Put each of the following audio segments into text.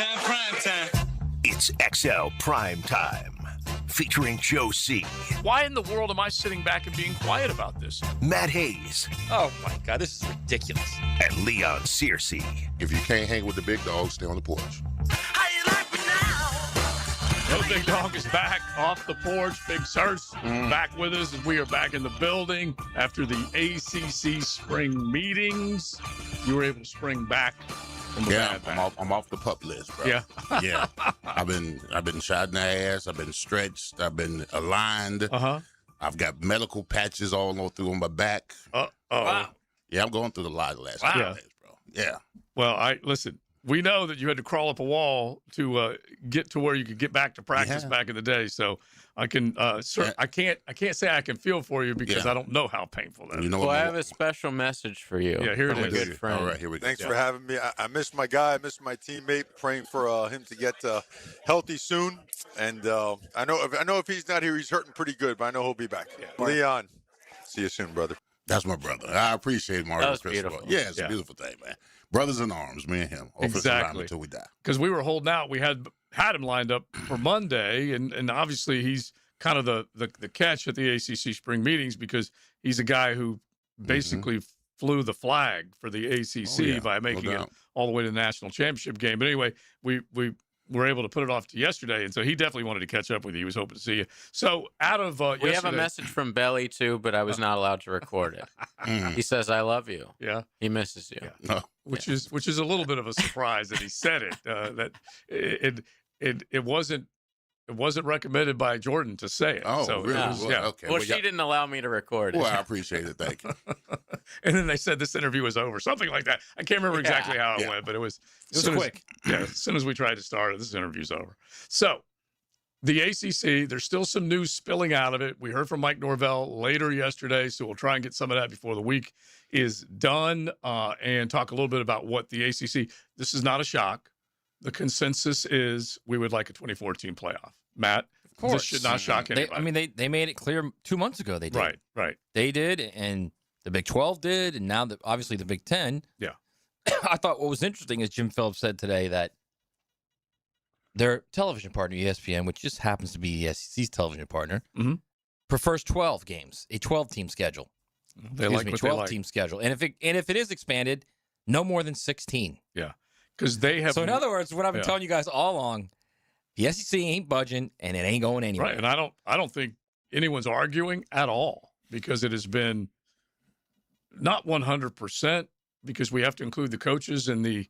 Primetime. It's XL Primetime, featuring Joe C., Why in the world am I sitting back and being quiet about this? Matt Hayes, Oh, my God, this is ridiculous. and Leon Searcy. If you can't hang with the big dogs, stay on the porch. How you like me now? The big dog is back off the porch. Big Sirs back with us as we are back in the building after the ACC spring meetings. You were able to spring back from the Yeah, bad I'm off the pup list, bro. Yeah. Yeah. I've been shot in the ass. I've been stretched. I've been aligned. Uh-huh. I've got medical patches all through on my back. Uh-oh. Wow. Yeah, I'm going through the lot the last Wow. couple days, bro. Yeah. Well, listen. We know that you had to crawl up a wall to get to where you could get back to practice back in the day. So I can, I can't say I can feel for you because I don't know how painful that is. You know Well, what? I have a special message for you. Yeah, here it from a is. good friend. All right, here we go. Thanks for having me. I missed my guy. I missed my teammate. Praying for him to get healthy soon. And I know if he's not here, he's hurting pretty good. But I know he'll be back. Yeah. Leon, see you soon, brother. That's my brother. I appreciate Mario That was Cristobal. beautiful. Yeah, it's a beautiful thing, man. Brothers in arms, me and him. Exactly. Until we die. Because we were holding out. We had him lined up for Monday, and obviously he's kind of the catch at the ACC spring meetings because he's a guy who basically flew the flag for the ACC by making it all the way to the national championship game. But anyway, we were able to put it off to yesterday, and so he definitely wanted to catch up with you. He was hoping to see you. So out of We have a message from Belly, too, but I was not allowed to record it. He says, I love you. Yeah. He misses you. Yeah. Which is a little bit of a surprise that he said it. That it wasn't recommended by Jordan to say it. Oh, so really? yeah. Okay. Well, she didn't allow me to record it. Well, I appreciate it. Thank you. And then they said this interview was over, something like that. I can't remember exactly how it went, but it was quick. As soon as we tried to start it, this interview's over. So the ACC, there's still some news spilling out of it. We heard from Mike Norvell later yesterday, so we'll try and get some of that before the week is done and talk a little bit about what the ACC, this is not a shock. The consensus is we would like a 2014 playoff. Matt, Of course. this should not shock anybody. They made it clear 2 months ago they did. Right. They did, and the Big 12 did, and now obviously the Big 10. Yeah. I thought what was interesting is Jim Phillips said today that their television partner, ESPN, which just happens to be the SEC's television partner, prefers 12 games, a 12-team schedule. They like what 12-team schedule. And if it is expanded, no more than 16. Yeah. Because they have. So in other words, what I've been telling you guys all along, the SEC ain't budging and it ain't going anywhere. Right. And I don't think anyone's arguing at all because it has been not 100% because we have to include the coaches and the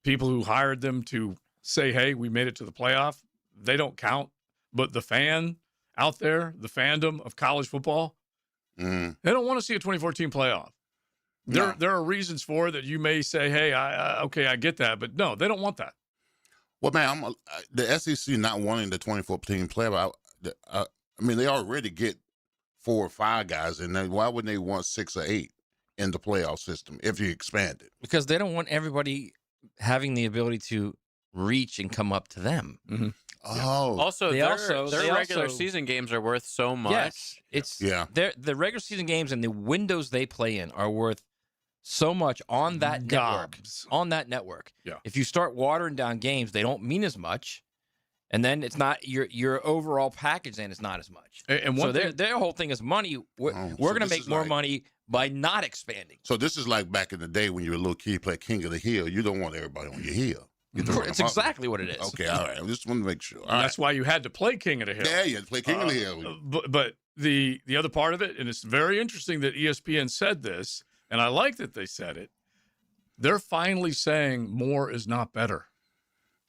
people who hired them to say, hey, we made it to the playoff. They don't count. But the fan out there, the fandom of college football, they don't want to see a 2014 playoff. There are reasons for it that you may say, hey, I get that. But no, they don't want that. Well, man, the SEC not wanting the 2014 playoff, I mean, they already get 4 or 5 guys in there. Why wouldn't they want 6 or 8 in the playoff system if you expand it? Because they don't want everybody having the ability to reach and come up to them. Mm-hmm. Oh. Also, They their also- regular season games are worth so much. Yes, it's the regular season games and the windows they play in are worth so much on that network. On that network. Yeah. If you start watering down games, they don't mean as much, and then it's not your overall package. Then it's not as much. And so their whole thing is money. We're going to make more money by not expanding. So this is like back in the day when you were a little kid, play King of the Hill. You don't want everybody on your hill. It's exactly what it is. Okay, all right. I just want to make sure. That's why you had to play King of the Hill. Yeah, you had to play King of the Hill. But the other part of it, and it's very interesting that ESPN said this, and I like that they said it. They're finally saying more is not better.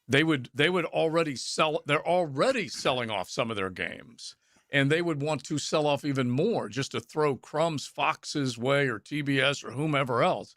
They would already sell. They're already selling off some of their games, and they would want to sell off even more just to throw crumbs Fox's way or TBS or whomever else.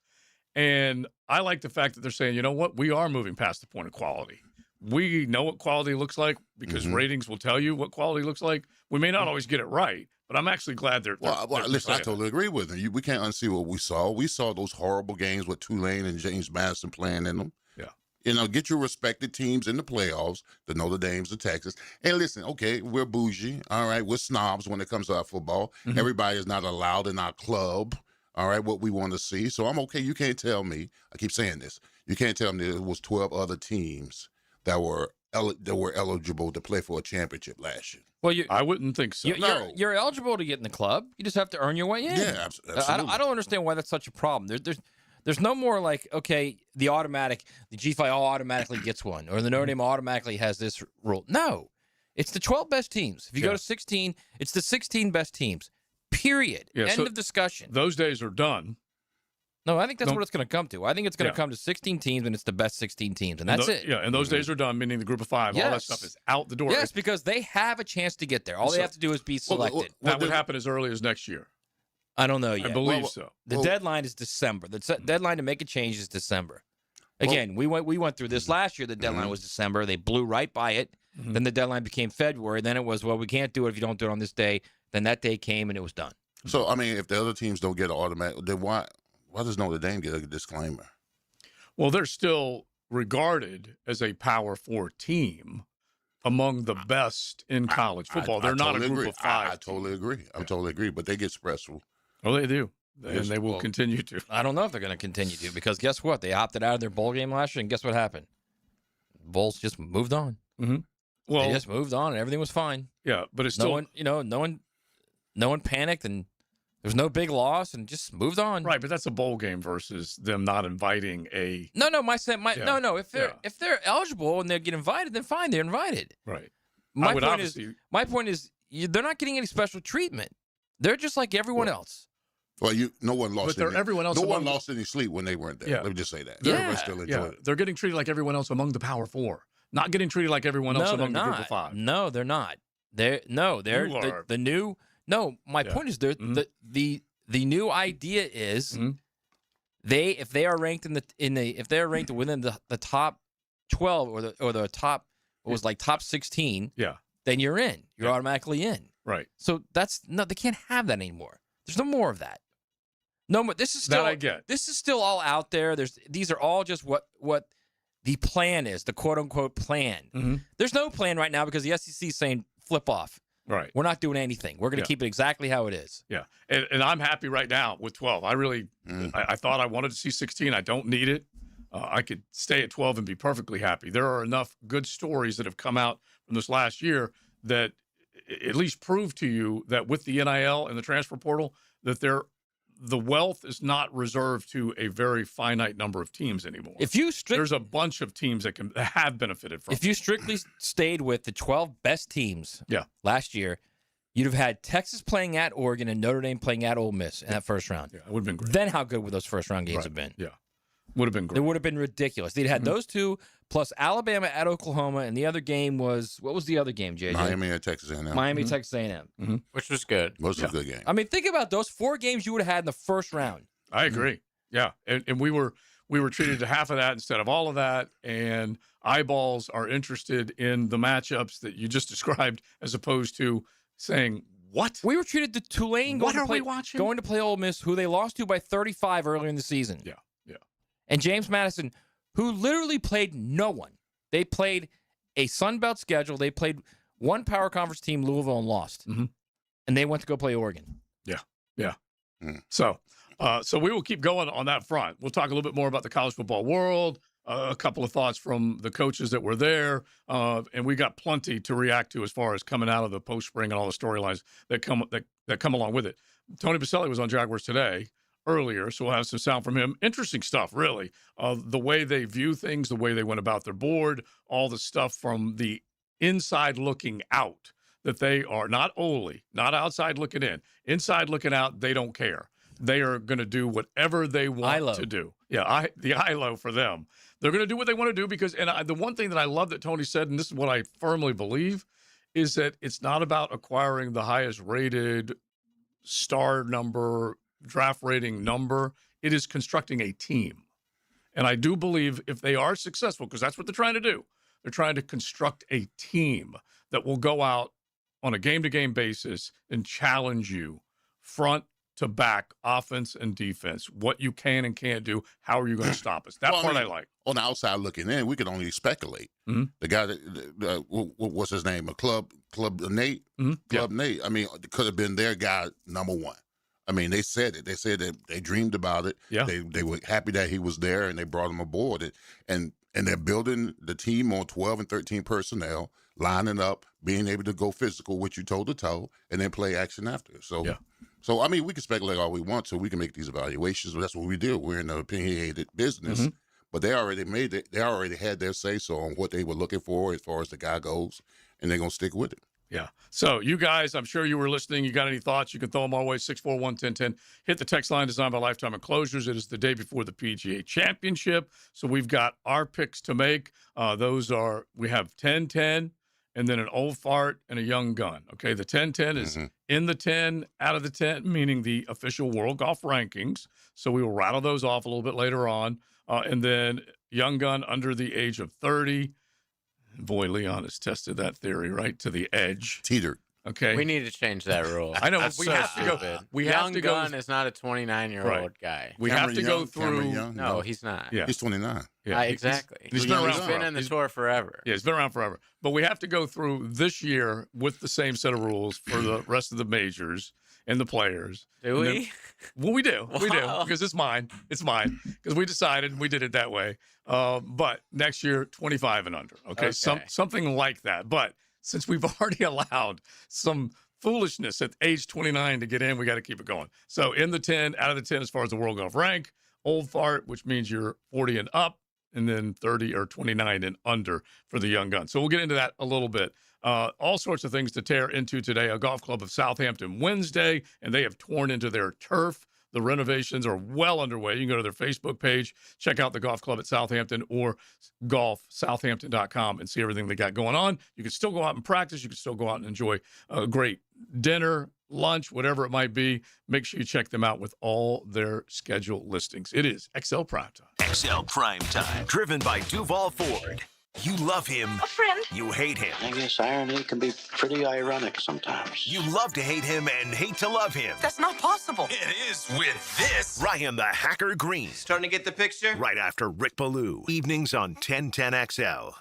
And I like the fact that they're saying, you know what, we are moving past the point of quality. We know what quality looks like because ratings will tell you what quality looks like. We may not always get it right, but I'm actually glad they're listen, I totally agree with them. We can't unsee what we saw. We saw those horrible games with Tulane and James Madison playing in them. Yeah. You know, get your respected teams in the playoffs, the Notre Dames, the Texas. And listen, okay, we're bougie. All right, we're snobs when it comes to our football. Everybody is not allowed in our club. All right, what we want to see. So I'm okay. You can't tell me. I keep saying this. You can't tell me there was 12 other teams that were eligible to play for a championship last year. Well, I wouldn't think so. You're eligible to get in the club. You just have to earn your way in. Yeah, absolutely. I don't understand why that's such a problem. There's no more like, okay, the G5 automatically gets one, or the Notre Dame automatically has this rule. No, it's the 12 best teams. If you go to 16, it's the 16 best teams. Period. Yeah, End of discussion. Those days are done. No, I think that's what it's going to come to. I think it's going to come to 16 teams, and it's the best 16 teams, and that's it. Yeah, and those days are done, meaning the group of 5. All that Yes. stuff is out the door. Yes, because they have a chance to get there. All they have to do is be selected. That would happen as early as next year. I don't know yet. I believe so. The deadline is December. The deadline to make a change is December. Again, we went through this last year. The deadline was December. They blew right by it. Then the deadline became February. Then it was, well, we can't do it if you don't do it on this day. Then that day came and it was done. So, I mean, if the other teams don't get an automatic, then why does Notre Dame get a disclaimer? Well, they're still regarded as a Power 4 team among the best in college football. They're not a group of 5. I totally agree. I totally agree. But they get stressful. Oh, they do. And Yes, they will well, continue to. I don't know if they're going to continue to, because guess what? They opted out of their bowl game last year, and guess what happened? Bulls just moved on. Well, They just moved on, and everything was fine. yeah, but it's still No one panicked, and there was no big loss, and just moved on. right. But that's a bowl game versus them not inviting a No. If Yeah. they're eligible and they get invited, then fine, they're invited. right. My I would point obviously. My point is, they're not getting any special treatment. They're just like everyone else. Well, no one lost. But everyone else. No one among lost any sleep when they weren't there. Yeah. Let me just say that. Yeah. Everybody still enjoyed Yeah, it. they're getting treated like everyone else among the Power 4, not getting treated like everyone else No, they're among the group of not. 5. No, they're not. They're You are. the new. No, my Yeah. point is, the new idea is Mhm. if they are ranked if they are ranked within the top 12 or the top top 16, Yeah, then you're in. You're Yeah. automatically in. right. So they can't have that anymore. There's no more of that. No more. This is still That I get. This is still all out there. These are all just what the plan is, the quote unquote plan. Mhm. There's no plan right now because the SEC is saying flip off. Right. We're not doing anything. We're going to Yeah. keep it exactly how it is. Yeah, and I'm happy right now with 12. I really, I thought I wanted to see 16. I don't need it. I could stay at 12 and be perfectly happy. There are enough good stories that have come out from this last year that at least prove to you that with the NIL and the transfer portal, that the wealth is not reserved to a very finite number of teams anymore. There's a bunch of teams that have benefited from. If you strictly stayed with the 12 best teams, last year, you'd have had Texas playing at Oregon and Notre Dame playing at Ole Miss in that first round. Yeah, it would have been great. Then how good would those first round games have been? Yeah, would have been great. It would have been ridiculous. They'd had those two plus Alabama at Oklahoma, and the other game was, what was the other game, JJ? Miami and Texas A&M. Miami, Texas A&M. which was good. Most of a good game. I mean, think about those 4 games you would have had in the first round. I agree. Yeah, and we were treated to half of that instead of all of that, and eyeballs are interested in the matchups that you just described, as opposed to saying, "What? We were treated to Tulane What are we watching?" going to play Ole Miss, who they lost to by 35 earlier in the season. Yeah. And James Madison, who literally played no one. They played a Sun Belt schedule. They played one power conference team, Louisville, and lost. Mhm. And they went to go play Oregon. Yeah. Mm. So we will keep going on that front. We'll talk a little bit more about the college football world, a couple of thoughts from the coaches that were there, and we got plenty to react to as far as coming out of the post-spring and all the storylines that come along with it. Tony Baselli was on Jaguars Today earlier, so we'll have some sound from him. Interesting stuff, really. The way they view things, the way they went about their board, all the stuff from the inside looking out, that they are not outside looking in, inside looking out. They don't care. They are going to do whatever they want to do. Yeah, the ILO for them. They're going to do what they want to do because, the one thing that I love that Tony said, and this is what I firmly believe, is that it's not about acquiring the highest rated star number, draft rating number. It is constructing a team. And I do believe if they are successful, because that's what they're trying to do, they're trying to construct a team that will go out on a game-to-game basis and challenge you front to back, offense and defense, what you can and can't do. How are you going to stop us? That part I like. On the outside looking in, we could only speculate. Mm-hmm. The guy that, what's his name? Club Nate? Mm-hmm. Club Nate. I mean, it could have been their guy, number one. I mean, they said it. They said that they dreamed about it. Yeah. They were happy that he was there, and they brought him aboard. And they're building the team on 12 and 13 personnel, lining up, being able to go physical, which you toe to toe, and then play action after. So I mean, we can speculate all we want to. We can make these evaluations. That's what we do. We're in an opinionated business. Mm-hmm. But they already made it. They already had their say so on what they were looking for as far as the guy goes, and they're gonna stick with it. Yeah. So you guys, I'm sure you were listening. You got any thoughts? You can throw them our way, 641-1010. Hit the text line designed by Lifetime Enclosures. It is the day before the PGA Championship. So we've got our picks to make. We have 10-10 and then an old fart and a young gun. Okay. The 10-10 is in the 10, out of the 10, meaning the official World Golf Rankings. So we will rattle those off a little bit later on. And then young gun under the age of 30. Boy, Leon has tested that theory right to the edge. Teetered. Okay. We need to change that rule. I know. That's We so have to go. stupid. We Young have to go. Gun is not a 29-year-old guy. We Cameron have to go Young, through. Cameron Young, No, he's not. Yeah. He's 29. Yeah. Exactly. He's been around. He's been in the tour forever. Yeah, he's been around forever. But we have to go through this year with the same set of rules for the rest of the majors and the players. Do And then- we? Well, we do. We do. Wow. Because it's mine. It's mine. Because we decided and we did it that way. But next year, 25 and under. Okay. Okay. Something like that. But since we've already allowed some foolishness at age 29 to get in, we got to keep it going. So in the 10, out of the 10 as far as the World Golf Rank, old fart, which means you're 40 and up, and then 30 or 29 and under for the young gun. So we'll get into that a little bit. All sorts of things to tear into today. A golf club of Southampton Wednesday, and they have torn into their turf. The renovations are well underway. You can go to their Facebook page, check out the golf club at Southampton or golfsouthampton.com and see everything they got going on. You can still go out and practice. You can still go out and enjoy a great dinner, lunch, whatever it might be. Make sure you check them out with all their schedule listings. It is XL Primetime. XL Primetime, driven by Duval Ford. You love him. A friend. You hate him. I guess irony can be pretty ironic sometimes. You love to hate him and hate to love him. That's not possible. It is with this. Ryan the Hacker Green. Starting to get the picture? Right after Rick Ballou. Evenings on 1010XL.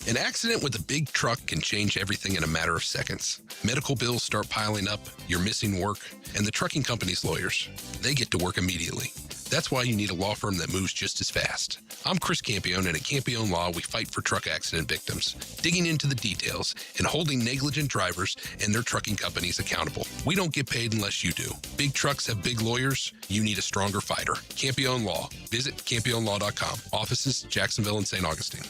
An accident with a big truck can change everything in a matter of seconds. Medical bills start piling up, you're missing work, and the trucking company's lawyers, they get to work immediately. That's why you need a law firm that moves just as fast. I'm Chris Campione, and at Campione Law, we fight for truck accident victims, digging into the details and holding negligent drivers and their trucking companies accountable. We don't get paid unless you do. Big trucks have big lawyers. You need a stronger fighter. Campione Law. Visit CampioneLaw.com. Offices, Jacksonville and St. Augustine.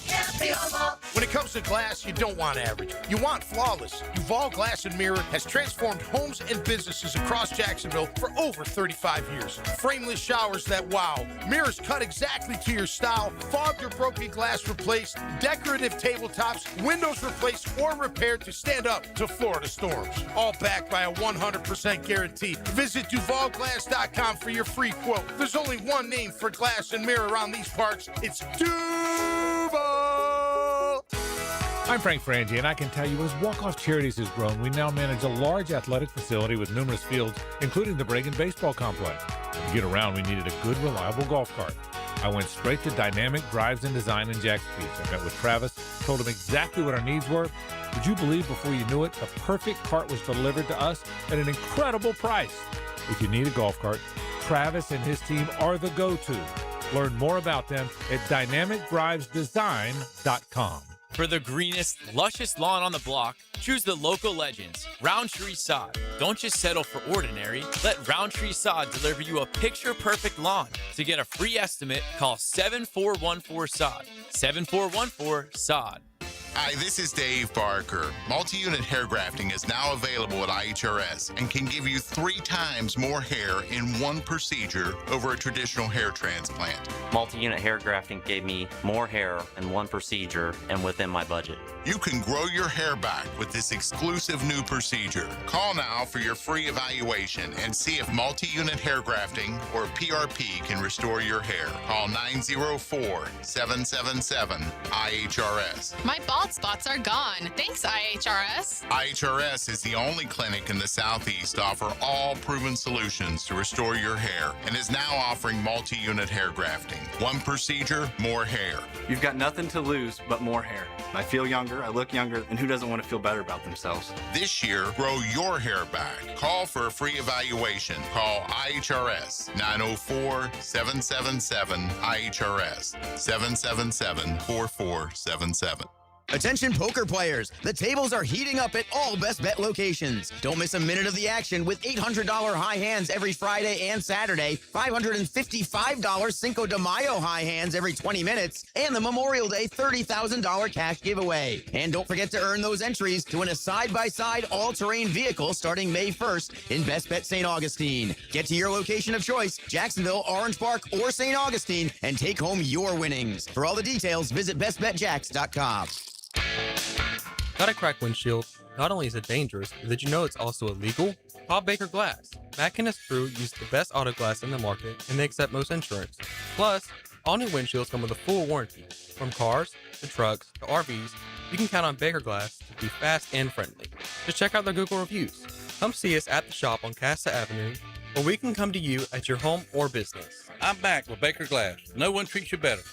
When it comes to glass, you don't want average. You want flawless. Duval Glass and Mirror has transformed homes and businesses across Jacksonville for over 35 years. Frameless showers that wow. Mirrors cut exactly to your style. Fogged or broken glass replaced. Decorative tabletops, windows replaced or repaired to stand up to Florida storms. All backed by a 100% guarantee. Visit DuvalGlass.com for your free quote. There's only one name for glass and mirror around these parts. It's Duval! I'm Frank Frangie, and I can tell you as Walk-Off Charities has grown, we now manage a large athletic facility with numerous fields, including the Bregan Baseball Complex. To get around, we needed a good, reliable golf cart. I went straight to Dynamic Drives and Design in Jack's Beach. I met with Travis, told him exactly what our needs were. Would you believe before you knew it, the perfect cart was delivered to us at an incredible price? If you need a golf cart, Travis and his team are the go-to. Learn more about them at dynamicdrivesdesign.com. For the greenest, lushest lawn on the block, choose the local legends, Roundtree Sod. Don't just settle for ordinary. Let Roundtree Sod deliver you a picture-perfect lawn. To get a free estimate, call 7414-SOD. 7414-SOD. Hi, this is Dave Barker. Multi-unit hair grafting is now available at IHRS and can give you 3 times more hair in one procedure over a traditional hair transplant. Multi-unit hair grafting gave me more hair in one procedure and within my budget. You can grow your hair back with this exclusive new procedure. Call now for your free evaluation and see if multi-unit hair grafting or PRP can restore your hair. Call 904-777-IHRS. My boss bald spots are gone. Thanks, IHRS. IHRS is the only clinic in the Southeast to offer all proven solutions to restore your hair and is now offering multi-unit hair grafting. One procedure, more hair. You've got nothing to lose but more hair. I feel younger, I look younger, and who doesn't want to feel better about themselves? This year, grow your hair back. Call for a free evaluation. Call IHRS 904-777-IHRS 777-4477. Attention poker players, the tables are heating up at all Best Bet locations. Don't miss a minute of the action with $800 high hands every Friday and Saturday, $555 Cinco de Mayo high hands every 20 minutes, and the Memorial Day $30,000 cash giveaway. And don't forget to earn those entries to win a side-by-side all-terrain vehicle starting May 1st in Best Bet St. Augustine. Get to your location of choice, Jacksonville, Orange Park, or St. Augustine, and take home your winnings. For all the details, visit bestbetjacks.com. Got a cracked windshield? Not only is it dangerous, but did you know it's also illegal? Call Baker Glass. Matt and his crew use the best auto glass in the market, and they accept most insurance. Plus, all new windshields come with a full warranty. From cars, to trucks, to RVs, you can count on Baker Glass to be fast and friendly. Just check out their Google reviews. Come see us at the shop on Casta Avenue, or we can come to you at your home or business. I'm back with Baker Glass. No one treats you better.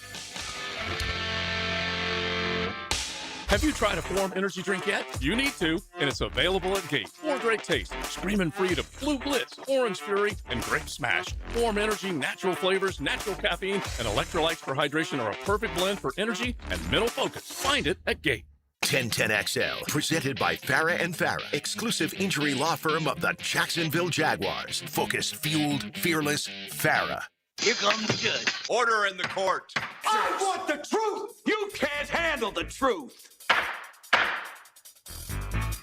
Have you tried a Form energy drink yet? You need to, and it's available at Gate. 4 great tastes, screaming free to Blue Blitz, Orange Fury, and Grape Smash. Form energy, natural flavors, natural caffeine, and electrolytes for hydration are a perfect blend for energy and mental focus. Find it at Gate. 1010XL, presented by Farah and Farah, exclusive injury law firm of the Jacksonville Jaguars. Focused, fueled, fearless, Farah. Here comes the judge. Order in the court. I want the truth. You can't handle the truth.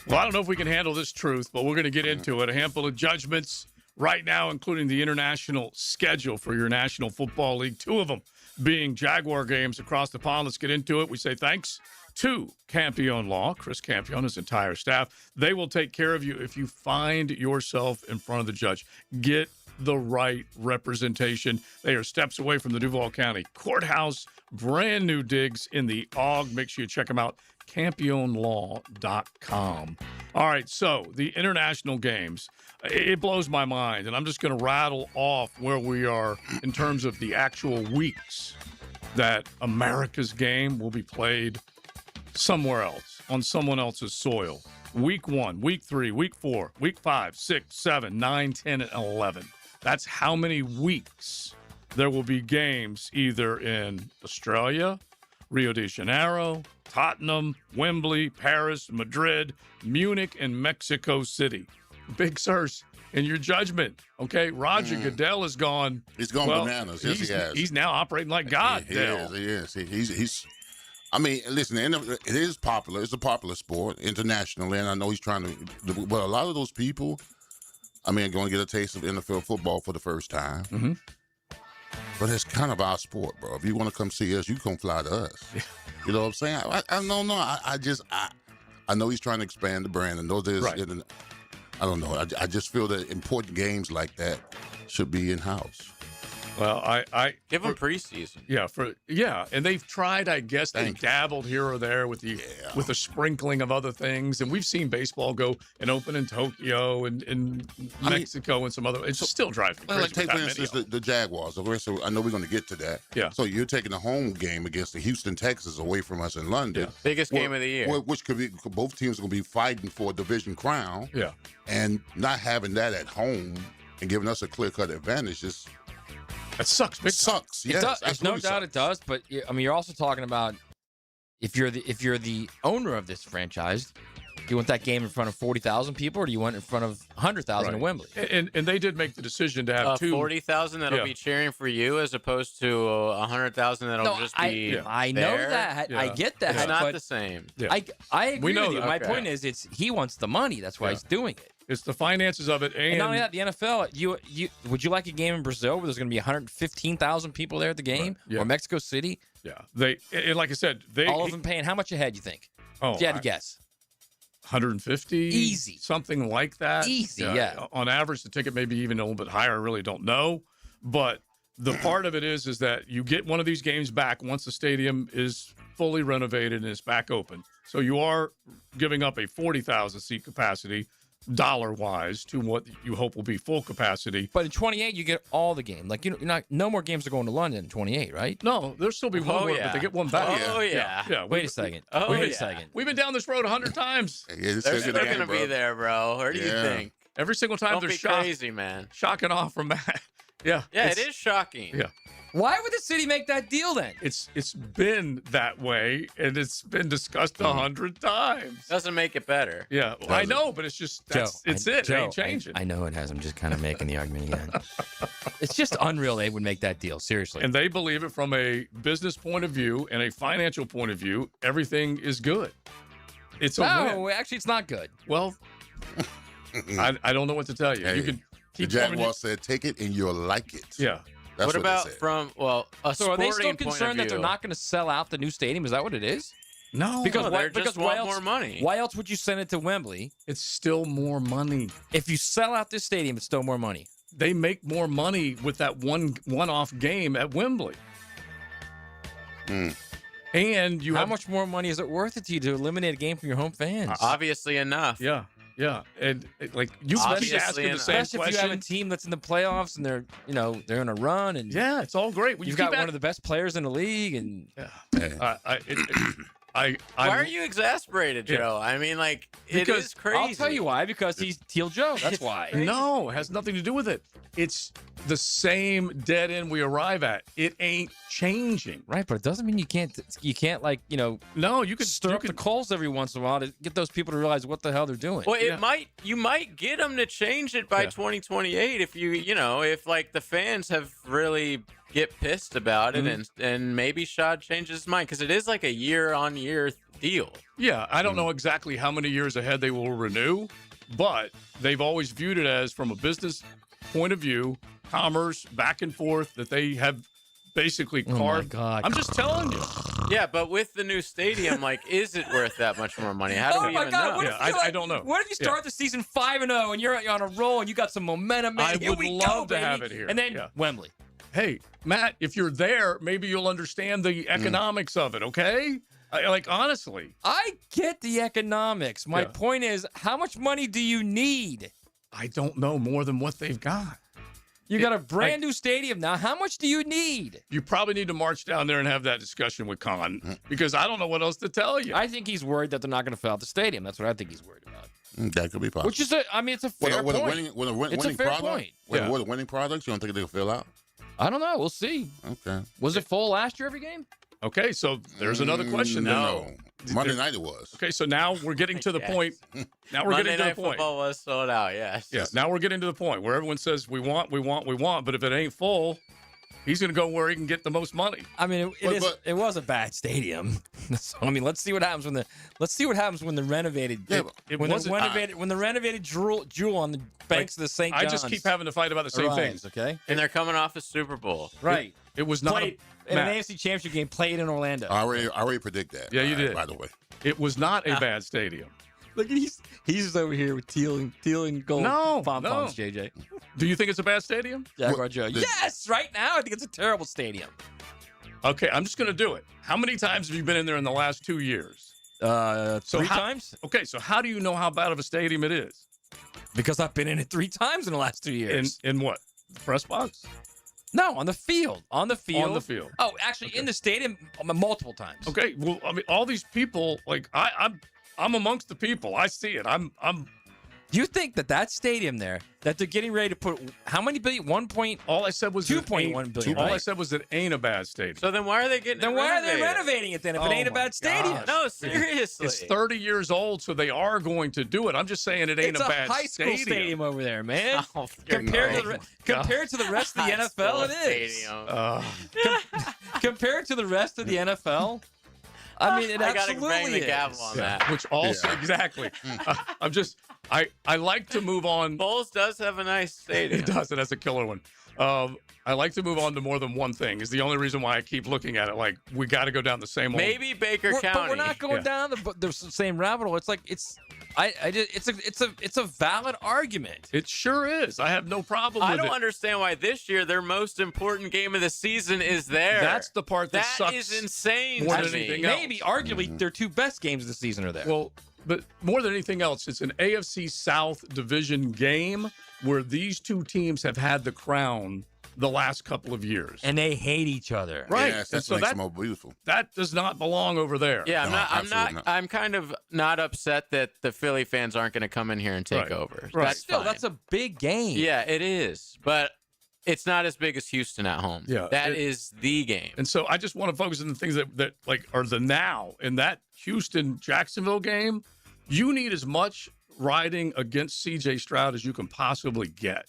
Well, I don't know if we can handle this truth, but we're going to get into it. A handful of judgments right now, including the international schedule for your National Football League. 2 of them being Jaguar games across the pond. Let's get into it. We say thanks to Campione Law, Chris Campione, his entire staff. They will take care of you if you find yourself in front of the judge. Get the right representation. They are steps away from the Duval County Courthouse. Brand new digs in the AUG. Make sure you check them out. CampioneLaw.com. All right, so the international games, it blows my mind, and I'm just going to rattle off where we are in terms of the actual weeks that America's game will be played somewhere else, on someone else's soil. Week 1, Week 3, Week 4, Week 5, 6, 7, 9, 10, and 11. That's how many weeks there will be games either in Australia, Rio de Janeiro, Tottenham, Wembley, Paris, Madrid, Munich, and Mexico City. Big Sirs, in your judgment, okay? Roger Goodell is gone. He's gone bananas. Yes, he has. He's now operating like God. He is. He's. I mean, listen, it is popular. It's a popular sport internationally, and I know he's trying to. But a lot of those people, I mean, are going to get a taste of NFL football for the first time. Mm-hmm. But it's kind of our sport, bro. If you want to come see us, you come fly to us. You know what I'm saying? I don't know. I know he's trying to expand the brand, and those is. Right. I don't know. I just feel that important games like that should be in house. Well, I give them preseason. Yeah, and they've tried. I guess they dabbled here or there with with a sprinkling of other things, and we've seen baseball go and open in Tokyo and in Mexico and some other. It still drives me crazy. Like take for instance the Jaguars. So I know we're going to get to that. Yeah. So you're taking a home game against the Houston Texans away from us in London. Yeah. Biggest game of the year. Which could be both teams are going to be fighting for a division crown. Yeah. And not having that at home and giving us a clear-cut advantage is. It sucks. It sucks. Yes, there's no doubt it does. But I mean, you're also talking about if you're the owner of this franchise, do you want that game in front of 40,000 people, or do you want it in front of 100,000 in Wembley? And they did make the decision to have 40,000 that'll be cheering for you, as opposed to 100,000 that'll just be. I know that. I get that. It's not the same. I agree with you. That. My point is, he wants the money. That's why he's doing it. It's the finances of it, and not only that, the NFL. Would you like a game in Brazil where there's going to be 115,000 people there at the game, or Mexico City? Yeah, and like I said, all of them paying how much a head? You think? If you had to guess, 150, easy, something like that. Easy, yeah. On average, the ticket may be even a little bit higher. I really don't know, but the part of it is that you get one of these games back once the stadium is fully renovated and is back open. So you are giving up a 40,000 seat capacity dollar-wise to what you hope will be full capacity. But in 28, you get all the game. Like, you're not, no more games are going to London in 28, right? No, there'll still be one more, but they get one back. Oh, yeah. Yeah. Wait a second. Wait a second. We've been down this road 100 times. They're still going to be there, bro. What do you think? Every single time Don't they're be crazy, man. Shocking off from that. Yeah. Yeah, it is shocking. Yeah. Why would the city make that deal then? It's been that way, and it's been discussed 100 times. Doesn't make it better. Yeah, well, I know, but it's just it ain't changing. I know it has. I'm just kind of making the argument again. It's just unreal they would make that deal. Seriously. And they believe it from a business point of view and a financial point of view. Everything is good. It's a win. Actually, it's not good. Well, I don't know what to tell you. Hey, You can keep the Jaguars said, "Take it and you'll like it." Yeah. That's what about they said. from a So are they still sporting point of concerned that they're view? not going to sell out the new stadium? Is that what it is? No, because they just why want else, more money. Why else would you send it to Wembley? It's still more money. If you sell out this stadium, it's still more money. They make more money with that one-off game at Wembley. And you how much more money is it worth it to you to eliminate a game from your home fans? Obviously enough. Yeah. And like you keep asking the same Especially if you have a team that's in the playoffs and they're in a run and yeah, it's all great. You've got one of the best players in the league and Why are you exasperated, Joe? I mean, like, it is crazy. I'll tell you why. Because he's Teal Joe. That's why. No, it has nothing to do with it. It's the same dead end we arrive at. It ain't changing. Right, but it doesn't mean you can't like, no, you can stir up the coals every once in a while to get those people to realize what the hell they're doing. Well, you might get them to change it by 2028 if if like the fans have really get pissed about it and maybe Shad changes his mind because it is like a year-on-year deal. Yeah, I don't know exactly how many years ahead they will renew, but they've always viewed it as from a business point of view, commerce, back and forth, that they have basically carved. Oh my God. I'm just telling you. Yeah, but with the new stadium, like, is it worth that much more money? How do we even know? Yeah, I don't know. What if you start the season 5-0 and you're on a roll and you got some momentum? I Here would we love go, to have baby. it here. And then Wembley. Hey, Matt, if you're there, maybe you'll understand the economics of it, okay? Like, honestly. I get the economics. My point is, how much money do you need? I don't know, more than what they've got. You got a brand new stadium now. How much do you need? You probably need to march down there and have that discussion with Khan because I don't know what else to tell you. I think he's worried that they're not going to fill out the stadium. That's what I think he's worried about. That could be possible. Which is it's a fair point. It's a fair point. With a winning product, you don't think they'll fill out? I don't know. We'll see. Okay. Was it full last year every game? Okay, so there's another question. No. Monday night it was. Okay, so now we're getting to the point. Now we're Monday getting to Night the point. Football was sold out, yes. Yeah, now we're getting to the point where everyone says we want, but if it ain't full, he's going to go where he can get the most money. I mean, it was a bad stadium. So, I mean, let's see what happens when the renovated when the renovated jewel on the banks of the St. John's. I just keep having to fight about the same things. Okay, and they're coming off a Super Bowl, right? It was not in an AFC Championship game played in Orlando. I already predict that. Yeah, you did. By the way, it was not a bad stadium. Look, he's just over here with teal and gold pom-poms, JJ. Do you think it's a bad stadium? Jaguar Joe. Yes, right now I think it's a terrible stadium. Okay, I'm just going to do it. How many times have you been in there in the last 2 years? 3 times. Okay, so how do you know how bad of a stadium it is? Because I've been in it 3 times in the last 2 years. In what? The press box? No, on the field. On the field. Oh, actually, in the stadium multiple times. Okay, well, I mean, all these people, like I'm amongst the people. I see it. I'm. You think that stadium there that they're getting ready to put how many billion? All I said was 2.1 billion. All I said was it ain't a bad stadium. So then why are they getting? Then why are they renovating it then? If it ain't a bad stadium? No, seriously. It's 30 years old, so they are going to do it. I'm just saying it ain't a bad high school stadium over there, man. Compared to the rest of the NFL, it is. Compared to the rest of the NFL. I mean, it absolutely gotta bang the gavel on that. Which also exactly. I like to move on. Bowles does have a nice stadium. It does. It has a killer one. I like to move on to more than one thing. Is the only reason why I keep looking at it. Like we got to go down the same. Maybe Baker County. But we're not going down the same rabbit hole. It's like It's a valid argument. It sure is. I have no problem with it. I don't understand why this year their most important game of the season is there. That's the part that sucks. That is insane more to than me. anything else. Maybe, arguably, their two best games of the season are there. Well, but more than anything else, it's an AFC South division game where these two teams have had the crown the last couple of years. And they hate each other. Right. Yes, that's so makes it more beautiful. That does not belong over there. Yeah, No, I'm kind of not upset that the Philly fans aren't going to come in here and take over. Right. That's Still, fine. that's a big game. Yeah, it is. But it's not as big as Houston at home. Yeah, that is the game. And so I just want to focus on the things that like are the now. In that Houston-Jacksonville game, you need as much riding against C.J. Stroud as you can possibly get.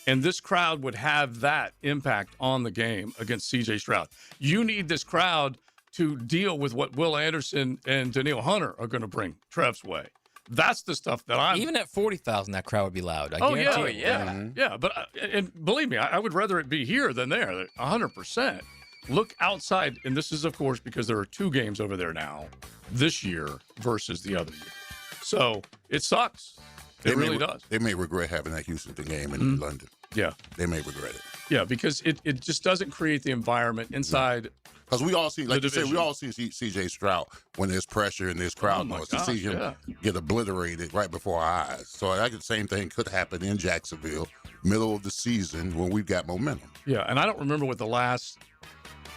And this crowd would have that impact on the game against C.J. Stroud. You need this crowd to deal with what Will Anderson and Daniil Hunter are going to bring Trev's way. That's the stuff that I'm... Even at 40,000, that crowd would be loud. I guarantee it. Yeah. But and believe me, I would rather it be here than there, 100%. Look outside, and this is, of course, because there are two games over there now this year versus the other year. So it sucks. It really does. They may regret having that Houston game in London. Yeah. They may regret it. Yeah, because it just doesn't create the environment inside. Because we all see, like you said, division. we all see C.J. Stroud when there's pressure and there's crowd noise. To see him get obliterated right before our eyes. So I think the same thing could happen in Jacksonville, middle of the season when we've got momentum. Yeah, and I don't remember what the last.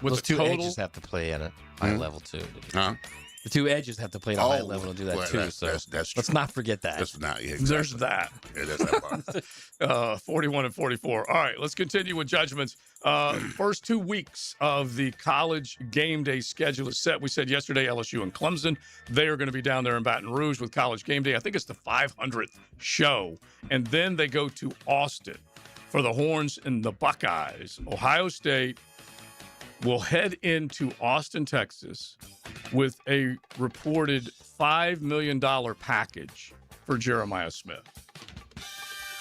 Those two edges have to play at a high level too. Huh? The two edges have to play at a high level to do that too. That's true. Let's not forget that. That's not. Yeah, exactly. There's that. Yeah, that's that part. 41 and 44. All right, let's continue with judgments. First 2 weeks of the college game day schedule is set. We said yesterday LSU and Clemson. They are going to be down there in Baton Rouge with college game day. I think it's the 500th show. And then they go to Austin for the Horns and the Buckeyes. Ohio State will head into Austin, Texas with a reported $5 million package for Jeremiah Smith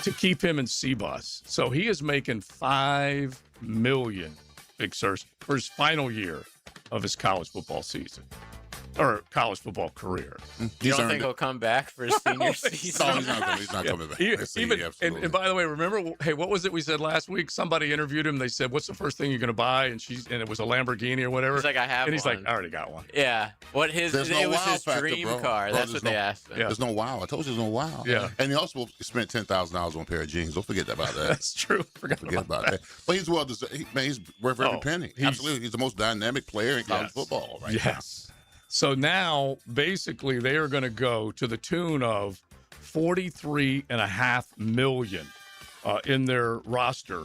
to keep him in C-Bus. So he is making $5 million, Big Sirs, for his final year of his college football season. Or college football career. You don't think he'll come back for his senior season? No, he's not coming back. And by the way, remember, hey, what was it we said last week? Somebody interviewed him. They said, "What's the first thing you're going to buy?" And it was a Lamborghini or whatever. He's like, "I have." And he's one. like, "I already got one." Yeah. It was wow his factor, dream bro. car. Bro, That's what they asked him. Yeah. There's no wow. I told you there's no wow. Yeah. And he also spent $10,000 on a pair of jeans. Don't forget about that. That's true. Forget about that. But he's well deserved. He's worth every penny. Absolutely. He's the most dynamic player in college football right now. So now, basically, they are going to go to the tune of $43.5 million in their roster.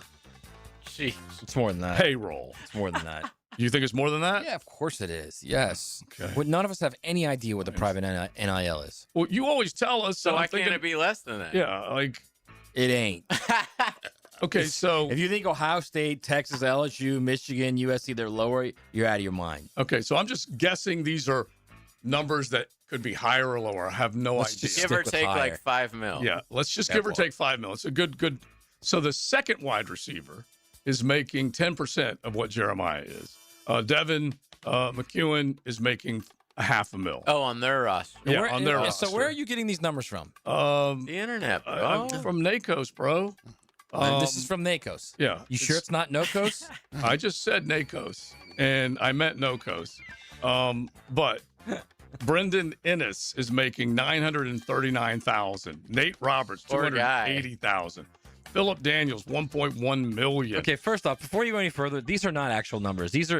Jeez, it's more than that. Payroll. It's more than that. You think it's more than that? Yeah, of course it is. Yes. Okay. Well, none of us have any idea what the private NIL is. Well, you always tell us. So why can't it be less than that? Yeah, like it ain't. Okay, so if you think Ohio State, Texas, LSU, Michigan, USC, they're lower, you're out of your mind. Okay, so I'm just guessing these are numbers that could be higher or lower. I have no idea. Give or take like $5 million. Yeah, let's just give or take $5 million. It's a good. So the second wide receiver is making 10% of what Jeremiah is. Devin McEwen is making $500,000. Oh, on their roster. Yeah, on their roster. So where are you getting these numbers from? The internet, bro. From NACOS, bro. This is from NACOS. Yeah. You sure it's not NOCOS? I just said NACOS, and I meant NOCOS. But Brendan Ennis is making $939,000. Nate Roberts, $280,000. Philip Daniels, $1.1 million. Okay, first off, before you go any further, these are not actual numbers. There's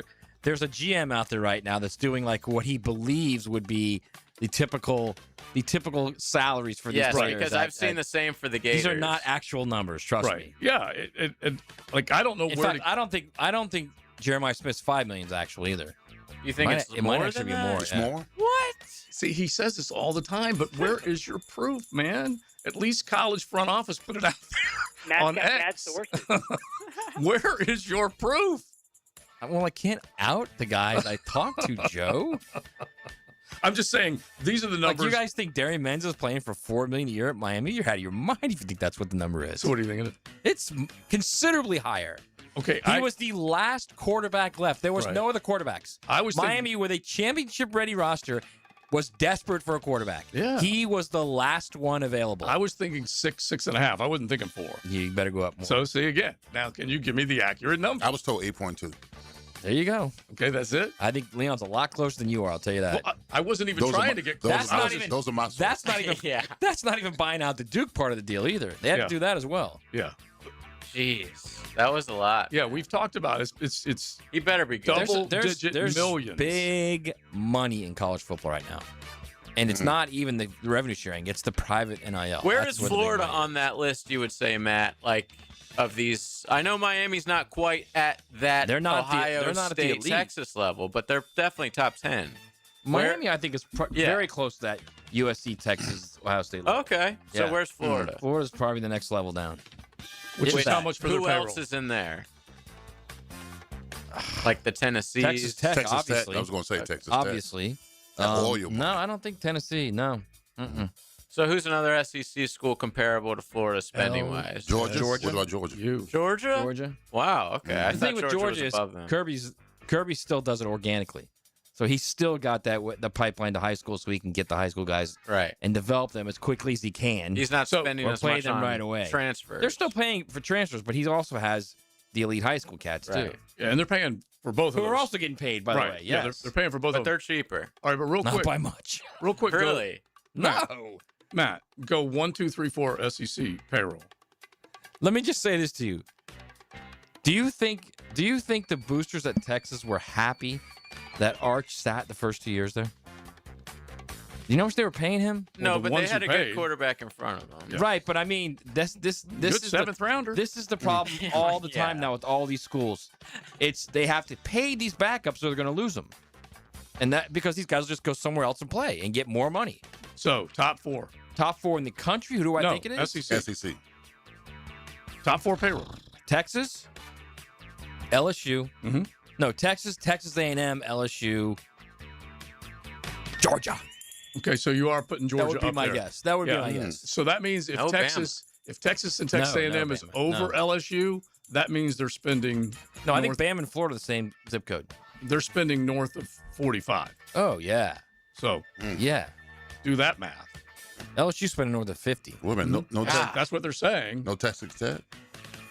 a GM out there right now that's doing like what he believes would be the typical salaries for these players. Because I've seen the same for the Gators. These are not actual numbers, trust me. Yeah, like I don't know where. I don't think Jeremiah Smith's $5 million is actual either. You think it might actually be more? It's more. What? See, he says this all the time, but where is your proof, man? At least college front office put it out there on X. Where is your proof? Well, I can't out the guys I talked to, Joe. I'm just saying, these are the numbers. Like you guys think Darian Menz is playing for $4 million a year at Miami? You're out of your mind if you think that's what the number is. So what are you thinking? It's considerably higher. Okay, he was the last quarterback left. There was no other quarterbacks. I was Miami with a championship-ready roster. was desperate for a quarterback. Yeah. He was the last one available. I was thinking 6.5. I wasn't thinking 4. You better go up more. So, see again. Now, can you give me the accurate number? I was told 8.2. There you go. Okay, that's it. I think Leon's a lot closer than you are. I'll tell you that. Well, I wasn't even trying to get close. Those are my That's not even. That's not even buying out the Duke part of the deal either. They had to do that as well. Yeah. Jeez, that was a lot. Yeah, we've talked about it. It's He better be good. Double-digit millions. Big money in college football right now. And it's not even the revenue sharing. It's the private NIL. Where That's is where the big Florida money is. on that list, you would say, Matt? Like, of these, I know Miami's not quite at that They're not at the- Ohio they're not at the State, elite. Texas level, but they're definitely top 10. Miami, I think, is very close to that USC, Texas, Ohio State level. Okay, so where's Florida? Florida's probably the next level down. Which is how much for their Who payroll? else is in there? Like the Tennessees? Texas Tech, Texas Tech. obviously. I was going to say Texas Tech. Obviously. Loyal No, I don't think Tennessee. No. Mm-mm. So who's another SEC school comparable to Florida spending-wise? Georgia. What about Georgia? Georgia? Georgia. Wow, okay. I The thought thing with Georgia Georgia was is above them. Kirby still does it organically. So he's still got the pipeline to high school so he can get the high school guys right and develop them as quickly as he can. He's not spending or as play much them on right away. transfers. They're still paying for transfers, but he also has the elite high school cats Right. too. Yeah, and they're paying for both Who of are those. also getting paid, by the way. Yeah, Yes. they're paying for both But of they're them. cheaper. All right, but real Not quick. by much. Real quick. Really? Matt, go 1, 2, 3, 4 SEC payroll. Let me just say this to you. Do you think the boosters at Texas were happy that Arch sat the first 2 years there? You know how much they were paying him? No, the but they ones had who a good paid. quarterback in front of them. Right, but I mean, this Good is seventh rounder. This is the problem all the time now with all these schools. It's they have to pay these backups or they're going to lose them, and that because these guys will just go somewhere else and play and get more money. So top 4. Top 4 in the country. Who do I think it is? SEC. Top 4 payroll. Texas, LSU. Mm-hmm. No, Texas, Texas A&M, LSU, Georgia. Okay, so you are putting Georgia That would be up my there. guess. That would be my guess. So that means if No, Texas and Texas No, A&M is Bama. over No. LSU, that means they're spending. No, I think north- Bama and Florida are the same zip code. they're spending north of 45. Oh, yeah. So Yeah. do that math. LSU spending north of 50. Wait a minute. No, That's what they're saying. no Texas Tech?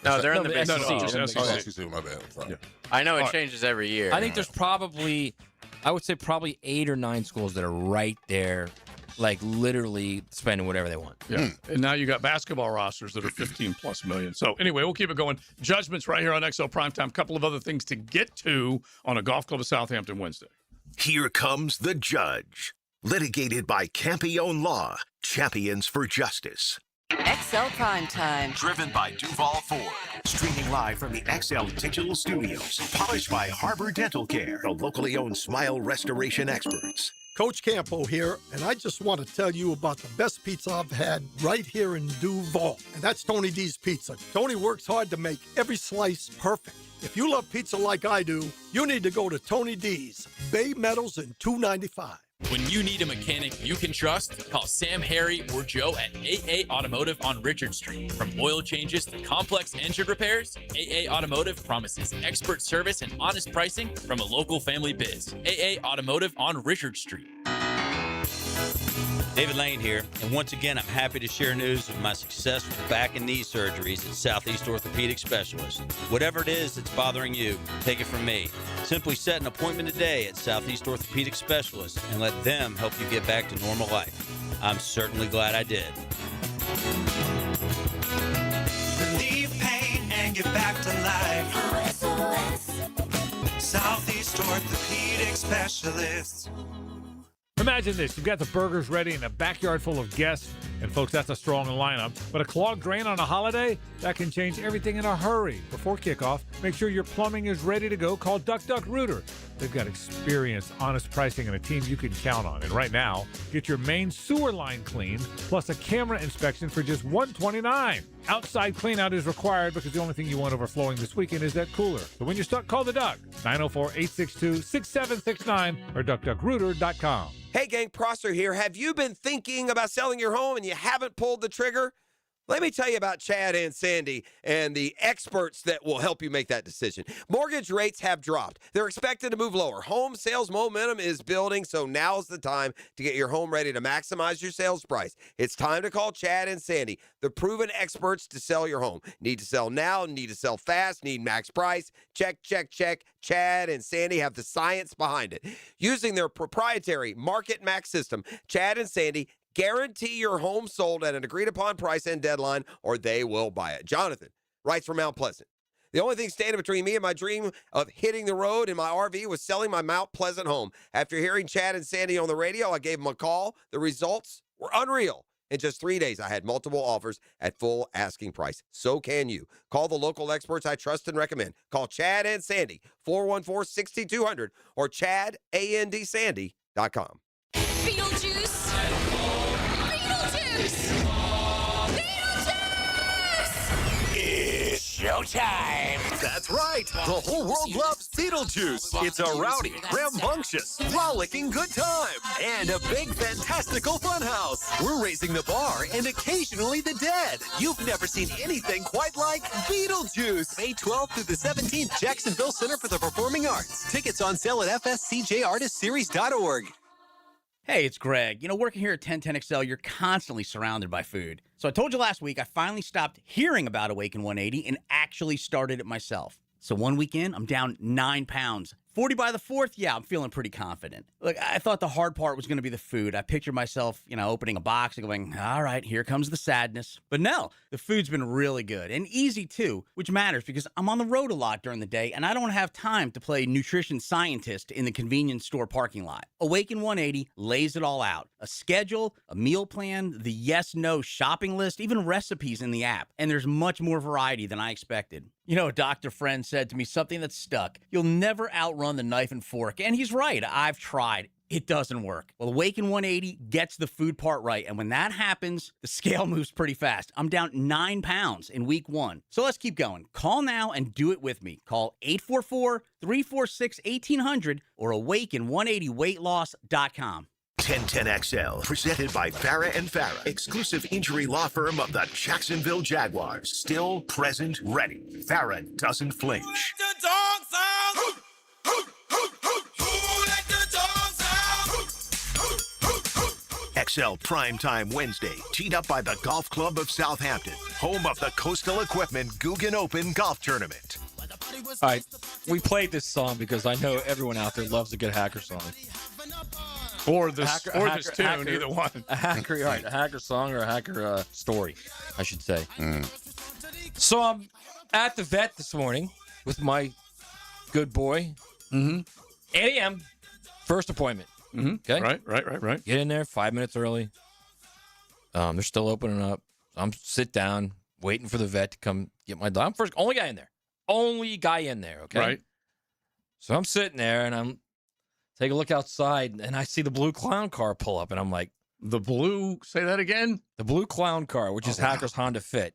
No, they're in the No, Big the 12. SEC. just Oh, SEC. SEC, my bad. I'm sorry. Yeah. I know it All right. changes every year. I think there's probably, I would say probably 8 or 9 schools that are right there, like literally spending whatever they want. Yeah. And now you got basketball rosters that are 15 plus million. So anyway, we'll keep it going. Judgments right here on XL Primetime. Couple of other things to get to on a Golf Club of Southampton Wednesday. Here comes the judge. Litigated by Campione Law, champions for justice. XL Primetime. Driven by Duval Ford. Streaming live from the XL Digital Studios. Polished by Harbor Dental Care, the locally owned smile restoration experts. Coach Campo here, and I just want to tell you about the best pizza I've had right here in Duval, and that's Tony D's Pizza. Tony works hard to make every slice perfect. If you love pizza like I do, you need to go to Tony D's, Bay Meadows and 295. When you need a mechanic you can trust, call Sam, Harry, or Joe at AA Automotive on Richard Street. From oil changes to complex engine repairs, AA Automotive promises expert service and honest pricing from a local family biz. AA Automotive on Richard Street. David Lane here, and once again, I'm happy to share news of my success with back and knee surgeries at Southeast Orthopedic Specialists. Whatever it is that's bothering you, take it from me. Simply set an appointment today at Southeast Orthopedic Specialists and let them help you get back to normal life. I'm certainly glad I did. Relieve pain and get back to life. Southeast Orthopedic Specialists. Imagine this. You've got the burgers ready in a backyard full of guests. And folks, that's a strong lineup. But a clogged drain on a holiday? That can change everything in a hurry. Before kickoff, make sure your plumbing is ready to go. Call Duck Duck Rooter. They've got experience, honest pricing, and a team you can count on. And right now, get your main sewer line cleaned, plus a camera inspection for just $129. Outside cleanout is required because the only thing you want overflowing this weekend is that cooler. So when you're stuck, call the Duck. 904-862-6769 or duckduckrooter.com. Hey gang, Prosser here. Have you been thinking about selling your home and you haven't pulled the trigger? Let me tell you about Chad and Sandy and the experts that will help you make that decision. Mortgage rates have dropped. They're expected to move lower. Home sales momentum is building, so now's the time to get your home ready to maximize your sales price. It's time to call Chad and Sandy, the proven experts to sell your home. Need to sell now, need to sell fast, need max price. Check, check, check. Chad and Sandy have the science behind it. Using their proprietary Market Max system, Chad and Sandy guarantee your home sold at an agreed-upon price and deadline, or they will buy it. Jonathan writes from Mount Pleasant. The only thing standing between me and my dream of hitting the road in my RV was selling my Mount Pleasant home. After hearing Chad and Sandy on the radio, I gave them a call. The results were unreal. In just 3 days, I had multiple offers at full asking price. So can you. Call the local experts I trust and recommend. Call Chad and Sandy, 414-6200, or chadandsandy.com. Beetlejuice! It's showtime! That's right! The whole world loves Beetlejuice! It's a rowdy, rambunctious, rollicking good time! And a big, fantastical funhouse! We're raising the bar and occasionally the dead! You've never seen anything quite like Beetlejuice! May 12th through the 17th, Jacksonville Center for the Performing Arts. Tickets on sale at fscjartistseries.org. Hey, it's Greg. Working here at 1010XL, you're constantly surrounded by food. So I told you last week I finally stopped hearing about Awaken 180 and actually started it myself. So one weekend, I'm down 9 pounds. 40 by the 4th, yeah, I'm feeling pretty confident. Look, I thought the hard part was going to be the food. I pictured myself, opening a box and going, all right, here comes the sadness. But no, the food's been really good and easy too, which matters because I'm on the road a lot during the day and I don't have time to play nutrition scientist in the convenience store parking lot. Awaken 180 lays it all out. A schedule, a meal plan, the yes-no shopping list, even recipes in the app. And there's much more variety than I expected. A doctor friend said to me something that stuck. You'll never outrun the knife and fork. And he's right. I've tried. It doesn't work. Well, Awaken 180 gets the food part right. And when that happens, the scale moves pretty fast. I'm down 9 pounds in week 1. So let's keep going. Call now and do it with me. Call 844-346-1800 or awaken180weightloss.com. 1010XL, presented by Farah and Farah, exclusive injury law firm of the Jacksonville Jaguars. Still present, ready. Farah doesn't flinch. XL Primetime Wednesday, teed up by the Golf Club of Southampton, home of the Coastal Equipment Guggen Open Golf Tournament. All right, we played this song because I know everyone out there loves a good hacker song. Or this tune, either one. A hacker song or a hacker story, I should say. So I'm at the vet this morning with my good boy. 8 a.m. First appointment. Okay. Right. Get in there 5 minutes early. They're still opening up. I'm sit down, waiting for the vet to come get my dog. I'm first, only guy in there. Okay. Right. So I'm sitting there and I'm take a look outside and I see the blue clown car pull up and I'm like, say that again? The blue clown car, which is Hacker's Honda Fit.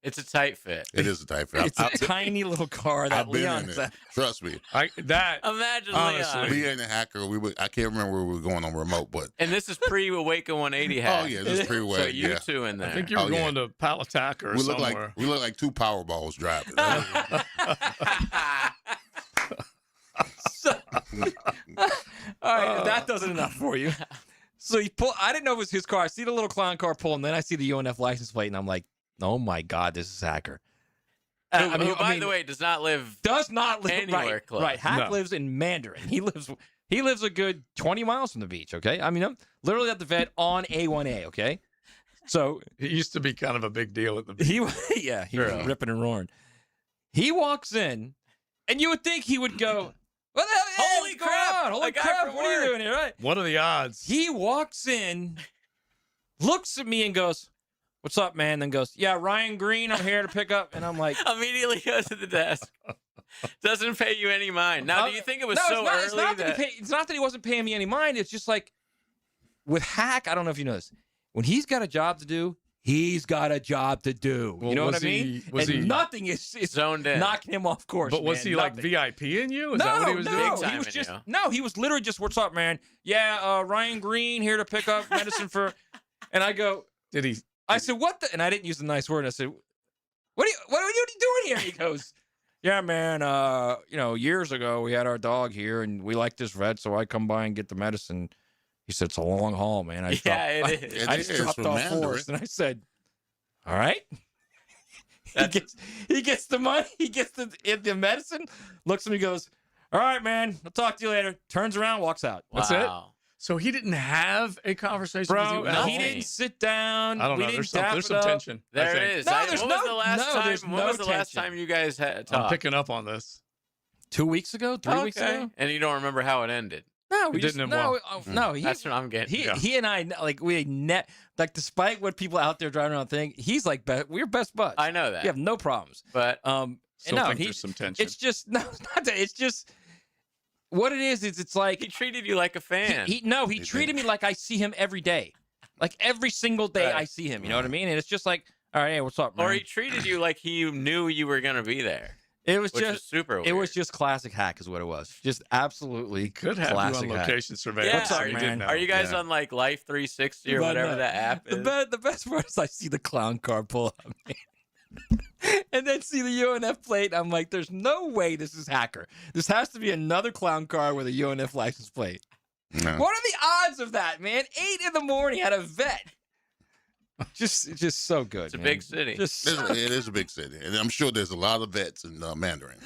It's a tight fit. It is a tight fit. It's a tiny little car that Leon is at. Trust me. Imagine honestly, Leon. me and the hacker, I can't remember where we were going on remote, but And this is pre-Awaken 180 hack. oh yeah, this is pre-way. So you two in there. I think you were going to Palataca or we look somewhere. we look like two Powerballs driving. All right, that does it enough for you. So I didn't know it was his car. I see the little clown car pull, and then I see the UNF license plate, and I'm like, oh my God, this is Hacker. Who, by the way, does not live anywhere close. Right. Hack lives in Mandarin. He lives a good 20 miles from the beach, okay? I mean, I'm literally at the vet on A1A, okay? So it used to be kind of a big deal at the beach. He was ripping and roaring. He walks in, and you would think he would go, what the hell? Holy crap! Holy crap! What are you doing here? Right? What are the odds? He walks in, looks at me, and goes, "What's up, man?" Then goes, "Yeah, Ryan Green, I'm here to pick up." And I'm like, immediately goes to the desk. Doesn't pay you any mind. Now, do you think it was so early? It's not that he wasn't paying me any mind. It's just like with Hack. I don't know if you know this. When he's got a job to do, he's got a job to do. Well, you know what I mean? Nothing is zoned in, knocking him off course. But was he like VIP in you? Is that what he was doing? He was just he was literally just, "What's up, man? Yeah, Ryan Green here to pick up medicine for." And I go, Did he? I said, what the? And I didn't use a nice word. I said, what are you doing here? He goes, yeah, man, years ago we had our dog here and we like this vet, so I come by and get the medicine. He said, it's a long haul, man. I just dropped off Forrest. And I said, all right. He gets the money. He gets the medicine, looks at me, goes, all right, man, I'll talk to you later. Turns around, walks out. That's it. So he didn't have a conversation with you? Bro, he didn't sit down. I don't know. There's some tension. There is. No, When was the last time you guys had talked? I'm picking up on this. 2 weeks ago? 3 weeks ago? And you don't remember how it ended? No, That's what I'm getting. He and I, despite what people out there driving around think, he's like, we're best buds. I know that. We have no problems. But there's some tension. It's just it's not that. It's just what it is. It's like he treated you like a fan. He treated me like I see him every day, like every single day I see him. You know what I mean? And it's just like, all right, hey, what's up, man? Or he treated you like he knew you were gonna be there. It was which just is super weird. It was just classic hack, is what it was. Just absolutely could have classic you on location surveillance. Yeah, What's up, man? Are you guys on like Life 360 or whatever that app is? The best part is I see the clown car pull up, man. And then see the UNF plate. I'm like, there's no way this is hacker. This has to be another clown car with a UNF license plate. No. What are the odds of that, man? 8 a.m. at a vet. Just so good. It's a big city. It is a big city, and I'm sure there's a lot of vets in Mandarin.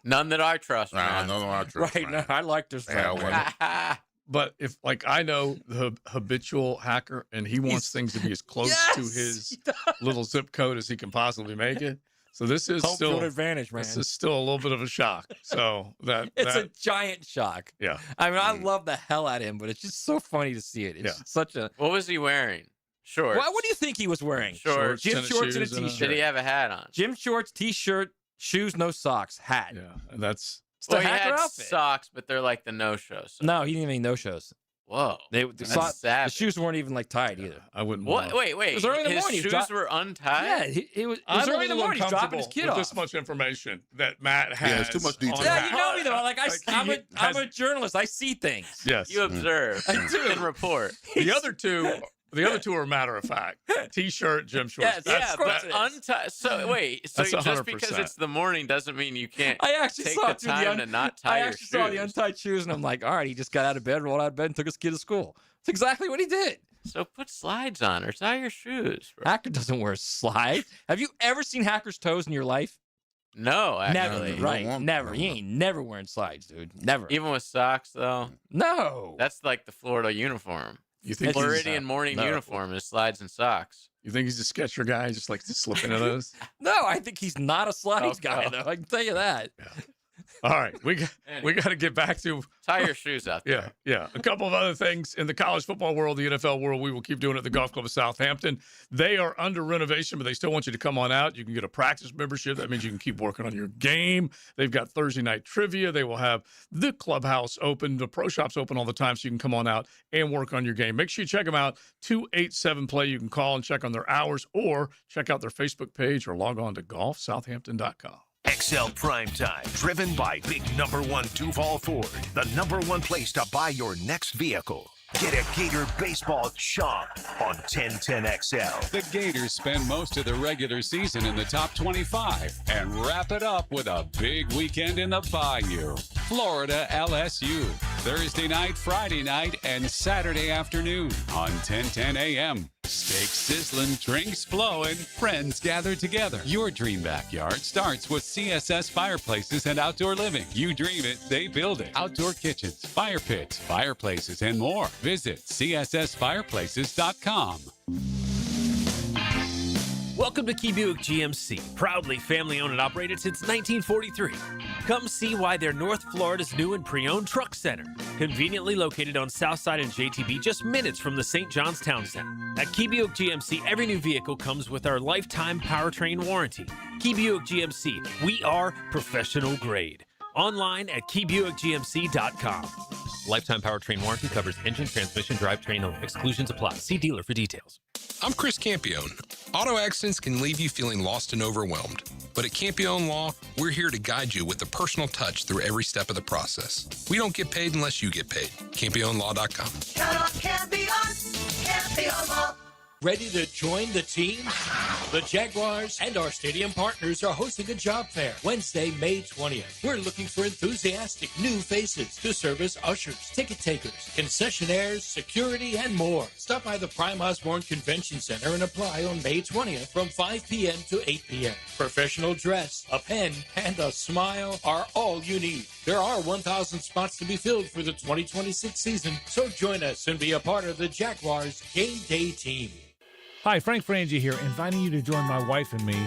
None that I trust. None that I trust. Right. No, I like this vet. But if, I know the habitual hacker, and he wants things to be as close to his little zip code as he can possibly make it. So this is home still field advantage, man. This is still a little bit of a shock. So it's a giant shock. Yeah. I mean, I love the hell out of him, but it's just so funny to see it. It's such a. What was he wearing? Shorts. What do you think he was wearing? Shorts. Gym shorts and a t-shirt. Did he have a hat on? Gym shorts, t-shirt, shoes, no socks, hat. Yeah, and that's. He had socks, but they're like the no-shows. So. No, he didn't have any no-shows. Whoa. The shoes weren't even like tied either. I wouldn't. What? Wait. It was early in the morning. His shoes were untied? Yeah, it was early in the morning. He's dropping his kid off. This much information that Matt has. Yeah, it's too much detail. Yeah, you know me though. I'm a journalist. I see things. Yes. You observe. I do. And report. The other two are matter of fact. T-shirt, gym shorts. Yes, but untied. So wait. So That's just because it's the morning doesn't mean you can't. I actually take saw the time to not tie your shoes. saw the untied shoes, and I'm like, all right, he just got out of bed, rolled out of bed, and took his kid to school. That's exactly what he did. So put slides on or tie your shoes. Bro. Hacker doesn't wear slides. Have you ever seen Hacker's toes in your life? No, actually. Never. Right. Never. He ain't never wearing slides, dude. Never. Even with socks, though? No. That's like the Florida uniform. You think Floridian morning uniform is slides and socks. You think he's a sketcher guy? Just like to slip into those? No, I think he's not a slides guy, though. I can tell you that. Yeah. All right, we got to get back to tie your shoes out there. Yeah. A couple of other things in the college football world, the NFL world. We will keep doing it at the Golf Club of Southampton. They are under renovation, but they still want you to come on out. You can get a practice membership. That means you can keep working on your game. They've got Thursday night trivia. They will have the clubhouse open, the pro shops open all the time, so you can come on out and work on your game. Make sure you check them out. 287-PLAY. You can call and check on their hours, or check out their Facebook page, or log on to golfsouthampton.com. XL Primetime, driven by Big Number 1 Duval Ford, the #1 place to buy your next vehicle. Get a Gator baseball chomp on 1010XL. The Gators spend most of the regular season in the top 25 and wrap it up with a big weekend in the Bayou. Florida LSU, Thursday night, Friday night, and Saturday afternoon on 1010 AM. Steaks sizzling, drinks flowing, friends gather together. Your dream backyard starts with CSS Fireplaces and Outdoor Living. You dream it, they build it. Outdoor kitchens, fire pits, fireplaces, and more. Visit CSSFireplaces.com. Welcome to Key Buick GMC, proudly family-owned and operated since 1943. Come see why they're North Florida's new and pre-owned truck center, conveniently located on Southside and JTB, just minutes from the St. John's Town Center. At Key Buick GMC, every new vehicle comes with our lifetime powertrain warranty. Key Buick GMC, we are professional grade. Online at KeyBuickGMC.com. Lifetime powertrain warranty covers engine, transmission, drivetrain only. Exclusions apply. See dealer for details. I'm Chris Campione. Auto accidents can leave you feeling lost and overwhelmed. But at Campione Law, we're here to guide you with a personal touch through every step of the process. We don't get paid unless you get paid. CampioneLaw.com. Count on Campione. Campione Law. Ready to join the team? The Jaguars and our stadium partners are hosting a job fair Wednesday, May 20th. We're looking for enthusiastic new faces to serve as ushers, ticket takers, concessionaires, security, and more. Stop by the Prime Osborne Convention Center and apply on May 20th from 5 p.m. to 8 p.m. Professional dress, a pen, and a smile are all you need. There are 1,000 spots to be filled for the 2026 season, so join us and be a part of the Jaguars game day team. Hi, Frank Frangie here, inviting you to join my wife and me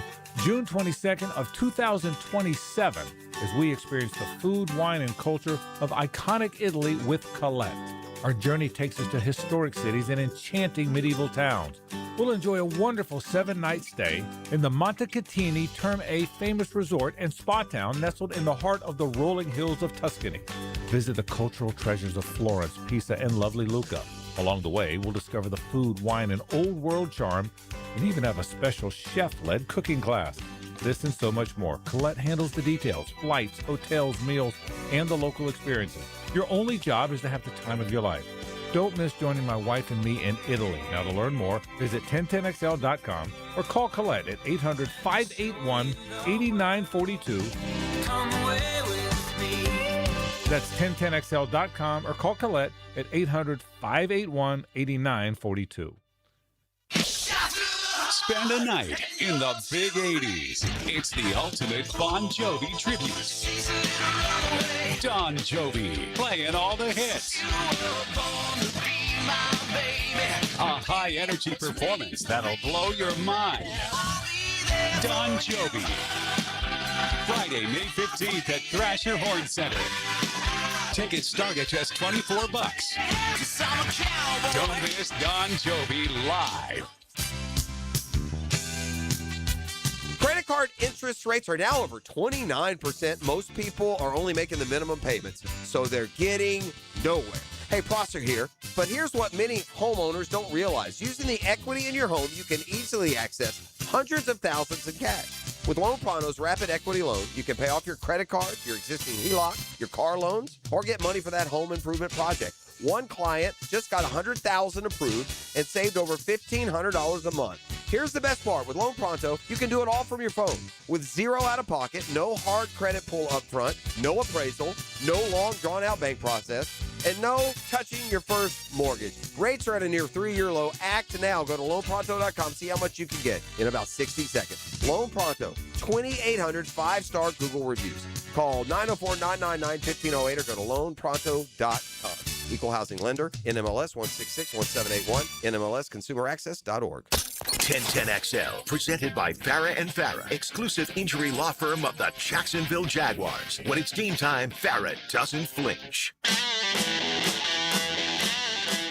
June 22nd of 2027 as we experience the food, wine, and culture of iconic Italy with Colette. Our journey takes us to historic cities and enchanting medieval towns. We'll enjoy a wonderful 7-night stay in the Montecatini Term A famous resort and spa town nestled in the heart of the rolling hills of Tuscany. Visit the cultural treasures of Florence, Pisa, and lovely Lucca. Along the way, we'll discover the food, wine, and old world charm, and even have a special chef-led cooking class. This and so much more. Colette handles the details, flights, hotels, meals, and the local experiences. Your only job is to have the time of your life. Don't miss joining my wife and me in Italy. Now, to learn more, visit 1010XL.com or call Colette at 800-581-8942. Come away with me. That's 1010XL.com or call Colette at 800-581-8942. Spend a night in the big 80s. It's the ultimate Bon Jovi tribute. Don Jovi playing all the hits. A high-energy performance that'll blow your mind. Don Jovi. Friday, May 15th at Thrasher Horn Center. Tickets start at just $24. Don't miss Don Jovi live. Credit card interest rates are now over 29%. Most people are only making the minimum payments, so they're getting nowhere. Hey, Prosser here, but here's what many homeowners don't realize. Using the equity in your home, you can easily access hundreds of thousands in cash. With Loan Pronto's Rapid Equity Loan, you can pay off your credit card, your existing HELOC, your car loans, or get money for that home improvement project. One client just got $100,000 approved and saved over $1,500 a month. Here's the best part. With Loan Pronto, you can do it all from your phone. With zero out-of-pocket, no hard credit pull up front, no appraisal, no long, drawn-out bank process, and no touching your first mortgage. Rates are at a near 3-year low. Act now. Go to loanpronto.com. See how much you can get in about 60 seconds. Loan Pronto, 2,800 5-star Google reviews. Call 904-999-1508 or go to loanpronto.com. Equal housing lender, NMLS 1661781, NMLSconsumeraccess.org. 1010XL, presented by Farrah and Farrah, exclusive injury law firm of the Jacksonville Jaguars. When it's game time, Farrah doesn't flinch.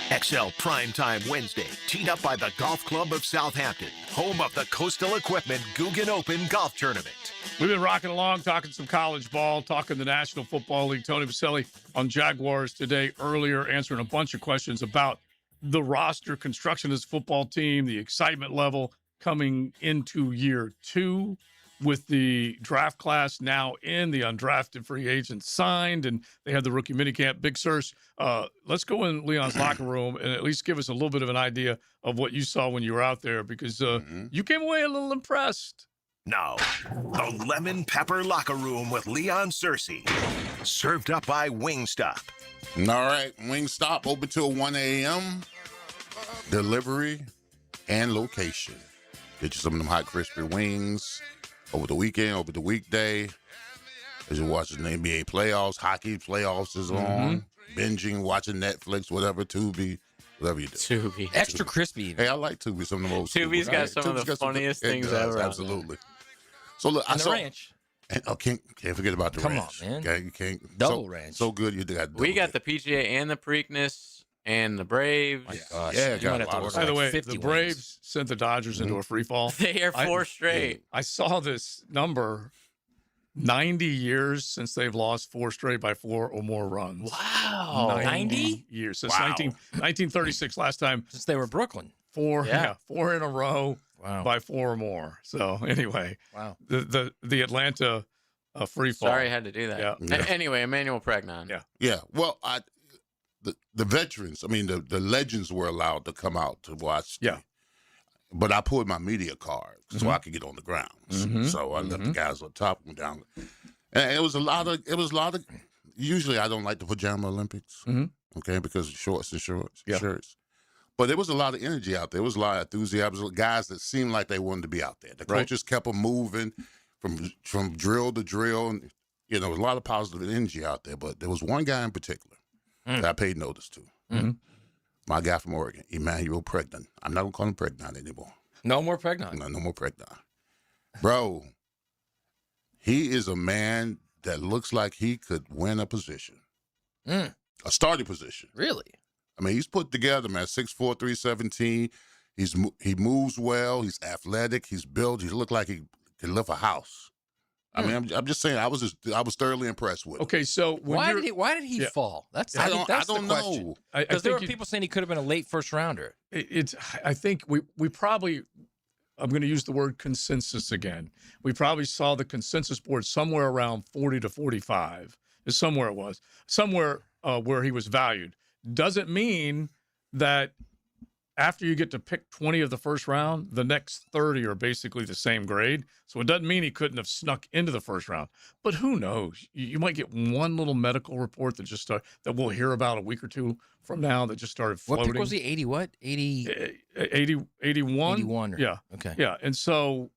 XL Primetime Wednesday, teed up by the Golf Club of Southampton, home of the Coastal Equipment Guggen Open Golf Tournament. We've been rocking along, talking some college ball, talking the National Football League. Tony Baselli on Jaguars today, earlier, answering a bunch of questions about the roster construction of this football team, the excitement level coming into year 2 with the draft class now in, the undrafted free agents signed, and they had the rookie minicamp. Big Sirs, let's go in Leon's locker room and at least give us a little bit of an idea of what you saw when you were out there, because you came away a little impressed. Now, the Lemon Pepper Locker Room with Leon Searcy. Served up by Wingstop. All right, Wingstop open till 1 a.m. Delivery and location. Get you some of them hot, crispy wings over the weekend, over the weekday. As you're watching the NBA playoffs, hockey playoffs is on. Binging, watching Netflix, whatever, Tubi. Whatever you do. Tubi. Extra crispy. Hey, I like Tubi. Some of the most. Tubi's got some of the funniest things ever. Absolutely. So look, And the ranch. And, can't forget about the ranch. Come on, man. Okay, you can't. Double ranch. So good, you got. We got the PGA and the Preakness and the Braves. My gosh. Yeah, You got might a have to lot of order By the way, 50 the wings. Braves sent the Dodgers into a free fall. They are 4 straight. I saw this number, 90 years since they've lost 4 straight by 4 or more runs. Wow. 90 years. Since Wow. 1936, last time. Since they were Brooklyn. 4 Yeah. 4 in a row Wow. by 4 or more. So anyway, Wow. the Atlanta free fall. Sorry I had to do that. Yeah. Anyway, Emmanuel Pregnon. Yeah. Yeah. Well, the veterans. I mean, the legends were allowed to come out to watch. Yeah. but I pulled my media card so I could get on the ground. So I left the guys on top and down. And it was a lot of. Usually, I don't like the pajama Olympics, okay, because of shorts and shirts. But there was a lot of energy out there. There was a lot of enthusiasm. Guys that seemed like they wanted to be out there. The coaches kept them moving from drill to drill. And, you know, there was a lot of positive energy out there. But there was one guy in particular that I paid notice to. My guy from Oregon, Emmanuel Pregnon. I'm not going to call him Pregnon anymore. No more Pregnon. No more Pregnon. Bro, he is a man that looks like he could win a position. A starting position. Really? I mean, he's put together, man. 6'4", 317. He moves well. He's athletic. He's built. He looked like he can lift a house. I mean, I'm just saying. I was thoroughly impressed with him. Okay, so why did he fall? I don't know. Because there were people saying he could have been a late first rounder. I think we probably. I'm going to use the word consensus again. We probably saw the consensus board somewhere around 40 to 45 is somewhere it was, somewhere where he was valued. Doesn't mean that after you get to pick 20 of the first round, the next 30 are basically the same grade. So it doesn't mean he couldn't have snuck into the first round. But who knows? You might get one little medical report that just that we'll hear about a week or two from now that just started floating. What pick was he? 80 what? 81? 81. Yeah. Okay. Yeah. And so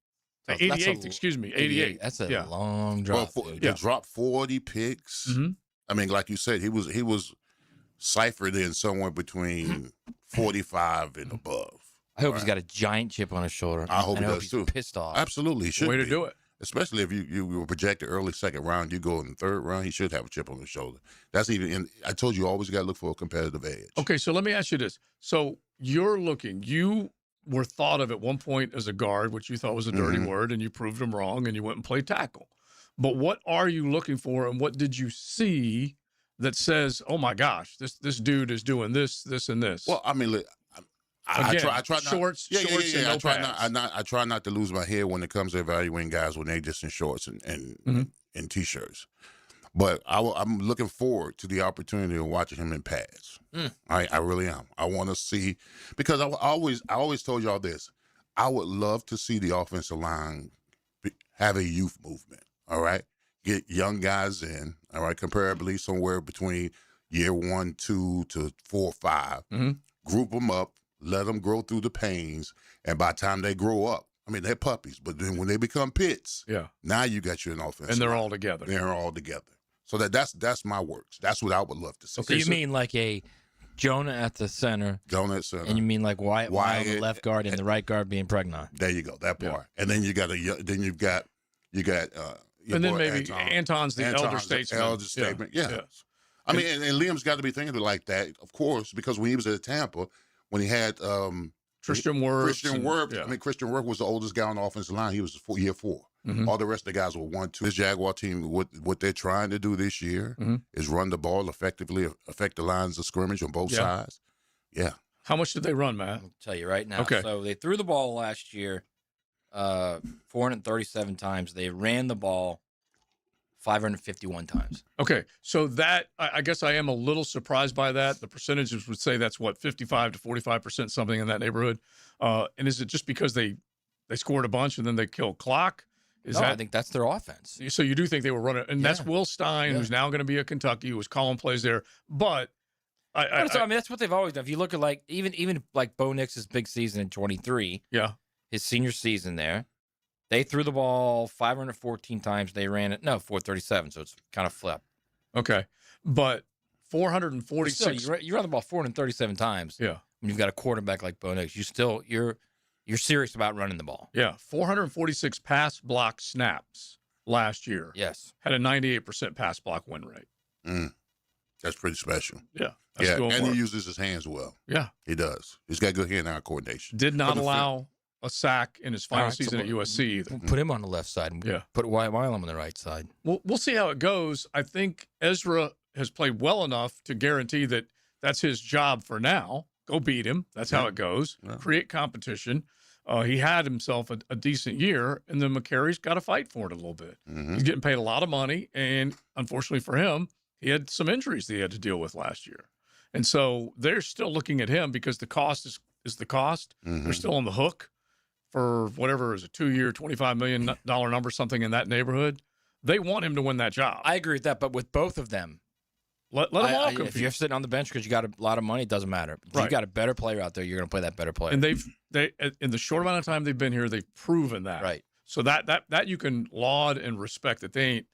88, excuse me, 88. That's a long drop. They dropped 40 picks. I mean, like you said, he was ciphered in somewhere between 45 and above. I hope he's got a giant chip on his shoulder. I hope he does he's too. Pissed off. Absolutely, he should. Way to be. do it. Especially if you were projected early second round, you go in the third round, he should have a chip on his shoulder. That's even. I told you, always got to look for a competitive edge. Okay, so let me ask you this: so you were thought of at one point as a guard, which you thought was a dirty word, and you proved them wrong, and you went and played tackle. But what are you looking for, and what did you see that says, "Oh my gosh, this dude is doing this, and this"? Well, I mean, look, I try not. Shorts, yeah. and I try not. I try not to lose my head when it comes to evaluating guys when they just in shorts and t-shirts. But I'm looking forward to the opportunity of watching him in pads. I really am. I want to see, because I always told y'all this. I would love to see the offensive line have a youth movement. All right, get young guys in. All right, comparably somewhere between year 1, 2 to 4, 5. Group them up. Let them grow through the pains, and by the time they grow up, I mean, they're puppies, but then when they become pits, now you got you an offense. And they're all together. They're all together. So that's my works. That's what I would love to see. So you mean like a Jonah at the center? Jonah at center. And you mean like Wyatt on the left guard and the right guard being Pregnon? There you go, that part. And then you got and then maybe Anton's the elder statesman. Yeah. I mean, and Liam's got to be thinking like that, of course, because when he was at Tampa, when he had Christian Wirth. I mean, Christian Wirth was the oldest guy on the offensive line. He was year 4. All the rest of the guys were 1, 2. This Jaguar team, what they're trying to do this year is run the ball effectively, affect the lines of scrimmage on both sides. Yeah. How much did they run, Matt? I'll tell you right now. Okay. So they threw the ball last year 437 times. They ran the ball 551 times. Okay, so that I guess I am a little surprised by that. The percentages would say that's what 55 to 45%, something in that neighborhood. And is it just because they scored a bunch and then they killed clock? I think that's their offense. So you do think they were running, and that's Will Stein, who's now going to be at Kentucky, who was calling plays there. But I mean, that's what they've always done. If you look at like even like Bo Nix's big season in 23, his senior season there. They threw the ball 514 times. They ran it 437. So it's kind of flip. Okay, but 446. Still, you run the ball 437 times. Yeah, when you've got a quarterback like Bo Nix, you're serious about running the ball. Yeah, 446 pass block snaps last year. Yes, had a 98% pass block win rate. That's pretty special. Yeah, and he uses his hands well. Yeah, he does. He's got good hand-eye coordination. Did not allow a sack in his final season at USC either. Put him on the left side. And put Wyatt Milam on the right side. We'll see how it goes. I think Ezra has played well enough to guarantee that that's his job for now. Go beat him. That's how it goes. Create competition. He had himself a decent year, and then McCary's got to fight for it a little bit. He's getting paid a lot of money, and unfortunately for him, he had some injuries that he had to deal with last year. And so they're still looking at him because the cost is the cost. They're still on the hook. for whatever is a 2-year, $25 million number, something in that neighborhood. They want him to win that job. I agree with that, but with both of them, let them all compete. If you're sitting on the bench because you got a lot of money, it doesn't matter. If you got a better player out there, you're going to play that better player. And they in the short amount of time they've been here, they've proven that. Right. So that you can laud and respect that they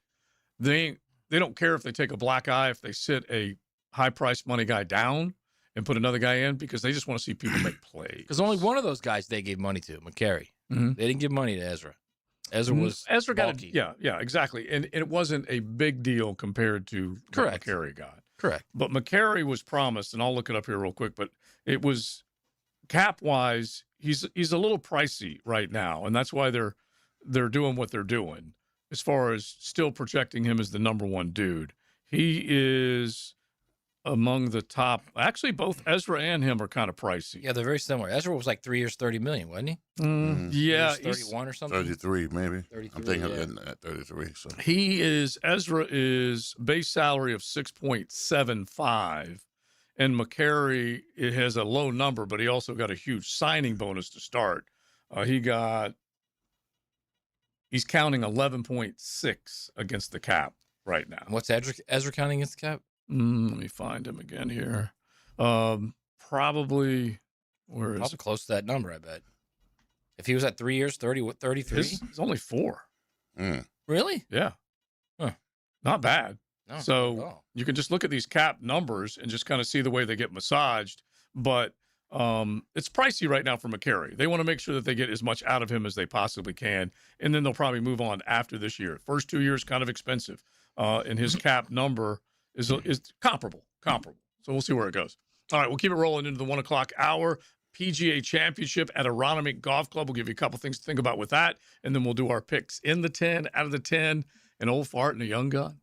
don't care if they take a black eye if they sit a high price money guy down and put another guy in, because they just want to see people make plays. Because only one of those guys they gave money to, McCary. Mm-hmm. They didn't give money to Ezra. Ezra got it. Yeah, exactly. And it wasn't a big deal compared to what McCary got. Correct. But McCary was promised, and I'll look it up here real quick, but it was cap-wise, he's a little pricey right now, and that's why they're doing what they're doing as far as still projecting him as the number one dude. He is among the top. Actually, both Ezra and him are kind of pricey. Yeah, they're very similar. Ezra was like 3 years, $30 million, wasn't he? Yeah, 31 or something. 33, maybe. 33, I'm thinking at 33. So Ezra is base salary of 6.75, and McCary, it has a low number, but he also got a huge signing bonus to start. He's counting 11.6 against the cap right now. What's Ezra counting against the cap? Let me find him again here. Probably close to that number, I bet. If he was at 3 years, 33? It's only 4. Really? Yeah. Huh. Not bad. No, so you can just look at these cap numbers and just kind of see the way they get massaged. But it's pricey right now for McCary. They want to make sure that they get as much out of him as they possibly can, and then they'll probably move on after this year. First 2 years, kind of expensive, and his cap number is comparable. So we'll see where it goes. All right, we'll keep it rolling into the 1 o'clock hour. PGA Championship at Aronimink Golf Club. We'll give you a couple things to think about with that, and then we'll do our picks in the 10, out of the 10, an old fart and a young gun.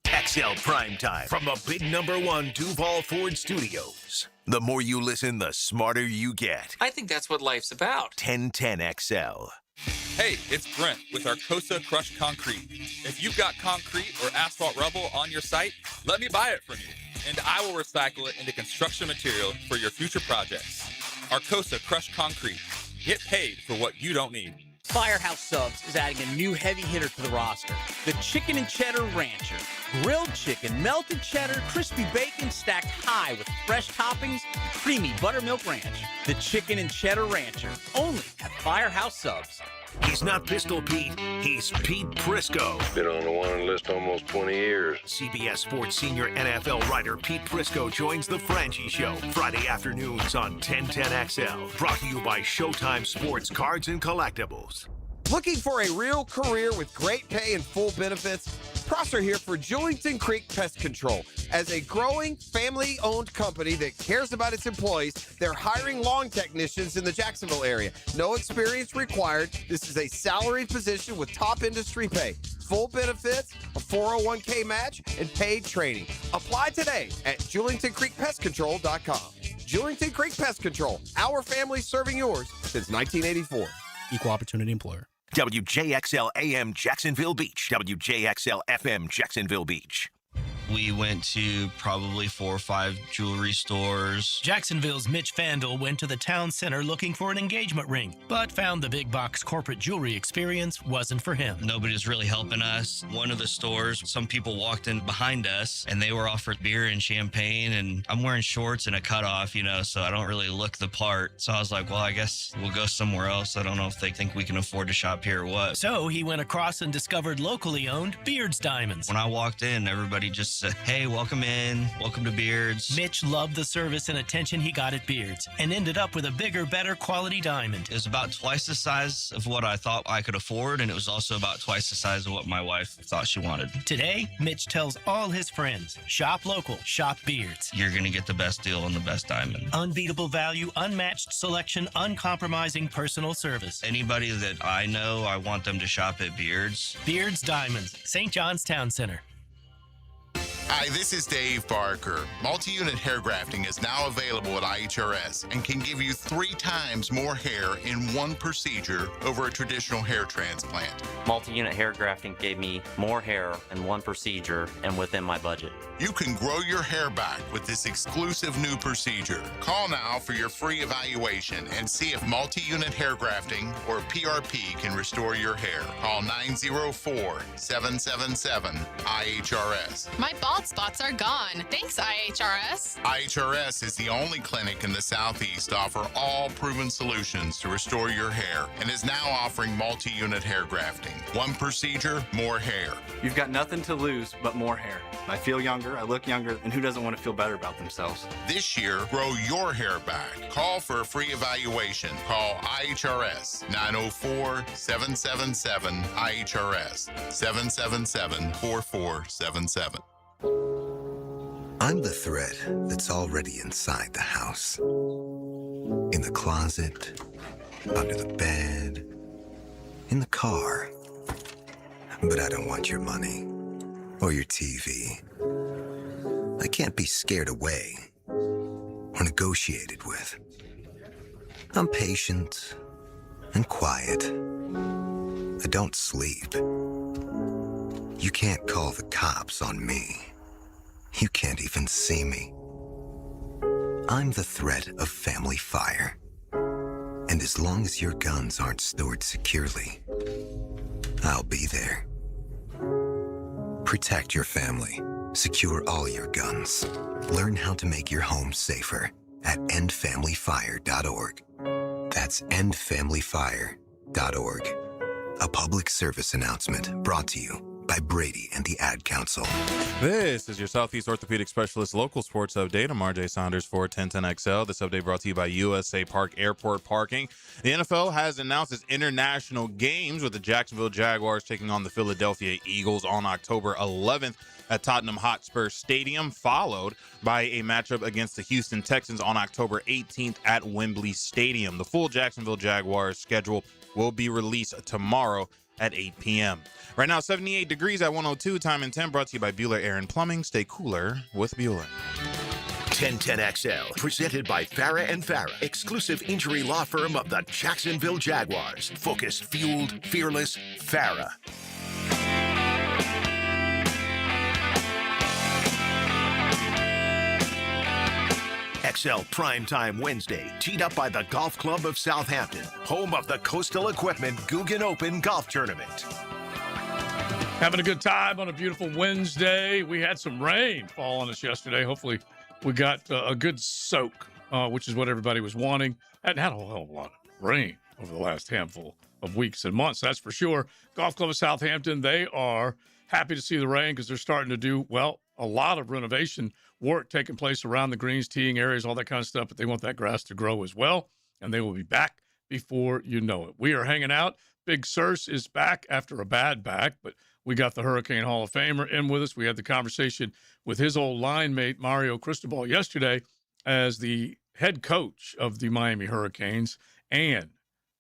XL Primetime from the big #1 Duval Ford Studios. The more you listen, the smarter you get. I think that's what life's about. 1010 XL. Hey, it's Brent with Arcosa Crushed Concrete. If you've got concrete or asphalt rubble on your site, let me buy it from you, and I will recycle it into construction material for your future projects. Arcosa Crushed Concrete. Get paid for what you don't need. Firehouse Subs is adding a new heavy hitter to the roster, the Chicken and Cheddar Rancher. Grilled chicken, melted cheddar, crispy bacon stacked high with fresh toppings, creamy buttermilk ranch. The Chicken and Cheddar Rancher, only at Firehouse Subs. He's not Pistol Pete, he's Pete Prisco. Been on the wanted list almost 20 years. CBS Sports senior NFL writer Pete Prisco joins the Franchi Show Friday afternoons on 1010 XL. Brought to you by Showtime Sports Cards and Collectibles. Looking for a real career with great pay and full benefits? Prosser here for Julington Creek Pest Control. As a growing, family-owned company that cares about its employees, they're hiring lawn technicians in the Jacksonville area. No experience required. This is a salaried position with top industry pay, full benefits, a 401k match, and paid training. Apply today at JulingtonCreekPestControl.com. Julington Creek Pest Control, our family serving yours since 1984. Equal opportunity employer. WJXL AM Jacksonville Beach. WJXL FM Jacksonville Beach. We went to probably 4 or 5 jewelry stores. Jacksonville's Mitch Vandal went to the town center looking for an engagement ring, but found the big box corporate jewelry experience wasn't for him. Nobody was really helping us. One of the stores, some people walked in behind us and they were offered beer and champagne, and I'm wearing shorts and a cutoff, so I don't really look the part. So I was like, well, I guess we'll go somewhere else. I don't know if they think we can afford to shop here or what. So he went across and discovered locally owned Beards Diamonds. When I walked in, everybody just said, hey, welcome in. Welcome to Beards. Mitch loved the service and attention he got at Beards and ended up with a bigger, better quality diamond. It was about twice the size of what I thought I could afford, and it was also about twice the size of what my wife thought she wanted. Today, Mitch tells all his friends, shop local, shop Beards. You're going to get the best deal on the best diamond. Unbeatable value, unmatched selection, uncompromising personal service. Anybody that I know, I want them to shop at Beards. Beards Diamonds, St. John's Town Center. Hi, this is Dave Barker. Multi-unit hair grafting is now available at IHRS and can give you 3 times more hair in one procedure over a traditional hair transplant. Multi-unit hair grafting gave me more hair in one procedure and within my budget. You can grow your hair back with this exclusive new procedure. Call now for your free evaluation and see if multi-unit hair grafting or PRP can restore your hair. Call 904-777-IHRS. My bald spots are gone. Thanks, IHRS. IHRS is the only clinic in the Southeast to offer all proven solutions to restore your hair and is now offering multi-unit hair grafting. One procedure, more hair. You've got nothing to lose but more hair. I feel younger, I look younger, and who doesn't want to feel better about themselves? This year, grow your hair back. Call for a free evaluation. Call IHRS 904-777-IHRS 777-4477. I'm the thread that's already inside the house. In the closet, under the bed, in the car. But I don't want your money or your TV. I can't be scared away or negotiated with. I'm patient and quiet. I don't sleep. You can't call the cops on me. You can't even see me. I'm the threat of family fire. And as long as your guns aren't stored securely, I'll be there. Protect your family. Secure all your guns. Learn how to make your home safer at endfamilyfire.org. That's endfamilyfire.org. A public service announcement brought to you by Brady and the Ad Council. This is your Southeast Orthopedic Specialist local sports update. I'm RJ Saunders for 1010XL. This update brought to you by USA Park Airport Parking. The NFL has announced its international games with the Jacksonville Jaguars taking on the Philadelphia Eagles on October 11th at Tottenham Hotspur Stadium, followed by a matchup against the Houston Texans on October 18th at Wembley Stadium. The full Jacksonville Jaguars schedule will be released tomorrow at 8 p.m. Right now, 78 degrees at 102. Time and 10 brought to you by Bueller Air and Plumbing. Stay cooler with Bueller. 1010XL, presented by Farah and Farah, exclusive injury law firm of the Jacksonville Jaguars. Focused, fueled, fearless, Farah. XL Primetime Wednesday, teed up by the Golf Club of Southampton, home of the Coastal Equipment Guggen Open Golf Tournament. Having a good time on a beautiful Wednesday. We had some rain fall on us yesterday. Hopefully we got a good soak, which is what everybody was wanting. Hadn't had a whole lot of rain over the last handful of weeks and months, that's for sure. Golf Club of Southampton, they are happy to see the rain because they're starting to do, well, a lot of renovation work taking place around the greens, teeing areas, all that kind of stuff, but they want that grass to grow as well, and they will be back before you know it. We are hanging out. Big Circe is back after a bad back, but we got the Hurricane Hall of Famer in with us. We had the conversation with his old line mate, Mario Cristobal, yesterday as the head coach of the Miami Hurricanes and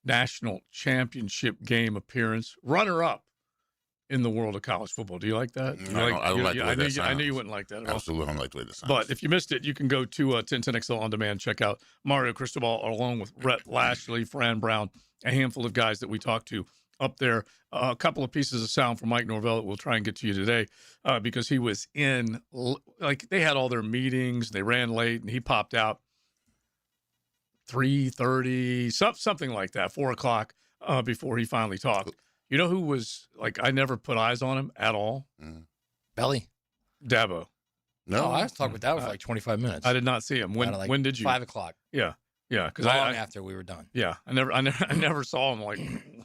national championship game appearance, runner-up in the world of college football. Do you like that? I don't like the way that sounds. I knew you wouldn't like that at all. Absolutely, I don't like the way that sounds. But if you missed it, you can go to 1010XL On Demand, check out Mario Cristobal along with Rhett Lashley, Fran Brown, a handful of guys that we talked to up there. A couple of pieces of sound from Mike Norvell that we'll try and get to you today because he was in, like, they had all their meetings. They ran late, and he popped out 3:30, something like that, 4 o'clock before he finally talked. You know who was, like, I never put eyes on him at all? Belly. Dabo. No, I was talking with Dabo for like 25 minutes. I did not see him. When did you? 5 o'clock. Yeah. Yeah, because long after we were done. Yeah, I never saw him. Like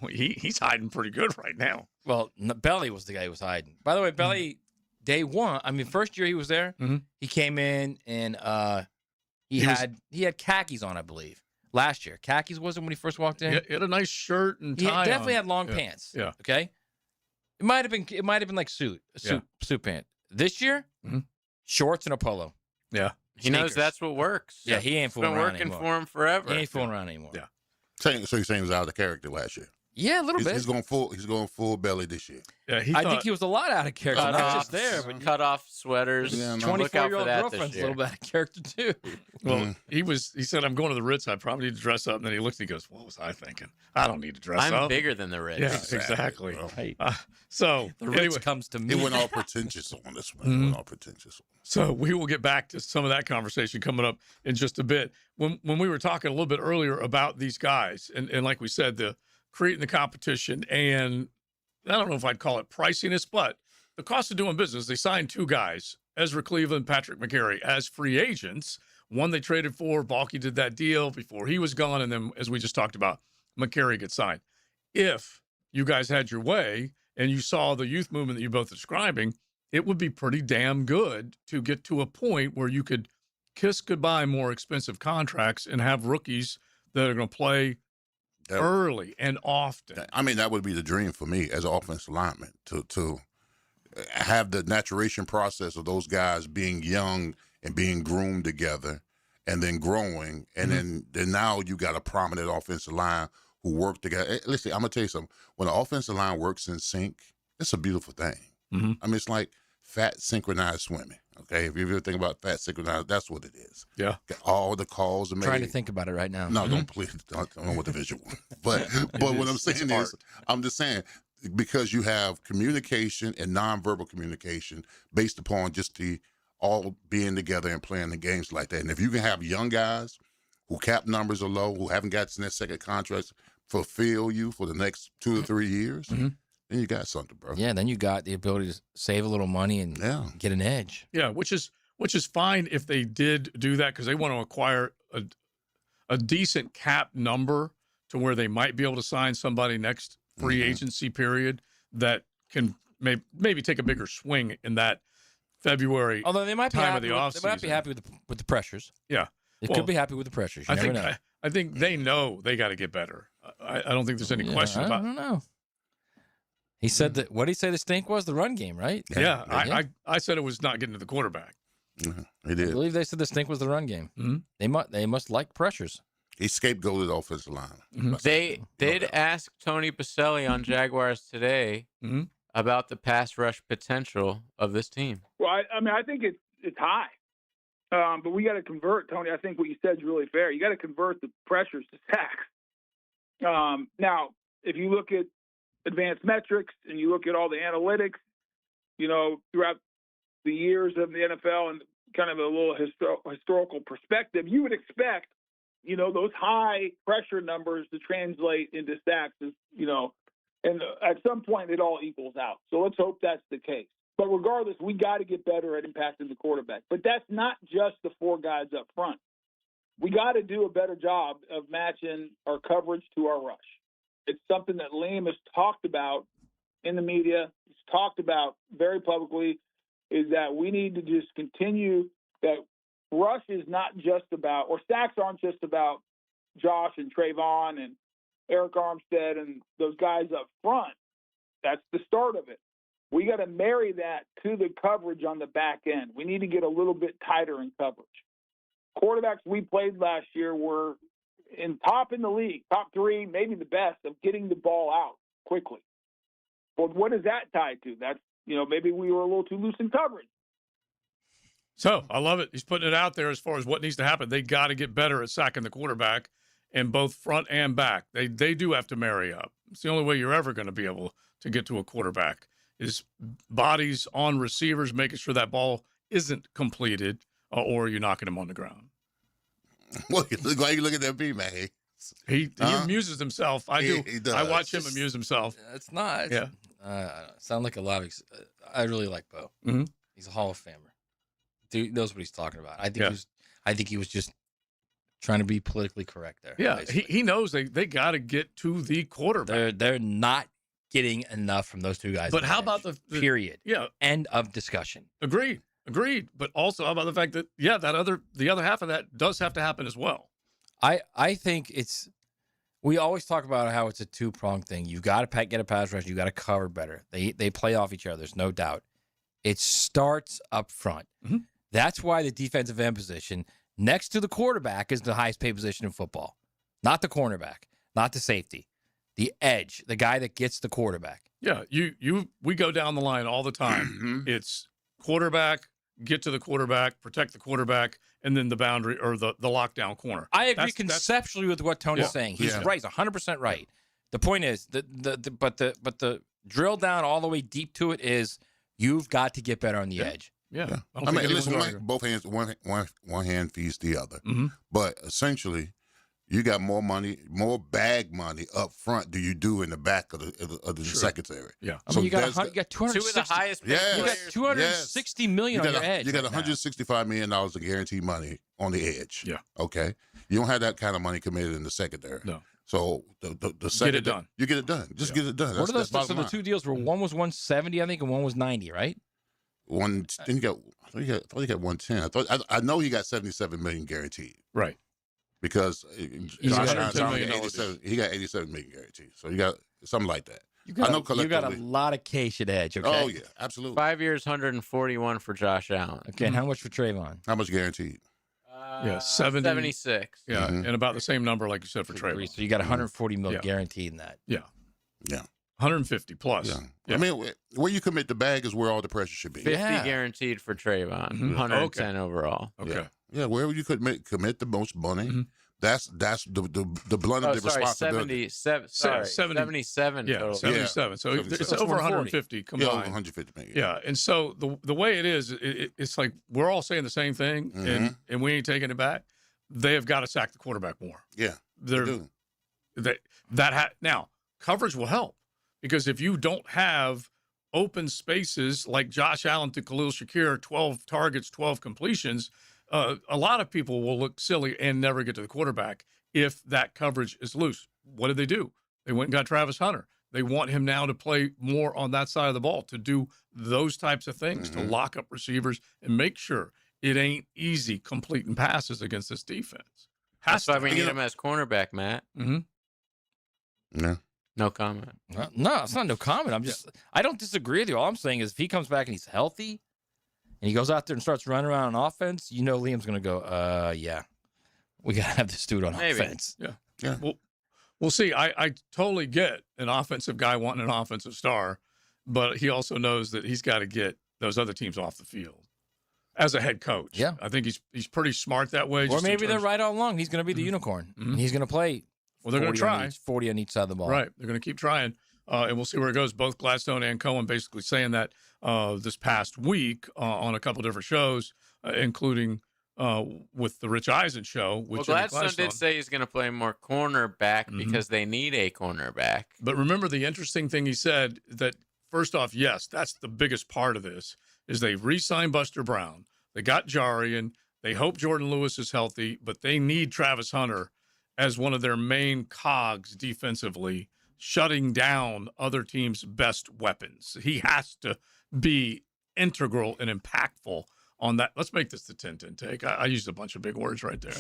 he's hiding pretty good right now. Well, Belly was the guy who was hiding. By the way, Belly, day one. I mean, first year he was there, he came in and he had khakis on, I believe. Last year, khakis wasn't when he first walked in. He had a nice shirt and tie. He definitely on. had long pants. Yeah. Okay. It might have been like suit pant. This year, shorts and a polo. Yeah. He knows that's what works. Yeah, he ain't fooling around anymore. It's been working for him forever. He ain't fooling around anymore. Yeah. So you're saying he was out of the character last year? Yeah, a little bit. He's going full belly this year. Yeah, I think he was a lot out of character, Cut not off, just there, but cut off sweaters. Yeah, no. Look out for 24-year-old that girlfriend's this a little year. bit out of character too. Well, he said, I'm going to the Ritz. I probably need to dress up. And then he looks and he goes, what was I thinking? I don't need to dress up. I'm bigger than the Ritz. Yeah, exactly. Right. So The anyway, Ritz comes to me. It went all pretentious on this one. Mhm. It went all pretentious. So we will get back to some of that conversation coming up in just a bit. When we were talking a little bit earlier about these guys, and like we said, the creating the competition, and I don't know if I'd call it priciness, but the cost of doing business. They signed two guys, Ezra Cleveland, Patrick McCary, as free agents. One they traded for. Balky did that deal before he was gone, and then, as we just talked about, McCary gets signed. If you guys had your way and you saw the youth movement that you're both describing, it would be pretty damn good to get to a point where you could kiss goodbye more expensive contracts and have rookies that are going to play early and often. I mean, that would be the dream for me as an offensive lineman to have the maturation process of those guys being young and being groomed together and then growing. And then now you got a prominent offensive line who work together. Hey, listen, I'm going to tell you something. When an offensive line works in sync, it's a beautiful thing. I mean, it's like fat synchronized swimming. Okay, if you ever think about fat synchronized, that's what it is. Yeah, all the calls are made. Trying to think about it right now. No, don't please. I don't want the visual. But what I'm saying is, I'm just saying because you have communication and nonverbal communication based upon just the all being together and playing the games like that. And if you can have young guys who cap numbers are low, who haven't got their second contracts, fulfill you for the next 2 or 3 years. Then you got something, bro. Yeah, then you got the ability to save a little money and get an edge. Yeah, which is fine if they did do that because they want to acquire a decent cap number to where they might be able to sign somebody next free agency period that can maybe take a bigger swing in that February. Although they might be time happy of the they might be happy with the pressures. Yeah, they could be happy with the pressures. You never know. I think they know they got to get better. I don't think there's any question about. I don't know. He said that. What did he say? The stink was the run game, right? Yeah, I said it was not getting to the quarterback. He I did. believe they said the stink was the run game. They must like pressures. He scapegoated the offensive line. They did ask Tony Baselli on Jaguars today about the pass rush potential of this team. Well, I think it's high, but we got to convert, Tony. I think what you said is really fair. You got to convert the pressures to sacks. Now, if you look at advanced metrics and you look at all the analytics, throughout the years of the NFL and kind of a little historical perspective, you would expect, those high pressure numbers to translate into sacks, and at some point it all equals out. So let's hope that's the case. But regardless, we got to get better at impacting the quarterback. But that's not just the four guys up front. We got to do a better job of matching our coverage to our rush. It's something that Liam has talked about in the media. He's talked about very publicly, is that we need to just continue that rush is not just about, or sacks aren't just about Josh and Trayvon and Eric Armstead and those guys up front. That's the start of it. We got to marry that to the coverage on the back end. We need to get a little bit tighter in coverage. Quarterbacks we played last year were in the league, top three, maybe the best, of getting the ball out quickly. Well, what is that tied to? That's, maybe we were a little too loose in coverage. So I love it. He's putting it out there as far as what needs to happen. They got to get better at sacking the quarterback, and both front and back. They do have to marry up. It's the only way you're ever going to be able to get to a quarterback is bodies on receivers, making sure that ball isn't completed or you're knocking him on the ground. Well, why you look at that B-man? He amuses himself. I do. He does. I watch him amuse himself. It's not. Yeah. Sound like a lot of. I really like Bo. He's a Hall of Famer. Dude knows what he's talking about. I think he was just trying to be politically correct there. Yeah, he knows they got to get to the quarterback. They're not getting enough from those two guys. But how about the period? Yeah. End of discussion. Agreed. But also how about the fact that the other half of that does have to happen as well. I think we always talk about how it's a two-pronged thing. You got to get a pass rush. You got to cover better. They play off each other. There's no doubt. It starts up front. That's why the defensive end position next to the quarterback is the highest paid position in football. Not the cornerback, not the safety. the edge, the guy that gets the quarterback. Yeah, we go down the line all the time. It's quarterback, get to the quarterback, protect the quarterback, and then the boundary or the lockdown corner. I agree conceptually with what Tony's saying. He's right. He's 100% right. The point is but the drill down all the way deep to it is you've got to get better on the edge. Yeah. I mean, listen, both hands, one hand feeds the other. But essentially, you got more money, more bag money up front than you do in the back of the secondary. Yeah. I mean, you got 260. Two of the highest paid You got players. $260 million on your edge. You got right now. $165 million of guaranteed money on the edge. Yeah. Okay. You don't have that kind of money committed in the secondary. No. So the second, get it done. You get it done. Just get it done. What are those? That's So the two deals were one was 170, I think, and one was 90, right? Then you got. I thought you got 110. I know he got $77 million guaranteed. Right. Because got Josh Allen $110 million. he got $87 million guaranteed. So you got something like that. You got a collectively. lot of cash at edge, okay? Oh, yeah, absolutely. 5 years, 141 for Josh Allen. Okay, and how much for Trayvon? How much guaranteed? 76. Yeah, and about the same number, like you said, for Trayvon. So you got $140 million guaranteed in that. Yeah. Yeah. 150 plus. Yeah. I mean, where you commit the bag is where all the pressure should be. 50 guaranteed for Trayvon. 110 overall. Okay. Yeah, wherever you commit the most money, that's the blunt of the responsibility. 77 Yeah, total. 77. So it's over 150 combined. Yeah, over 150 million. Yeah, and so the way it is, it's like we're all saying the same thing, and we ain't taking it back. They have got to sack the quarterback more. Yeah, they do. Now coverage will help because if you don't have open spaces like Josh Allen to Khalil Shakir, 12 targets, 12 completions, a lot of people will look silly and never get to the quarterback if that coverage is loose. What did they do? They went and got Travis Hunter. They want him now to play more on that side of the ball, to do those types of things, to lock up receivers and make sure it ain't easy completing passes against this defense. That's why we need him as cornerback, Matt. No. No comment. No, it's not no comment. I don't disagree with you. All I'm saying is if he comes back and he's healthy and he goes out there and starts running around on offense, you know Liam's going to go, yeah, we got to have this dude on offense. Yeah. We'll see. I totally get an offensive guy wanting an offensive star, but he also knows that he's got to get those other teams off the field as a head coach. Yeah. I think he's pretty smart that way. Or maybe they're right all along. He's going to be the unicorn. And he's going to play. Well, they're going to try 40 on each side of the ball. Right. They're going to keep trying, and we'll see where it goes. Both Gladstone and Cohen basically saying that this past week on a couple different shows, including with the Rich Eisen show. Which Gladstone did say he's going to play more cornerback because they need a cornerback. But remember the interesting thing he said that, first off, yes, that's the biggest part of this, is they re-signed Buster Brown. They got Jarian. They hope Jordan Lewis is healthy, but they need Travis Hunter as one of their main cogs defensively, shutting down other teams' best weapons. He has to be integral and impactful on that. Let's make this the 10-10 take. I used a bunch of big words right there.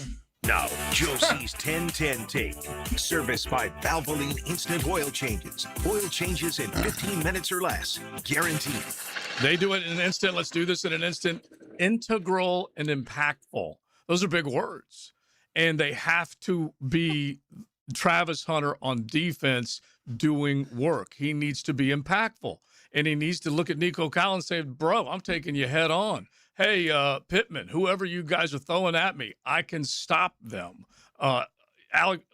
Now, Josie's 10-10 take. Serviced by Valvoline Instant Oil Changes. Oil changes in 15 minutes or less. Guaranteed. They do it in an instant. Let's do this in an instant. Integral and impactful. Those are big words. And they have to be Travis Hunter on defense doing work. He needs to be impactful. And he needs to look at Nico Collins and say, bro, I'm taking you head on. Hey, Pittman, whoever you guys are throwing at me, I can stop them. On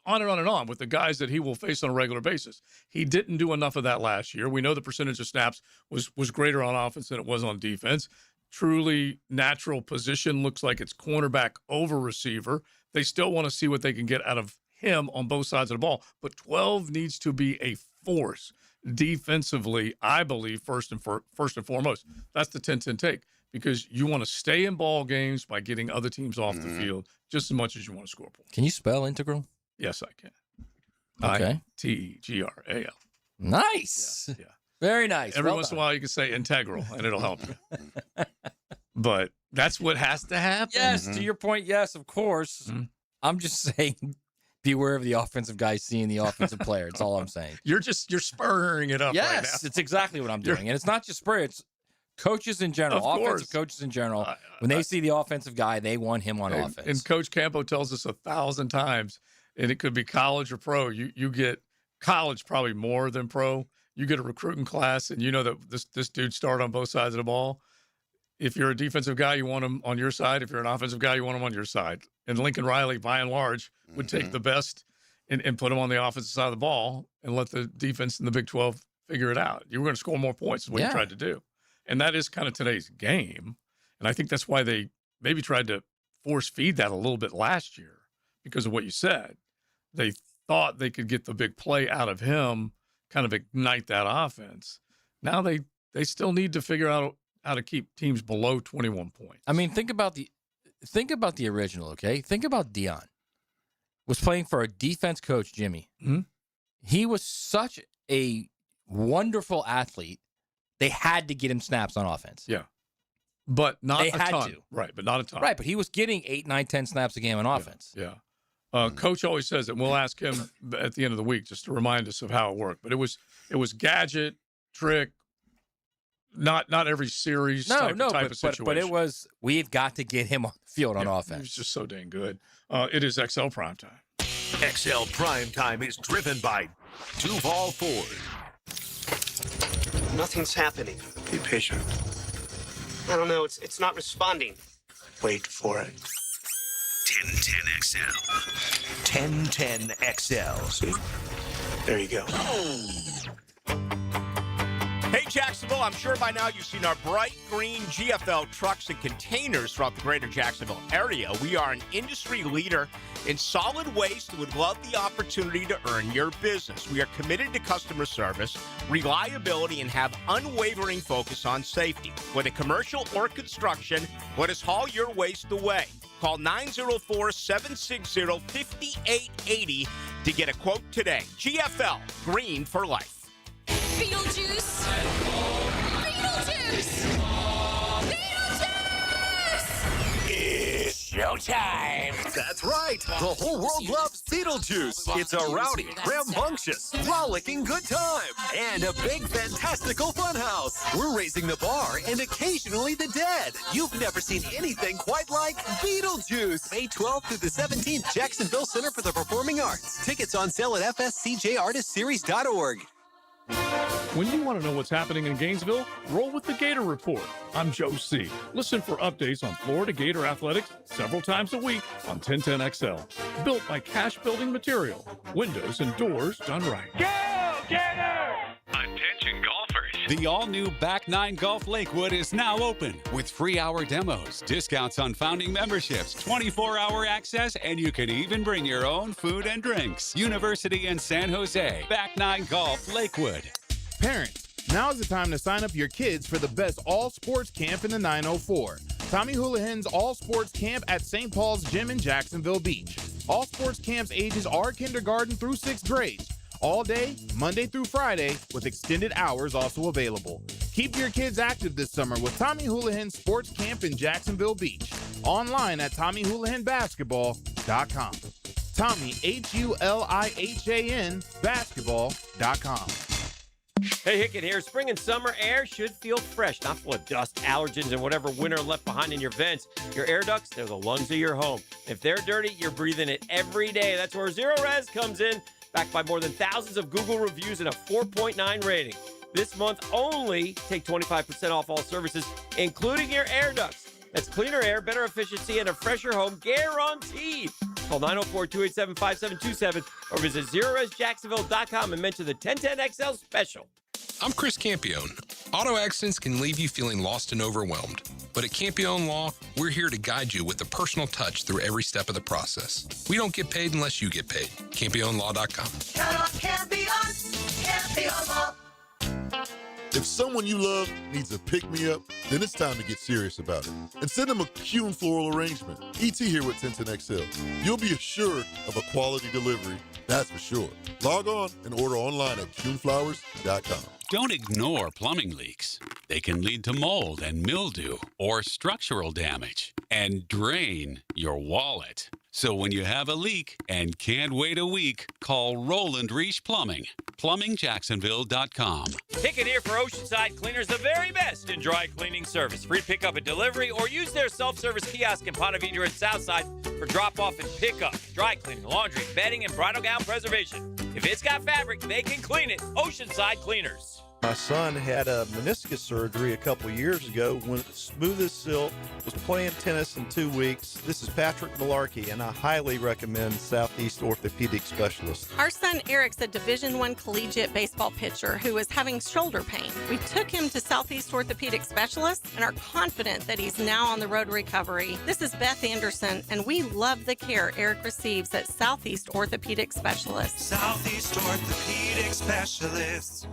and on with the guys that he will face on a regular basis. He didn't do enough of that last year. We know the percentage of snaps was greater on offense than it was on defense. Truly natural position looks like it's cornerback over receiver. They still want to see what they can get out of him on both sides of the ball. But 12 needs to be a force defensively, I believe, first and foremost. That's the 10-10 take, because you want to stay in ball games by getting other teams off the field just as much as you want to score points. Can you spell integral? Yes, I can. Okay. ITEGRAL. Nice. Yeah. Very nice. Every once in a while you can say integral and it'll help you. But that's what has to happen. Yes, to your point, yes, of course. I'm just saying beware of the offensive guy seeing the offensive player. It's all I'm saying. You're spurring it up right now. Yes, it's exactly what I'm doing. And it's not just spur, it's coaches in general, offensive coaches in general. When they see the offensive guy, they want him on offense. And Coach Campo tells us 1,000 times, and it could be college or pro, you get college probably more than pro. You get a recruiting class, and you know that this dude started on both sides of the ball. If you're a defensive guy, you want him on your side. If you're an offensive guy, you want him on your side. And Lincoln Riley, by and large, would take the best and put him on the offensive side of the ball and let the defense in the Big 12 figure it out. You were going to score more points is what you tried to do. And that is kind of today's game. And I think that's why they maybe tried to force feed that a little bit last year because of what you said. They thought they could get the big play out of him, kind of ignite that offense. Now they still need to figure out how to keep teams below 21 points. I mean, think about the original, okay? Think about Deion. Was playing for a defense coach, Jimmy. Mm-hmm. He was such a wonderful athlete. They had to get him snaps on offense. Yeah. But not they a had ton. to. Right, but not a ton. Right, but he was getting 8, 9, 10 snaps a game on offense. Yeah. Coach always says it. We'll ask him at the end of the week just to remind us of how it worked. But it was gadget, trick, not every series type of situation. But it was, we've got to get him on the field on offense. He was just so dang good. It is XL Primetime. XL Primetime is driven by Duval Ford. Nothing's happening. Be patient. I don't know. It's not responding. Wait for it. 1010 XL. 1010 XL. See? There you go. Hey, Jacksonville, I'm sure by now you've seen our bright green GFL trucks and containers throughout the greater Jacksonville area. We are an industry leader in solid waste and would love the opportunity to earn your business. We are committed to customer service, reliability, and have unwavering focus on safety. Whether commercial or construction, let us haul your waste away. Call 904-760-5880 to get a quote today. GFL, green for life. Beetlejuice! Beetlejuice! Beetlejuice! It's showtime! That's right! The whole world loves Beetlejuice! It's a rowdy, rambunctious, rollicking good time! And a big, fantastical funhouse! We're raising the bar and occasionally the dead! You've never seen anything quite like Beetlejuice! May 12th through the 17th, Jacksonville Center for the Performing Arts. Tickets on sale at fscjartistseries.org. When you want to know what's happening in Gainesville, roll with the Gator Report. I'm Joe C. Listen for updates on Florida Gator athletics several times a week on 1010 XL. Built by Cash Building Material. Windows and doors done right. Go, Gator! Attention golfers. The all-new Back 9 Golf Lakewood is now open with free hour demos, discounts on founding memberships, 24-hour access, and you can even bring your own food and drinks. University in San Jose. Back 9 Golf Lakewood. Parents, now's the time to sign up your kids for the best all-sports camp in the 904. Tommy Houlihan's all-sports camp at St. Paul's Gym in Jacksonville Beach. All sports camps ages are kindergarten through 6th grade. All day, Monday through Friday, with extended hours also available. Keep your kids active this summer with Tommy Houlihan Sports Camp in Jacksonville Beach. Online at TommyHoulihanBasketball.com. Tommy, Houlihan basketball.com. Hey, Hickett here. Spring and summer air should feel fresh, not full of dust, allergens, and whatever winter left behind in your vents. Your air ducts, they're the lungs of your home. If they're dirty, you're breathing it every day. That's where Zero Res comes in, backed by more than thousands of Google reviews and a 4.9 rating. This month only, take 25% off all services, including your air ducts. That's cleaner air, better efficiency, and a fresher home guaranteed. Call 904-287-5727 or visit ZeroResJacksonville.com and mention the 1010XL special. I'm Chris Campione. Auto accidents can leave you feeling lost and overwhelmed. But at Campione Law, we're here to guide you with a personal touch through every step of the process. We don't get paid unless you get paid. CampioneLaw.com. Count on Campione. Campione Law. If someone you love needs a pick-me-up, then it's time to get serious about it. And send them a Kuhn floral arrangement. ET here with 1010XL. You'll be assured of a quality delivery, that's for sure. Log on and order online at KuhnFlowers.com. Don't ignore plumbing leaks. They can lead to mold and mildew or structural damage and drain your wallet. So when you have a leak and can't wait a week, call Roland Reach Plumbing. PlumbingJacksonville.com. Pick it here for Oceanside Cleaners, the very best in dry cleaning service. Free pickup and delivery, or use their self-service kiosk in Ponte Vedra and Southside for drop-off and pickup. Dry cleaning, laundry, bedding, and bridal gown preservation. If it's got fabric, they can clean it. Oceanside Cleaners. My son had a meniscus surgery a couple years ago. Went smooth as silk, was playing tennis in 2 weeks. This is Patrick Malarkey, and I highly recommend Southeast Orthopedic Specialist. Our son Eric's a Division I collegiate baseball pitcher who is having shoulder pain. We took him to Southeast Orthopedic Specialist and are confident that he's now on the road to recovery. This is Beth Anderson, and we love the care Eric receives at Southeast Orthopedic Specialist. Southeast Orthopedic Specialist.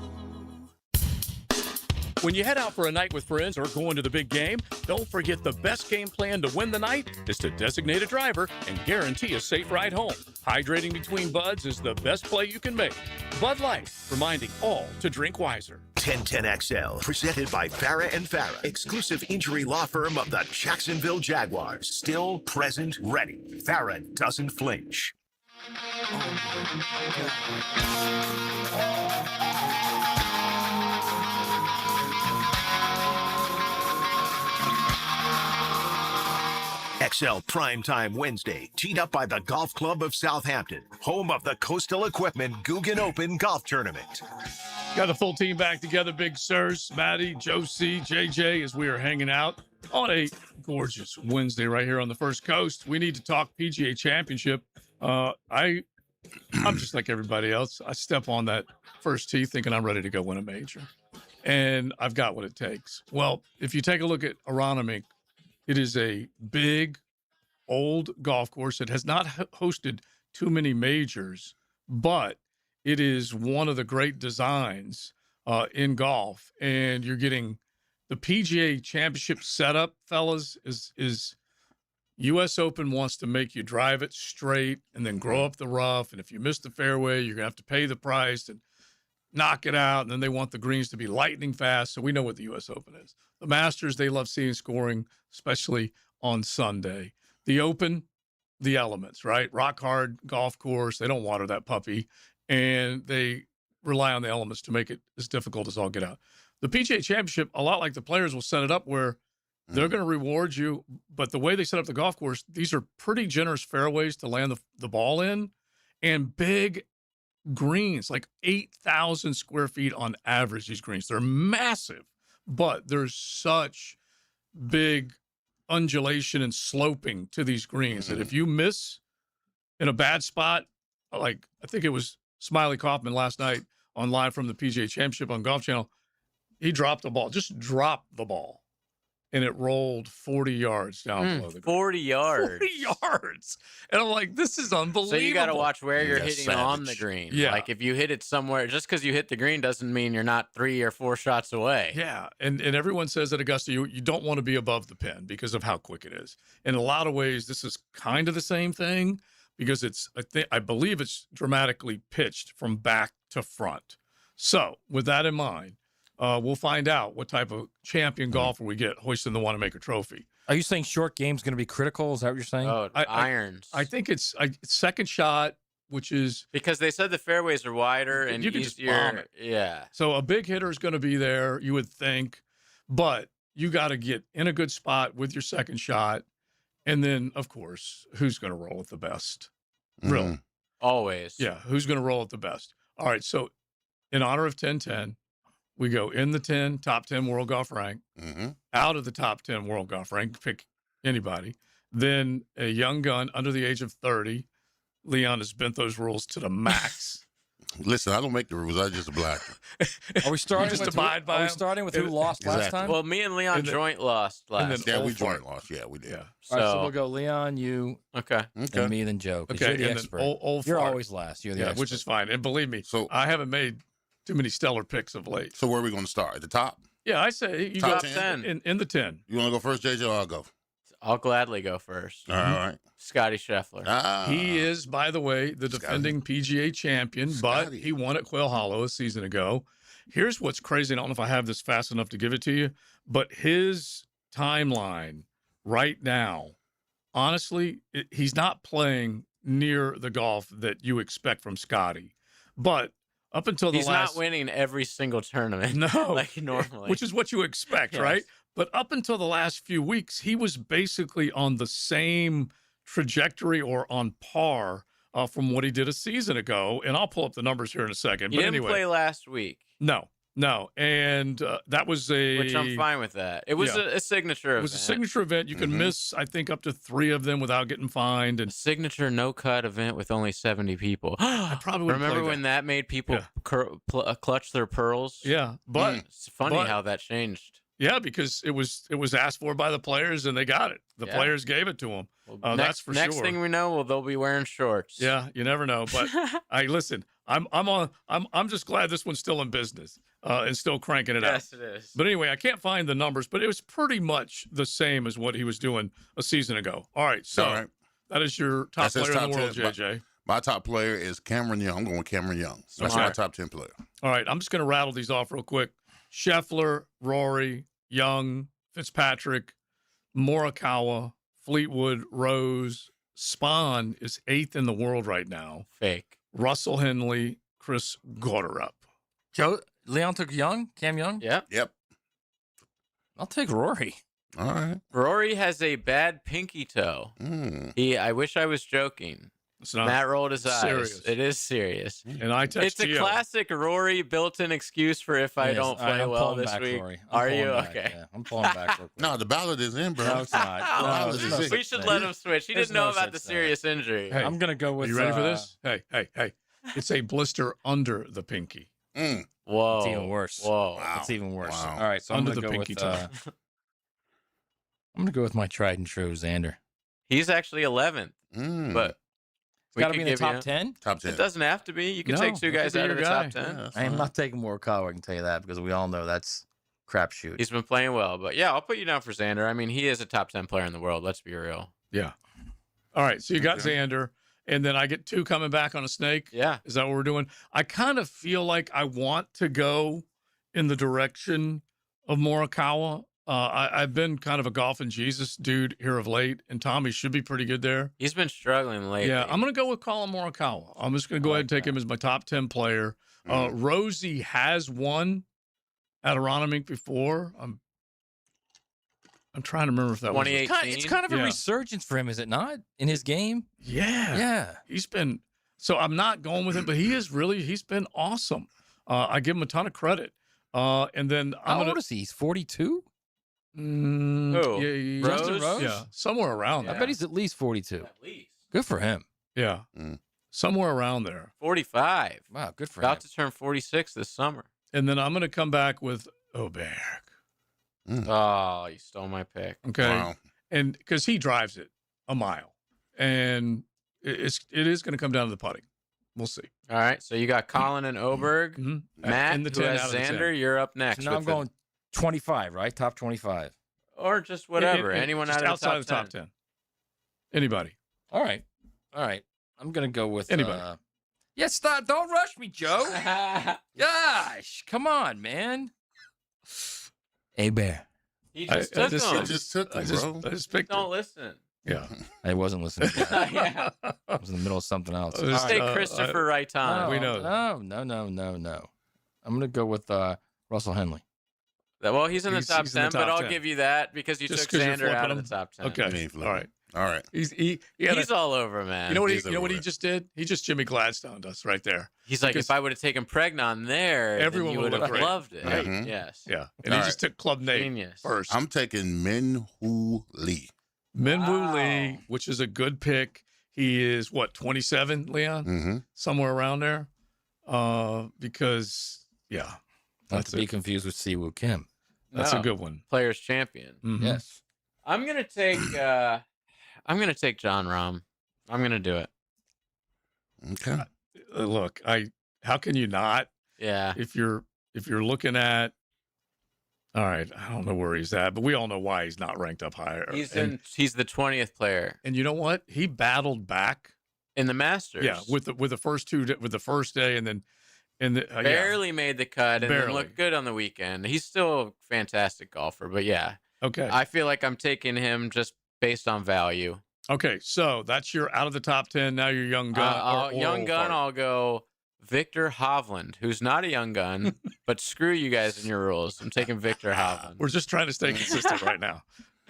When you head out for a night with friends or going to the big game, don't forget the best game plan to win the night is to designate a driver and guarantee a safe ride home. Hydrating between buds is the best play you can make. Bud Light, reminding all to drink wiser. 1010XL, presented by Farah and Farah, exclusive injury law firm of the Jacksonville Jaguars. Still present, ready. Farah doesn't flinch. XL Primetime Wednesday, teed up by the Golf Club of Southampton, home of the Coastal Equipment Guggen Open Golf Tournament. Got the full team back together, Big Sirs, Maddie, Josie, JJ, as we are hanging out on a gorgeous Wednesday right here on the First Coast. We need to talk PGA Championship. I'm just like everybody else. I step on that first tee thinking I'm ready to go win a major, and I've got what it takes. Well, if you take a look at Aronimink, it is a big, old golf course. It has not hosted too many majors, but it is one of the great designs in golf. And you're getting the PGA Championship setup, fellas, is U.S. Open wants to make you drive it straight and then grow up the rough. And if you miss the fairway, you're going to have to pay the price and knock it out. And then they want the greens to be lightning fast. So we know what the U.S. Open is. The Masters, they love seeing scoring, especially on Sunday. The Open, the elements, right? Rock hard golf course. They don't water that puppy. And they rely on the elements to make it as difficult as all get out. The PGA Championship, a lot like the Players, will set it up where they're going to reward you. But the way they set up the golf course, these are pretty generous fairways to land the ball in, and big greens, like 8,000 square feet on average, these greens. They're massive. But there's such big undulation and sloping to these greens that if you miss in a bad spot, like I think it was Smiley Kaufman last night on Live from the PGA Championship on Golf Channel, he dropped the ball, just dropped the ball, and it rolled 40 yards down below the green. 40 yards. 40 yards. And I'm like, this is unbelievable. So you got to watch where you're hitting on the green. Yeah. Like if you hit it somewhere, just because you hit the green doesn't mean you're not 3 or 4 shots away. Yeah. And everyone says at Augusta, you don't want to be above the pin because of how quick it is. In a lot of ways, this is kind of the same thing because I believe it's dramatically pitched from back to front. So with that in mind, we'll find out what type of champion golfer we get hoisting the Wanamaker Trophy. Are you saying short game's going to be critical? Is that what you're saying? Oh, irons. I think it's second shot, which is because they said the fairways are wider and you can easier. just bomb it. Yeah. So a big hitter is going to be there, you would think, but you got to get in a good spot with your second shot, and then of course, who's going to roll it the best? Really? Always. Yeah. Who's going to roll it the best? All right. So in honor of 1010. We go in the top 10 world golf rank, out of the top 10 world golf rank, pick anybody. Then a young gun under the age of 30. Leon has bent those rules to the max. Listen, I don't make the rules. I just black. Are we starting just with abide by them? starting with who lost last time? Well, me and Leon joint lost last. Yeah, we joint lost. Yeah, we did. Yeah. So, all right, so we'll go Leon, you, and me, then Joe. Okay, You're the and expert. then old you're fart. always last. You're the expert. which is fine. And believe me, So I haven't made too many stellar picks of late. So where are we going to start? At the top? Yeah, I say you Top go 10. in the 10. You want to go first, JJ, or I'll go? I'll gladly go first. All right. Scotty Scheffler. He is, by the way, the defending PGA champion, but he won at Quail Hollow a season ago. Here's what's crazy. I don't know if I have this fast enough to give it to you, but his timeline right now honestly, he's not playing near the golf that you expect from Scotty. But up until the He's last... not winning every single tournament. No. Like normally. Which is what you expect, Yes. right? But up until the last few weeks, he was basically on the same trajectory or on par from what he did a season ago. And I'll pull up the numbers here in a second. He But didn't anyway, play last week. No. And that was Which I'm fine with that. It was a signature event. It was a signature event. You can miss, I think, up to 3 of them without getting fined. And signature no-cut event with only 70 people. I probably would remember when that made people clutch their pearls. Yeah, but it's funny how that changed. Yeah, because it was asked for by the players and they got it. The players gave it to them. That's for sure. Next thing we know, they'll be wearing shorts. Yeah, you never know. But listen. I'm just glad this one's still in business and still cranking it out. Yes, it is. But anyway, I can't find the numbers, but it was pretty much the same as what he was doing a season ago. All right, so that is your top player in the world, JJ. My top player is Cameron Young. I'm going with Cameron Young. That's my top 10 player. All right, I'm just going to rattle these off real quick. Scheffler, Rory, Young, Fitzpatrick, Morikawa, Fleetwood, Rose. Spahn is 8th in the world right now. Fake. Russell Henley, Chris Goddard. Leon took Young, Cam Young? Yep. I'll take Rory. All right. Rory has a bad pinky toe. I wish I was joking. It's not. Matt rolled his serious. eyes. It is serious. And I texted It's a classic Rory built-in excuse for if I don't play well this week. Are you? Okay. Yeah, I'm pulling back. No, the ballot is in, bro. No, it's not. The ballot is in. We should let him switch. He didn't know about the serious injury. Hey, I'm going to go with... Are you ready for this? Hey. It's a blister under the pinky. Whoa. It's even worse. Whoa. Wow. It's even worse. Wow. All right, so Under I'm the going to go pinky with... toe. I'm going to go with my tried and true Xander. He's actually 11th, but It's got to be in the top 10? Top 10. It doesn't have to be. You can No, take 2 that guys could be out of the your top guy. 10. Yeah, I am not taking Morikawa, I can tell you that, because we all know that's crapshoot. He's been playing well, but yeah, I'll put you down for Xander. I mean, he is a top 10 player in the world. Let's be real. Yeah. All right, so you got Xander, and then I get 2 coming back on a snake. Yeah. Is that what we're doing? I kind of feel like I want to go in the direction of Morikawa. I've been kind of a golf and Jesus dude here of late, and Tommy should be pretty good there. He's been struggling lately. Yeah, I'm going to go with Colin Morikawa. I'm just going to go ahead and take him as my top 10 player. Rosie has won at Aronimink before. I'm trying to remember if that was 2018. It's kind of a resurgence for him, is it not? In his game? Yeah. He's been, so I'm not going with him, but he's been awesome. I give him a ton of credit. And then How old is he? He's 42? Who? Justin Rose? Yeah, somewhere around there. I bet he's at least 42. At least. Good for him. Yeah, somewhere around there. 45. Wow, good for About him. to turn 46 this summer. And then I'm going to come back with Oberg. Oh, you stole my pick. Okay. Wow. And because he drives it a mile. And it is going to come down to the putting. We'll see. All right, so you got Colin and Oberg. Matt, In the who 10 has out of the 10. Xander, you're up next. So now I'm going 25, right? Top 25. Or just whatever. Anyone just out outside of the top 10. Anybody. All right. I'm going to go with... Anybody. Stop. Don't rush me, Joe. Gosh, come on, man. Hey, Bear. He just took him. I just took him, bro. I just picked Don't him. listen. Yeah. I wasn't listening. Yeah. I was in the middle of something else. Just take Christopher right time. We know. No. I'm going to go with Russell Henley. Well, he's in the top he's in 10, the but top I'll 10. give you that because you Just took 'cause you're Xander out flipping of the top 10. Okay. All right. All right. He's all over, man. You know what he just Jimmy Gladstone us right there. He's like, if I would have taken Pregnon there, everyone then you would have great. loved it. Right. Yes. Yeah. And he just took Club Nate first. I'm taking Min-Woo Lee. Min-Woo Lee, which is a good pick. He is, 27, Leon? Somewhere around there. Because, yeah. Not to be confused with Siwoo Kim. That's a good one. Players champion. Yes. I'm gonna take John Rahm. I'm gonna do it. Okay. Look, how can you not? Yeah. If you're looking at, all right, I don't know where he's at, but we all know why he's not ranked up higher. He's the 20th player. And you know what? He battled back in the Masters. Yeah, with the first day, and then barely made the cut, and then Barely. looked good on the weekend. He's still a fantastic golfer, but yeah. Okay. I feel like I'm taking him just based on value. Okay, so that's your out of the top 10. Now your young gun. Young gun, I'll go Victor Hovland, who's not a young gun, but screw you guys and your rules. I'm taking Victor Hovland. We're just trying to stay consistent right now.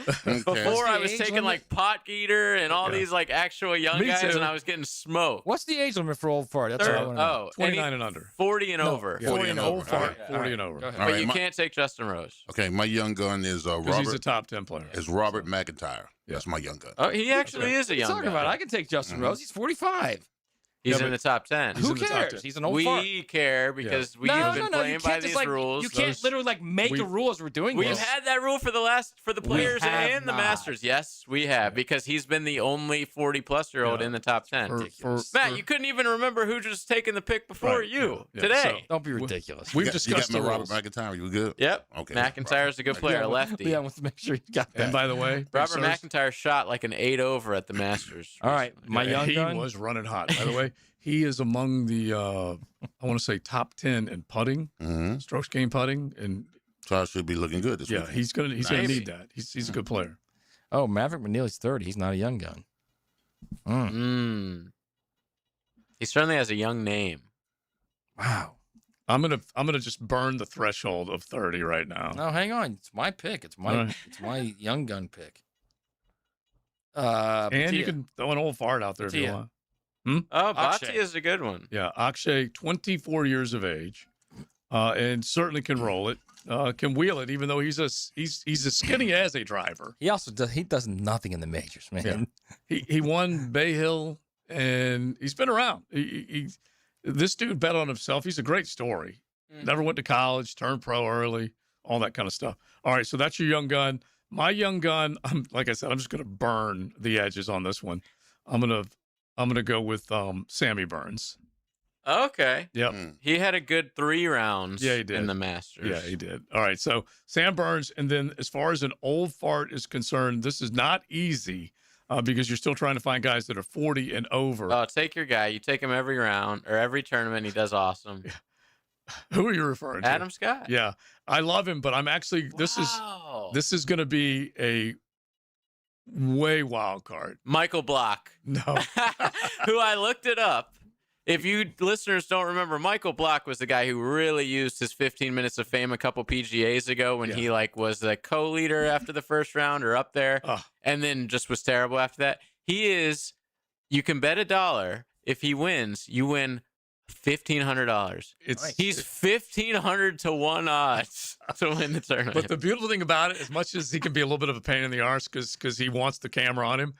Before I was taking like pot eater and all these like actual young guys, too. and I was getting smoked. What's the age limit for old fart? That's what I want to know. 29 and under. 40 and over. 40 and over. All right. 40 and over. But you can't take Justin Rose. Okay, my young gun is Robert. He's a top 10 player. Is Robert McIntyre. That's my young gun. Oh, he actually is a young Talking gun. about, I can take Justin Rose. He's 45. He's in the top 10. Who cares? He's an old fart. We care because we've No, been you playing by can't these just rules. You can't literally make a rule as we're doing We've this. had that rule for the players have and the not. Masters. Yes, we have because he's been the only 40-plus-year-old in the top 10. Matt, you couldn't even remember who just taken the pick before you today. Don't be ridiculous. We've discussed you the got rules. Robert McIntyre. You good? Yep. Okay. McIntyre's a good player, lefty. Yeah, I want to make sure you got that. And by the way, Robert McIntyre shot like an 8 over at the Masters. All right, my Yeah, young he gun. was running hot. By the way, he is among the I want to say top 10 in putting, strokes gained putting, and so I should be looking good this weekend. he's gonna need that. He's a good player. Oh, Maverick McNeely's 30. He's not a young gun. He certainly has a young name. Wow. I'm gonna just burn the threshold of 30 right now. No, hang on. It's my pick. It's my young gun pick. And you can throw an old fart out there if you Batia. want. Oh, Akshay. Bati is a good one. Yeah, Akshay, 24 years of age, and certainly can roll it, can wheel it, even though he's as skinny as a driver. He also does nothing in the majors, man. Yeah. He won Bay Hill, and he's been around. This dude bet on himself. He's a great story. Never went to college, turned pro early, all that kind of stuff. All right, so that's your young gun. My young gun, like I said, I'm just going to burn the edges on this one. I'm gonna go with Sammy Burns. Okay. Yep. He had a good 3 rounds Yeah, he did. in the Masters. Yeah, he did. All right, so Sam Burns, and then as far as an old fart is concerned, this is not easy because you're still trying to find guys that are 40 and over. Oh, take your guy. You take him every round or every tournament. He does awesome. Who are you referring to? Adam Scott. Yeah, I love him, but I'm actually this is going to be a way wild card. Michael Block. No. Who I looked it up. If you listeners don't remember, Michael Block was the guy who really used his 15 minutes of fame a couple PGAs ago when he was the co-leader after the first round or up there, and then just was terrible after that. He is. You can bet $1 if he wins. You win $1,500. He's 1,500 to 1 odds to win the tournament. But the beautiful thing about it, as much as he can be a little bit of a pain in the arse because he wants the camera on him,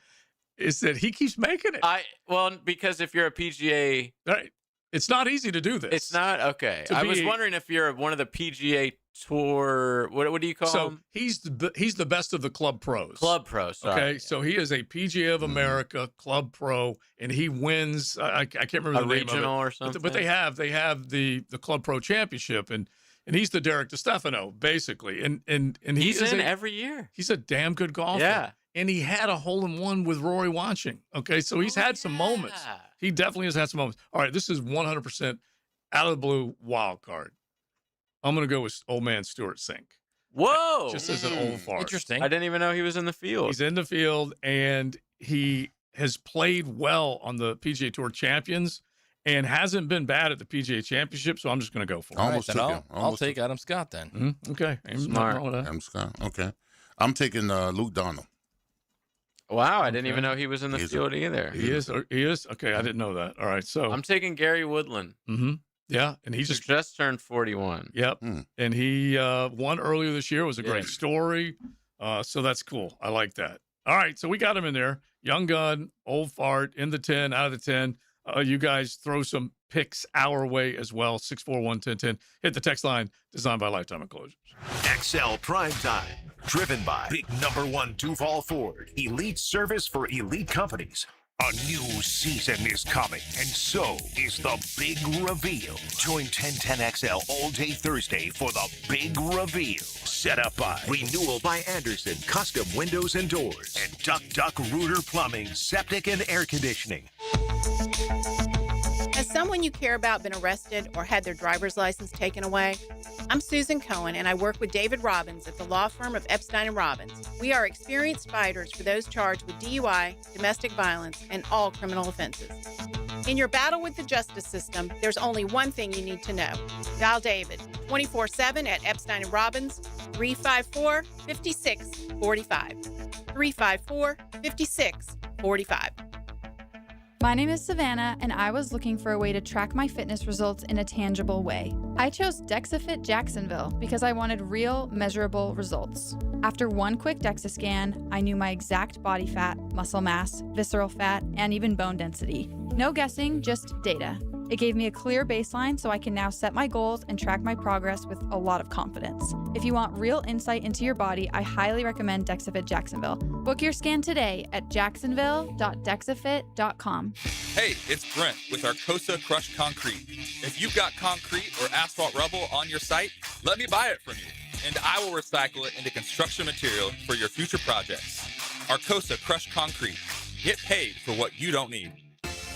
is that he keeps making it. Because if you're a PGA, right, it's not easy to do this. It's not okay. I was wondering if you're one of the PGA Tour. What do you call him? He's the best of the club pros. Club pro. Sorry. Okay, so he is a PGA of America club pro, and he wins. I can't remember the name of it. Regional or something. But they have the club pro championship, and he's the Derek DeStefano basically, and he's in every year. He's a damn good golfer. Yeah. And he had a hole-in-one with Rory Watching. Okay, so he's had some moments. He definitely has had some moments. All right, this is 100% out of the blue wild card. I'm going to go with old man Stuart Sink. Whoa! Just as an old fart. Interesting. I didn't even know he was in the field. He's in the field, and he has played well on the PGA Tour Champions and hasn't been bad at the PGA Championship, so I'm just going to go for it. I'll take Adam Scott then. Okay. Smart. Adam Scott. Okay. I'm taking Luke Donald. Wow, I didn't even know he was in the field either. He is. Okay, I didn't know that. All right, so I'm taking Gary Woodland. Yeah, and he just turned 41. Yep, and he won earlier this year. It was a great story. So that's cool. I like that. All right, so we got him in there. Young gun, old fart, in the 10, out of the 10. You guys throw some picks our way as well. 641-1010. Hit the text line. Designed by Lifetime Enclosures. XL Primetime. Driven by Big #1 Duval Ford. Elite service for elite companies. A new season is coming, and so is the big reveal. Join 1010XL all day Thursday for the big reveal. Set up by Renewal by Anderson, Custom Windows and Doors, and Duck Duck Rooter Plumbing, Septic and Air Conditioning. As Has someone you care about been arrested or had their driver's license taken away? I'm Susan Cohen, and I work with David Robbins at the law firm of Epstein & Robbins. We are experienced fighters for those charged with DUI, domestic violence, and all criminal offenses. In your battle with the justice system, there's only one thing you need to know. Dial David 24/7 at Epstein & Robbins, 354-5645. 354-5645. My name is Savannah, and I was looking for a way to track my fitness results in a tangible way. I chose DexaFit Jacksonville because I wanted real, measurable results. After one quick DEXA scan, I knew my exact body fat, muscle mass, visceral fat, and even bone density. No guessing, just data. It gave me a clear baseline so I can now set my goals and track my progress with a lot of confidence. If you want real insight into your body, I highly recommend DexaFit Jacksonville. Book your scan today at jacksonville.dexafit.com. Hey, it's Brent with Arcosa Crushed Concrete. If you've got concrete or asphalt rubble on your site, let me buy it from you, and I will recycle it into construction material for your future projects. Arcosa Crushed Concrete. Get paid for what you don't need.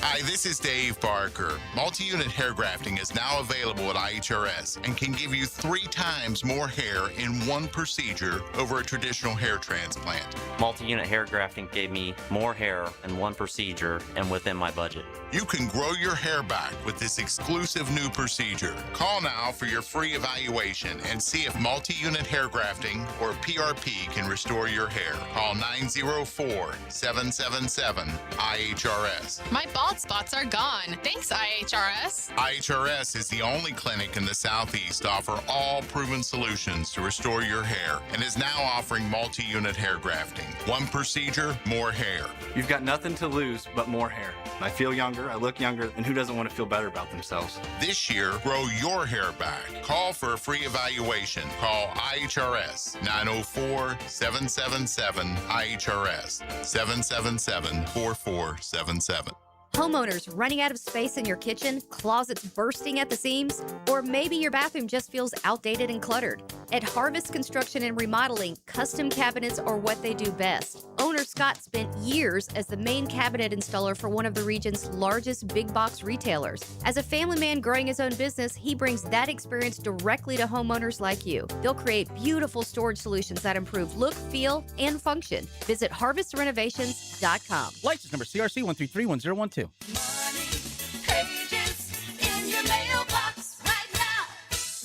Hi, this is Dave Barker. Multi-unit hair grafting is now available at IHRS and can give you 3 times more hair in one procedure over a traditional hair transplant. Multi-unit hair grafting gave me more hair in one procedure and within my budget. You can grow your hair back with this exclusive new procedure. Call now for your free evaluation and see if multi-unit hair grafting or PRP can restore your hair. Call 904-777-IHRS. My bald spots are gone. Thanks, IHRS. IHRS is the only clinic in the Southeast to offer all proven solutions to restore your hair and is now offering multi-unit hair grafting. One procedure, more hair. You've got nothing to lose but more hair. I feel younger, I look younger, and who doesn't want to feel better about themselves? This year, grow your hair back. Call for a free evaluation. Call IHRS 904-777-IHRS 777-4477. Homeowners running out of space in your kitchen, closets bursting at the seams, or maybe your bathroom just feels outdated and cluttered. At Harvest Construction and Remodeling, custom cabinets are what they do best. Owner Scott spent years as the main cabinet installer for one of the region's largest big box retailers. As a family man growing his own business, he brings that experience directly to homeowners like you. They'll create beautiful storage solutions that improve look, feel, and function. Visit harvestrenovations.com. License number CRC 1331012.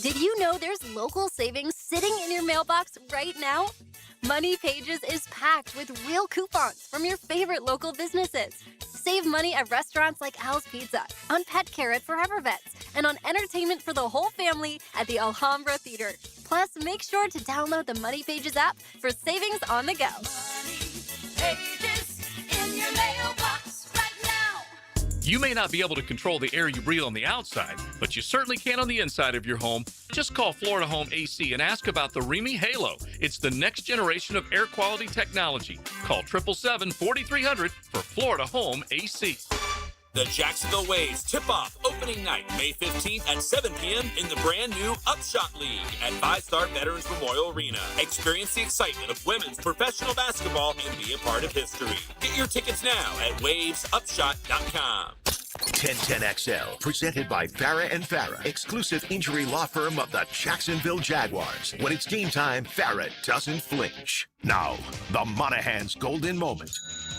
Did you know there's local savings sitting in your mailbox right now? Money Pages is packed with real coupons from your favorite local businesses. Save money at restaurants like Al's Pizza, on pet care at Forever Vets, and on entertainment for the whole family at the Alhambra Theater. Plus, make sure to download the Money Pages app for savings on the go. Pages in your mailbox right now. You may not be able to control the air you breathe on the outside, but you certainly can on the inside of your home. Just call Florida Home AC and ask about the Remy Halo. It's the next generation of air quality technology. Call 777-4300 for Florida Home AC. The Jacksonville Waves tip-off opening night, May 15th at 7 p.m. in the brand-new Upshot League at 5-Star Veterans Memorial Arena. Experience the excitement of women's professional basketball and be a part of history. Get your tickets now at wavesupshot.com. 1010XL, presented by Farah and Farah, exclusive injury law firm of the Jacksonville Jaguars. When it's game time, Farah doesn't flinch. Now, the Monahan's golden moment.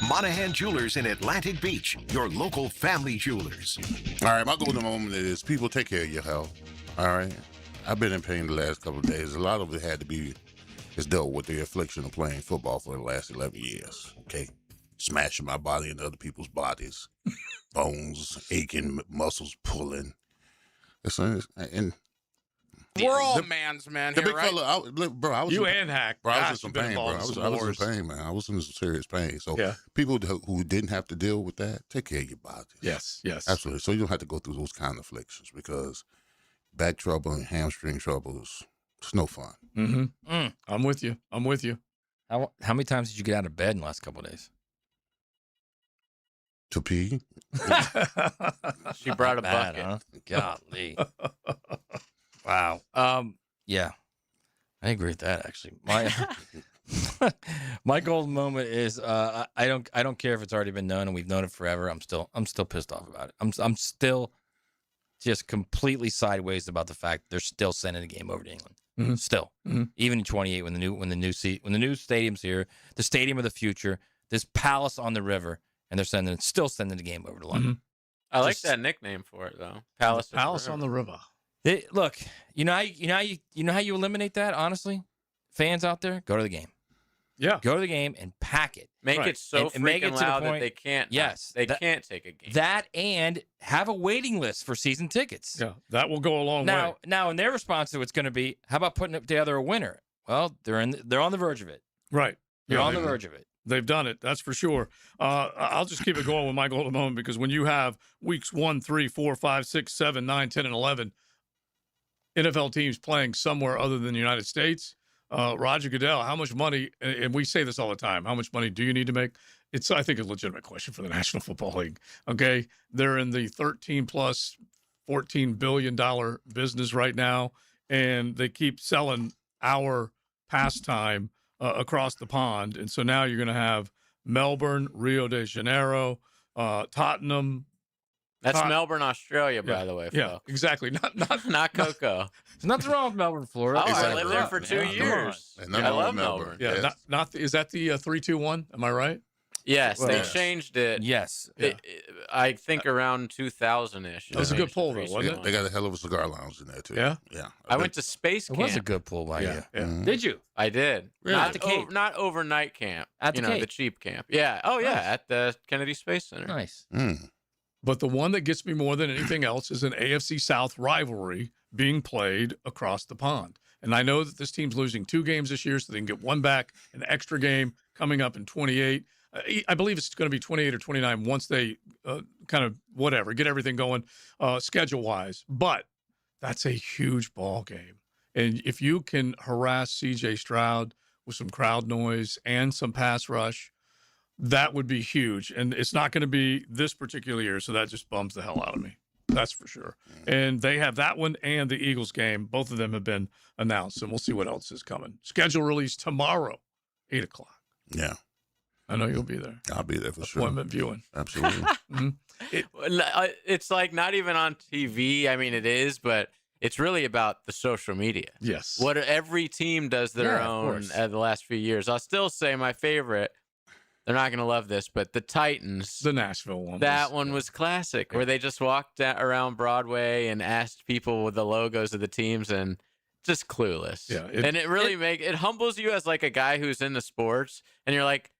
Monahan Jewelers in Atlantic Beach, your local family jewelers. All right, my golden moment is people take care of your health. All right, I've been in pain the last couple of days. A lot of it is dealt with the affliction of playing football for the last 11 years. Okay, smashing my body into other people's bodies, bones aching, muscles pulling. And we're all man's man the here, big right? fella, I was You in, and Hack. bro, I Gosh, was in some you've been pain, bro. involved I in was some in wars. pain, man. I was in some serious pain. So Yeah. people who didn't have to deal with that, take care of your bodies. Yes, yes. Absolutely. So you don't have to go through those kind of afflictions because back trouble and hamstring trouble it's no fun. Mm-hmm. I'm with you. How many times did you get out of bed in the last couple of days? To pee? She brought a Bad, bucket. Huh? Golly. Wow. Yeah, I agree with that. Actually, my golden moment is I don't care if it's already been known and we've known it forever. I'm still pissed off about it. I'm still just completely sideways about the fact they're still sending the game over to England. Mm-hmm. Still, even in 28, when the new stadium's here, the stadium of the future, this palace on the river, and they're still sending the game over to London. I like that nickname for it though. Palace on the river. Look, you know how you eliminate that. Honestly, fans out there, go to the game. Yeah, go to the game and pack it. Make it so and make it freaking to the loud that point- they can't. Yes, they can't take a game. That and have a waiting list for season tickets. Yeah, that will go a long way. Now, in their response to it's going to be, how about putting together a winner? Well, they're on the verge of it. Right. They're on the verge of it. They've done it. That's for sure. I'll just keep it going with my goal at the moment because when you have weeks 1, 3, 4, 5, 6, 7, 9, 10, and 11 NFL teams playing somewhere other than the United States, Roger Goodell, how much money, and we say this all the time, how much money do you need to make? It's, I think, a legitimate question for the National Football League. Okay. They're in the 13 plus $14 billion business right now, and they keep selling our pastime across the pond. And so now you're going to have Melbourne, Rio de Janeiro, Tottenham. That's Melbourne, Australia, by the way. Yeah, folks. exactly. Not Cocoa. There's nothing wrong with Melbourne, Florida. Oh, I lived there for 2 Yeah. years. I love Melbourne. Yeah, is that the 3-2-1? Am I right? Yes, they changed it. Yes, I think around 2000-ish. That was a good poll, though, wasn't it? They got a hell of a cigar lounge in there too. Yeah? Yeah. I went to space It camp. was a good pool by you. Yeah. Mm-hmm. Did you? I did. Really? Not At the Cape? not overnight camp. At the Cape? the cheap camp. Yeah. Oh, yeah. Nice. At the Kennedy Space Center. Nice. But the one that gets me more than anything else is an AFC South rivalry being played across the pond. And I know that this team's losing 2 games this year, so they can get one back, an extra game coming up in 28. I believe it's going to be 28 or 29 once they kind of get everything going schedule-wise. But that's a huge ball game. And if you can harass C.J. Stroud with some crowd noise and some pass rush, that would be huge. And it's not going to be this particular year, so that just bums the hell out of me. That's for sure. And they have that one and the Eagles game. Both of them have been announced, and we'll see what else is coming. Schedule release tomorrow, 8 o'clock. Yeah. I know you'll be there. I'll be there for sure. Appointment viewing. Absolutely. It's like not even on TV. I mean, it is, but it's really about the social media. Yes. What every team does their own the last few years. I'll still say my favorite. They're not going to love this, but the Titans. The Nashville one. That one was classic, where they just walked around Broadway and asked people with the logos of the teams and just clueless. Yeah. And it really it humbles you as like a guy who's into sports, and you're like,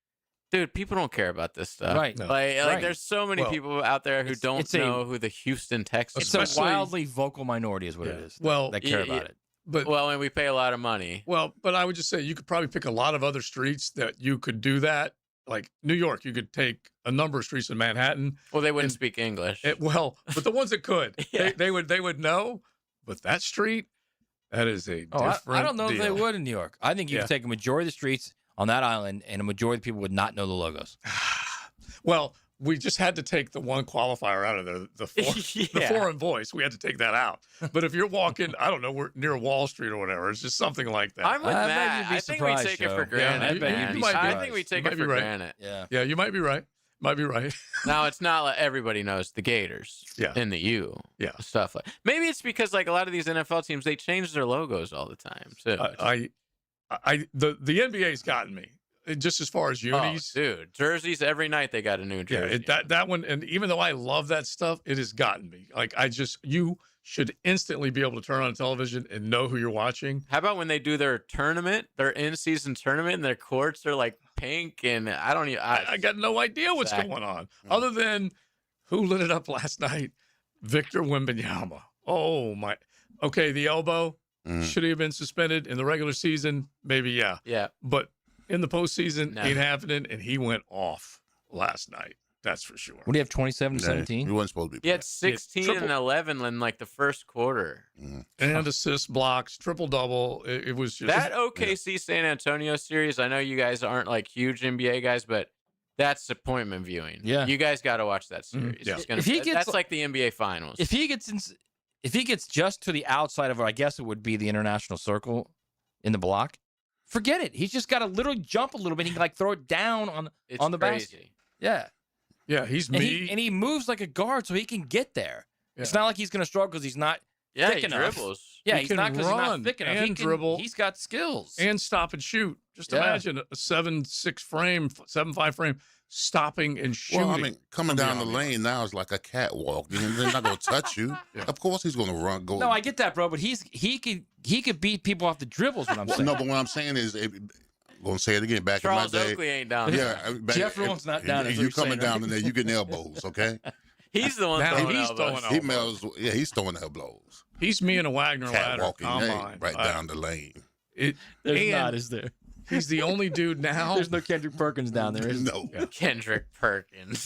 dude, people don't care about this stuff. Right. No. Right. Like there's so many people out there who don't know who the Houston Texans It's a wildly vocal minority is what it is. Well, that care about it. But and we pay a lot of money. Well, but I would just say you could probably pick a lot of other streets that you could do that. Like New York, you could take a number of streets in Manhattan. Well, they wouldn't speak English. But the ones that could, they would know. But that street, that is a different I don't know if they deal. would in New York. I think you could take a majority of the streets on that island, and a majority of people would not know the logos. Well, we just had to take the one qualifier out of there, the foreign voice. We had to take that out. But if you're walking, I don't know, we're near Wall Street or whatever, it's just something like that. I'm with Matt. I think we take it for granted. I think we take it for granted. Yeah, you might be right. Might be right. Now, it's not like everybody knows the Gators in the U. Yeah. Stuff like maybe it's because like a lot of these NFL teams, they change their logos all the time. Too. The NBA's gotten me. Just as far as unis, dude, jerseys every night they got a new jersey. Yeah, that one, and even though I love that stuff, it has gotten me. Like you should instantly be able to turn on television and know who you're watching. How about when they do their tournament, their in-season tournament, and their courts are like pink, and I don't even. I got no idea what's going on other than who lit it up last night. Victor Wembanyama. Oh my. Okay, the elbow should he have been suspended in the regular season? Maybe yeah, but. In the postseason, ain't happening, and he went off last night. That's for sure. What do you have, 27-17? He wasn't supposed to be. He had 16 and 11 in like the first quarter. And assists, blocks, triple-double. It was just... That OKC San Antonio series, I know you guys aren't like huge NBA guys, but that's appointment viewing. Yeah. You guys got to watch that series. Yeah. That's like the NBA Finals. If he gets just to the outside of, I guess it would be the international circle in the block, forget it. He's just got to literally jump a little bit. He can like throw it down on the basket. Yeah. Yeah, he's me. And he moves like a guard so he can get there. It's not like he's going to struggle because he's not thick enough. Dribbles. Yeah, He he's can not because he's not run thick enough. and dribble. He's got skills. And stop and shoot. Just Yeah. imagine a 7.6 frame, 7.5 frame, stopping and shooting. Well, I mean, coming down the lane now is like a catwalk. They're not going to touch you. Of course, he's going to run. Go. No, I get that, bro. But he could beat people off the dribbles. What I'm saying. No, but what I'm saying is, I'm going to say it again. Back Charles in my day, Oakley ain't down yeah, there. back- Jeffrone's not down there, If is what you you're coming saying, down right? in there, you getting elbows. Okay. He's the one Now throwing he's elbows. throwing He mellows. Yeah, he's throwing elbows. He's me and a Wagner ladder Catwalking, combine. right down the lane. There's There's not, is there? He's the only dude now. There's no Kendrick Perkins down there, is there? No. Kendrick Perkins.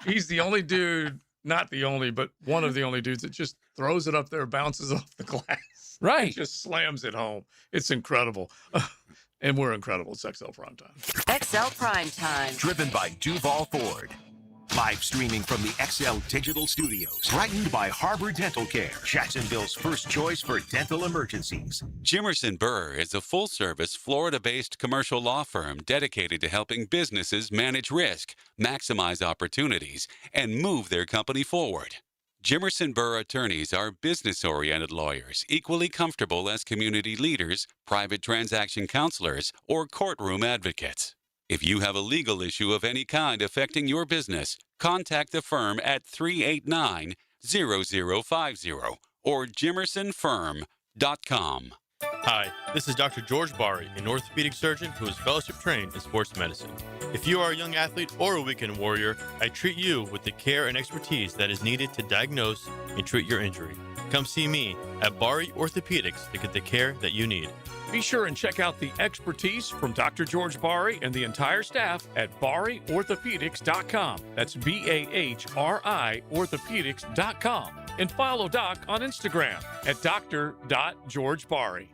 He's the only dude, not the only, but one of the only dudes that just throws it up there, bounces off the glass. Right. And just slams it home. It's incredible. And we're incredible. It's XL Primetime. XL Primetime. Driven by Duval Ford. Live streaming from the XL Digital Studios. Brightened by Harbor Dental Care, Jacksonville's first choice for dental emergencies. Jimerson Burr is a full-service, Florida-based commercial law firm dedicated to helping businesses manage risk, maximize opportunities, and move their company forward. Jimerson Burr attorneys are business-oriented lawyers, equally comfortable as community leaders, private transaction counselors, or courtroom advocates. If you have a legal issue of any kind affecting your business, contact the firm at 389-0050 or jimersonfirm.com. Hi, this is Dr. George Bari, an orthopedic surgeon who is fellowship trained in sports medicine. If you are a young athlete or a weekend warrior, I treat you with the care and expertise that is needed to diagnose and treat your injury. Come see me at Bari Orthopedics to get the care that you need. Be sure and check out the expertise from Dr. George Bari and the entire staff at BariOrthopedics.com. That's BAHRI Orthopedics.com. And follow Doc on Instagram at Dr.GeorgeBari.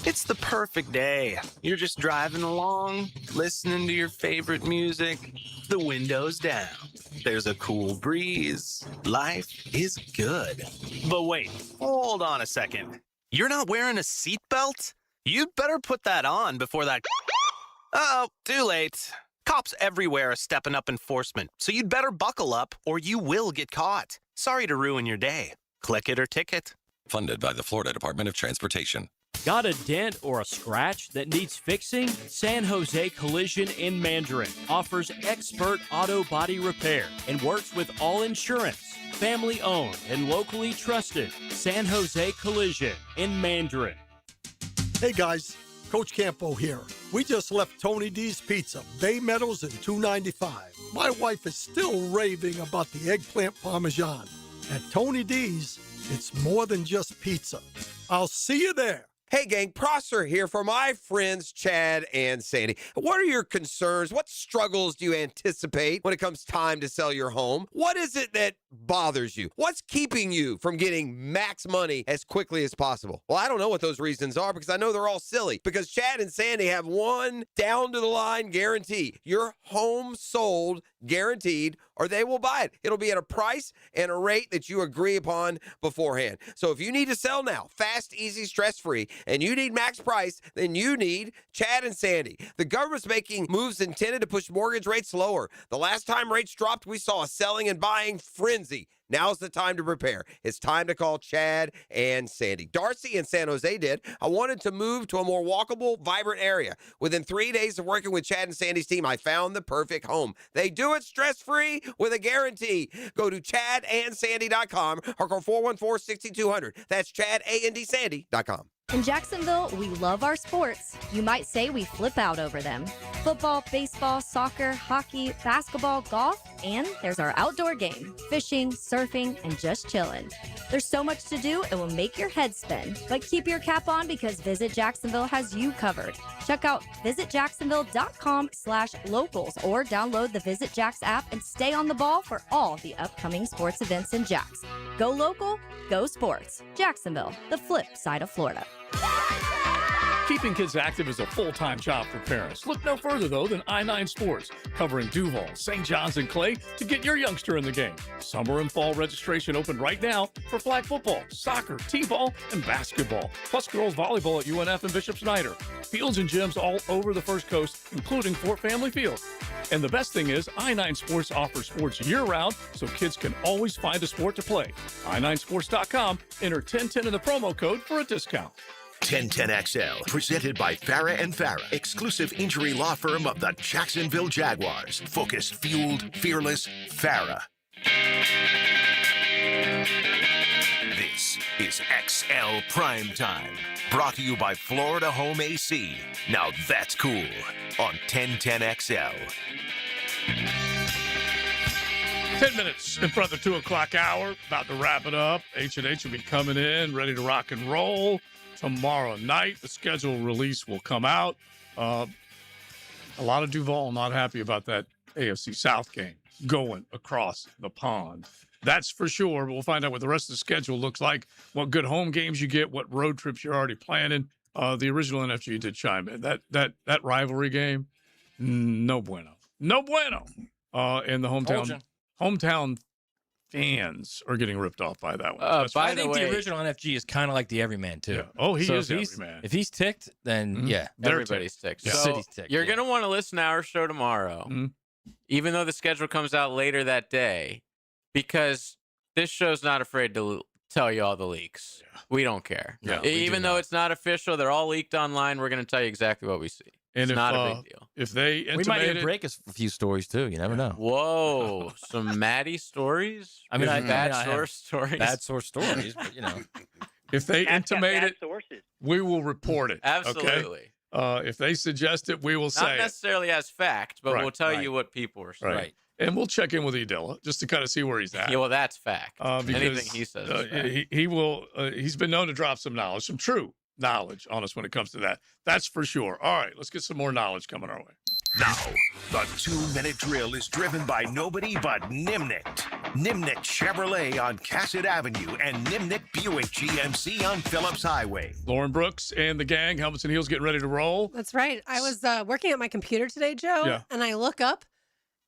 It's the perfect day. You're just driving along, listening to your favorite music, the windows down. There's a cool breeze. Life is good. But wait, hold on a second. You're not wearing a seatbelt? You'd better put that on before that... Uh-oh, too late. Cops everywhere are stepping up enforcement, so you'd better buckle up or you will get caught. Sorry to ruin your day. Click it or ticket. Funded by the Florida Department of Transportation. Got a dent or a scratch that needs fixing? San Jose Collision in Mandarin offers expert auto body repair and works with all insurance. Family owned and locally trusted. San Jose Collision in Mandarin. Hey guys, Coach Campo here. We just left Tony D's Pizza, Bay Meadows and 295. My wife is still raving about the eggplant parmesan. At Tony D's, it's more than just pizza. I'll see you there. Hey gang, Prosser here for my friends Chad and Sandy. What are your concerns? What struggles do you anticipate when it comes time to sell your home? What is it that bothers you? What's keeping you from getting max money as quickly as possible? Well, I don't know what those reasons are because I know they're all silly. Because Chad and Sandy have one down-to-the-line guarantee. Your home sold guaranteed, or they will buy it. It'll be at a price and a rate that you agree upon beforehand. So if you need to sell now, fast, easy, stress-free, and you need max price, then you need Chad and Sandy. The government's making moves intended to push mortgage rates lower. The last time rates dropped, we saw a selling and buying frenzy. Now's the time to prepare. It's time to call Chad and Sandy. Darcy in San Jose did. I wanted to move to a more walkable, vibrant area. Within 3 days of working with Chad and Sandy's team, I found the perfect home. They do it stress-free with a guarantee. Go to chadandsandy.com or call 414-6200. That's chadandsandy.com. In Jacksonville, we love our sports. You might say we flip out over them. Football, baseball, soccer, hockey, basketball, golf, and there's our outdoor game, fishing, surfing, and just chilling. There's so much to do, it will make your head spin. But keep your cap on because Visit Jacksonville has you covered. Check out visitjacksonville.com/locals or download the Visit Jax app and stay on the ball for all the upcoming sports events in Jax. Go local, go sports. Jacksonville, the flip side of Florida. Keeping kids active is a full-time job for parents. Look no further, though, than I-9 Sports, covering Duval, St. John's, and Clay to get your youngster in the game. Summer and fall registration open right now for flag football, soccer, t-ball, and basketball, plus girls volleyball at UNF and Bishop Snyder. Fields and gyms all over the First Coast, including Fort Family Field. And the best thing is, I-9 Sports offers sports year-round, so kids can always find a sport to play. i9sports.com, enter 1010 in the promo code for a discount. 1010XL, presented by Farah and Farah, exclusive injury law firm of the Jacksonville Jaguars. Focused, fueled, fearless, Farah. This is XL Primetime, brought to you by Florida Home AC. Now that's cool on 1010XL. 10 minutes in front of the 2 o'clock hour. About to wrap it up. H&H will be coming in, ready to rock and roll. Tomorrow night, the schedule release will come out. A lot of Duval not happy about that AFC South game going across the pond. That's for sure. But we'll find out what the rest of the schedule looks like, what good home games you get, what road trips you're already planning. The original NFG did chime in. That rivalry game, no bueno. No bueno. And the hometown fans are getting ripped off by that one. I think the original NFG is kind of like the everyman, too. Yeah. Oh, he is everyman. If he's ticked, then yeah. Everybody's ticked. The So city's ticked. you're going to want to listen to our show tomorrow, even though the schedule comes out later that day, because this show's not afraid to tell you all the leaks. Yeah. We don't care. Yeah, even though it's not official, they're all leaked online. We're going to tell you exactly what we see. And it's not a big deal. If they we might even break a few stories, too. You never know. Whoa. Some Maddie stories? I mean, bad I source stories. Bad source stories, but, you know. If they intimate it, we will report it. Absolutely. Okay? If they suggest it, we will say Not necessarily as fact, but Right, we'll tell right. you what people are saying. Right. And we'll check in with Edilla just to kind of see where he's at. Yeah, well, that's fact. Because, Anything he says is fact. he will. He's been known to drop some knowledge, some true knowledge on us when it comes to that. That's for sure. All right, let's get some more knowledge coming our way. Now, the 2-minute drill is driven by nobody but Nimnicht. Nimnicht Chevrolet on Cassett Avenue and Nimnicht Buick GMC on Phillips Highway. Lauren Brooks and the gang, helmets and heels, getting ready to roll. That's right. I was working at my computer today, Joe, Yeah. and I look up,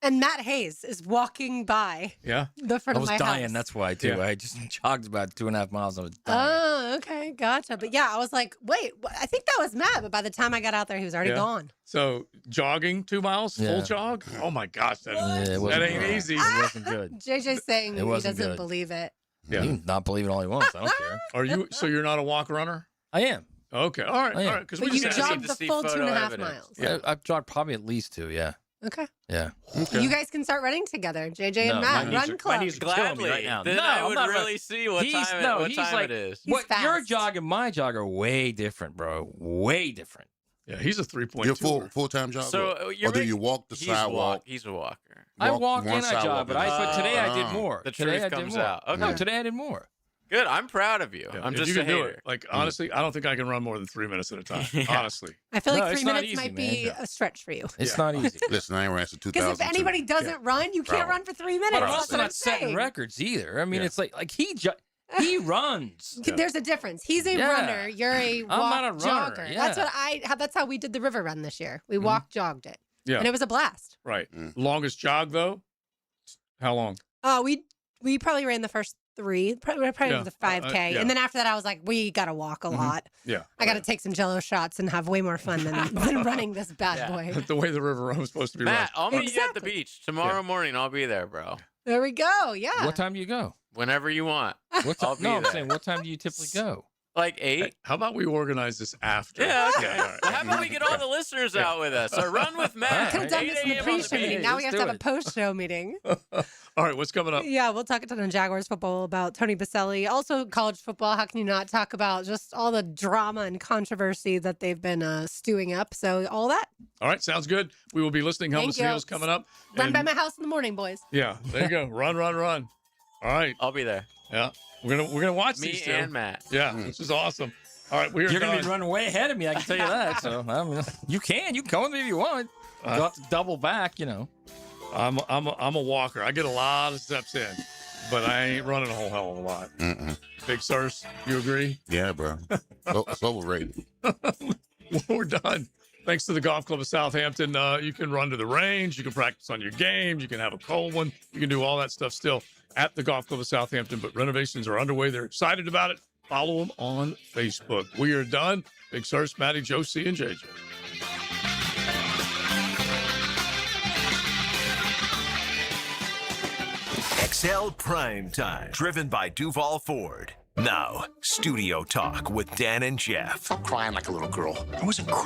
and Matt Hayes is walking by Yeah. the front I of was my dying. house. That's why, too. Yeah. I just jogged about 2.5 miles. I was dying. Oh, okay. Gotcha. But yeah, I was like, wait, I think that was Matt. But by the time I got out there, he was already Yeah. gone. So jogging 2 miles, full Yeah. jog. Oh my gosh, that it wasn't ain't good. easy. It wasn't good. JJ's saying It he wasn't doesn't good. believe it. Yeah. He can not believe it all he wants. I don't care. Are you? So you're not a walk runner? I am. Okay. All right. I am. All right. Because But we you just jogged to the see full photo 2.5 evidence. miles. Yeah. I've jogged probably at least 2, yeah. Okay. Yeah. You guys can start running together. JJ No, and my Matt, knees run are- my club. knees are killing me Gladly. right now. Then No, I I'm would not really see what He's- time, no, what he's time like- it is. He's What your fast. jog and my jog are way different, bro. Way different. Yeah, he's a 3.2. You're full-time job? So or you're do you walk the sidewalk? He's a walker. I Walk walk one and I jog, sidewalk but and but today I did Ah. more. The today truth I did comes more. out. Okay. No, today I did more. Good. I'm proud of you. Yeah, I'm if just you a can do hater. it. Like honestly, I don't think I can run more than 3 minutes at a time. Yeah. Honestly. I feel like No, 3 it's not minutes easy, might man. be a stretch for you. It's not easy. Listen, I ain't ran since Because 2002. if anybody doesn't run, you can't Bro. run for 3 minutes. But I'm That's also what I'm not setting saying. records either. I mean, Yeah. it's like he runs. There's a difference. He's a Yeah. runner. You're a walk not a runner, jogger. yeah. That's how we did the river run this year. We walked, jogged it. Yeah. And it was a blast. Right. Longest jog though? How long? We probably ran the first 3, probably Yeah. the 5K. Yeah. And then after that, I was like, we got to walk a lot. Yeah. I got to take some Jello shots and have way more fun than running this bad Yeah. boy. The way the river run was supposed to be Matt, run. I'll meet you at the Exactly. beach tomorrow morning. I'll be there, bro. There we go. Yeah. What time do you go? Whenever you want. What I'll time? be No, I'm there. saying what time do you typically go? Like 8. Hey, how about we organize this after? Yeah, okay. all right. How about we get all the listeners out with us? Or run with Matt. Could have done 8 this in the a.m. on pre-show meeting. beach. Now we Let's have to do have a it. post-show meeting. All right, what's coming up? Yeah, we'll talk a ton of Jaguars football about Tony Baselli. Also, college football. How can you not talk about just all the drama and controversy that they've been stewing up? So, all that. All right, sounds good. We will be listening. Helmets Thank and you. Heels coming up. Run And- by my house in the morning, boys. Yeah, there you go. Run. All right. I'll be there. Yeah. We're gonna watch Me these two. and Matt. Yeah, which is awesome. All right, we're You're done. gonna be running way ahead of me. I can tell you that. So I mean, you can come with me if you want. You'll have to double back. I'm a walker. I get a lot of steps in, but I ain't running a whole hell of a lot. Mm-mm. Big Sirs, you agree? Yeah, bro. It's overrated. We're done. Thanks to the Golf Club of Southampton. You can run to the range. You can practice on your game. You can have a cold one. You can do all that stuff still at the Golf Club of Southampton. But renovations are underway. They're excited about it. Follow them on Facebook. We are done. Big Sirs, Matty, Joe C, and JJ. XL Prime Time, driven by Duval Ford. Now, Studio Talk with Dan and Jeff. Stop crying like a little girl. I wasn't crying.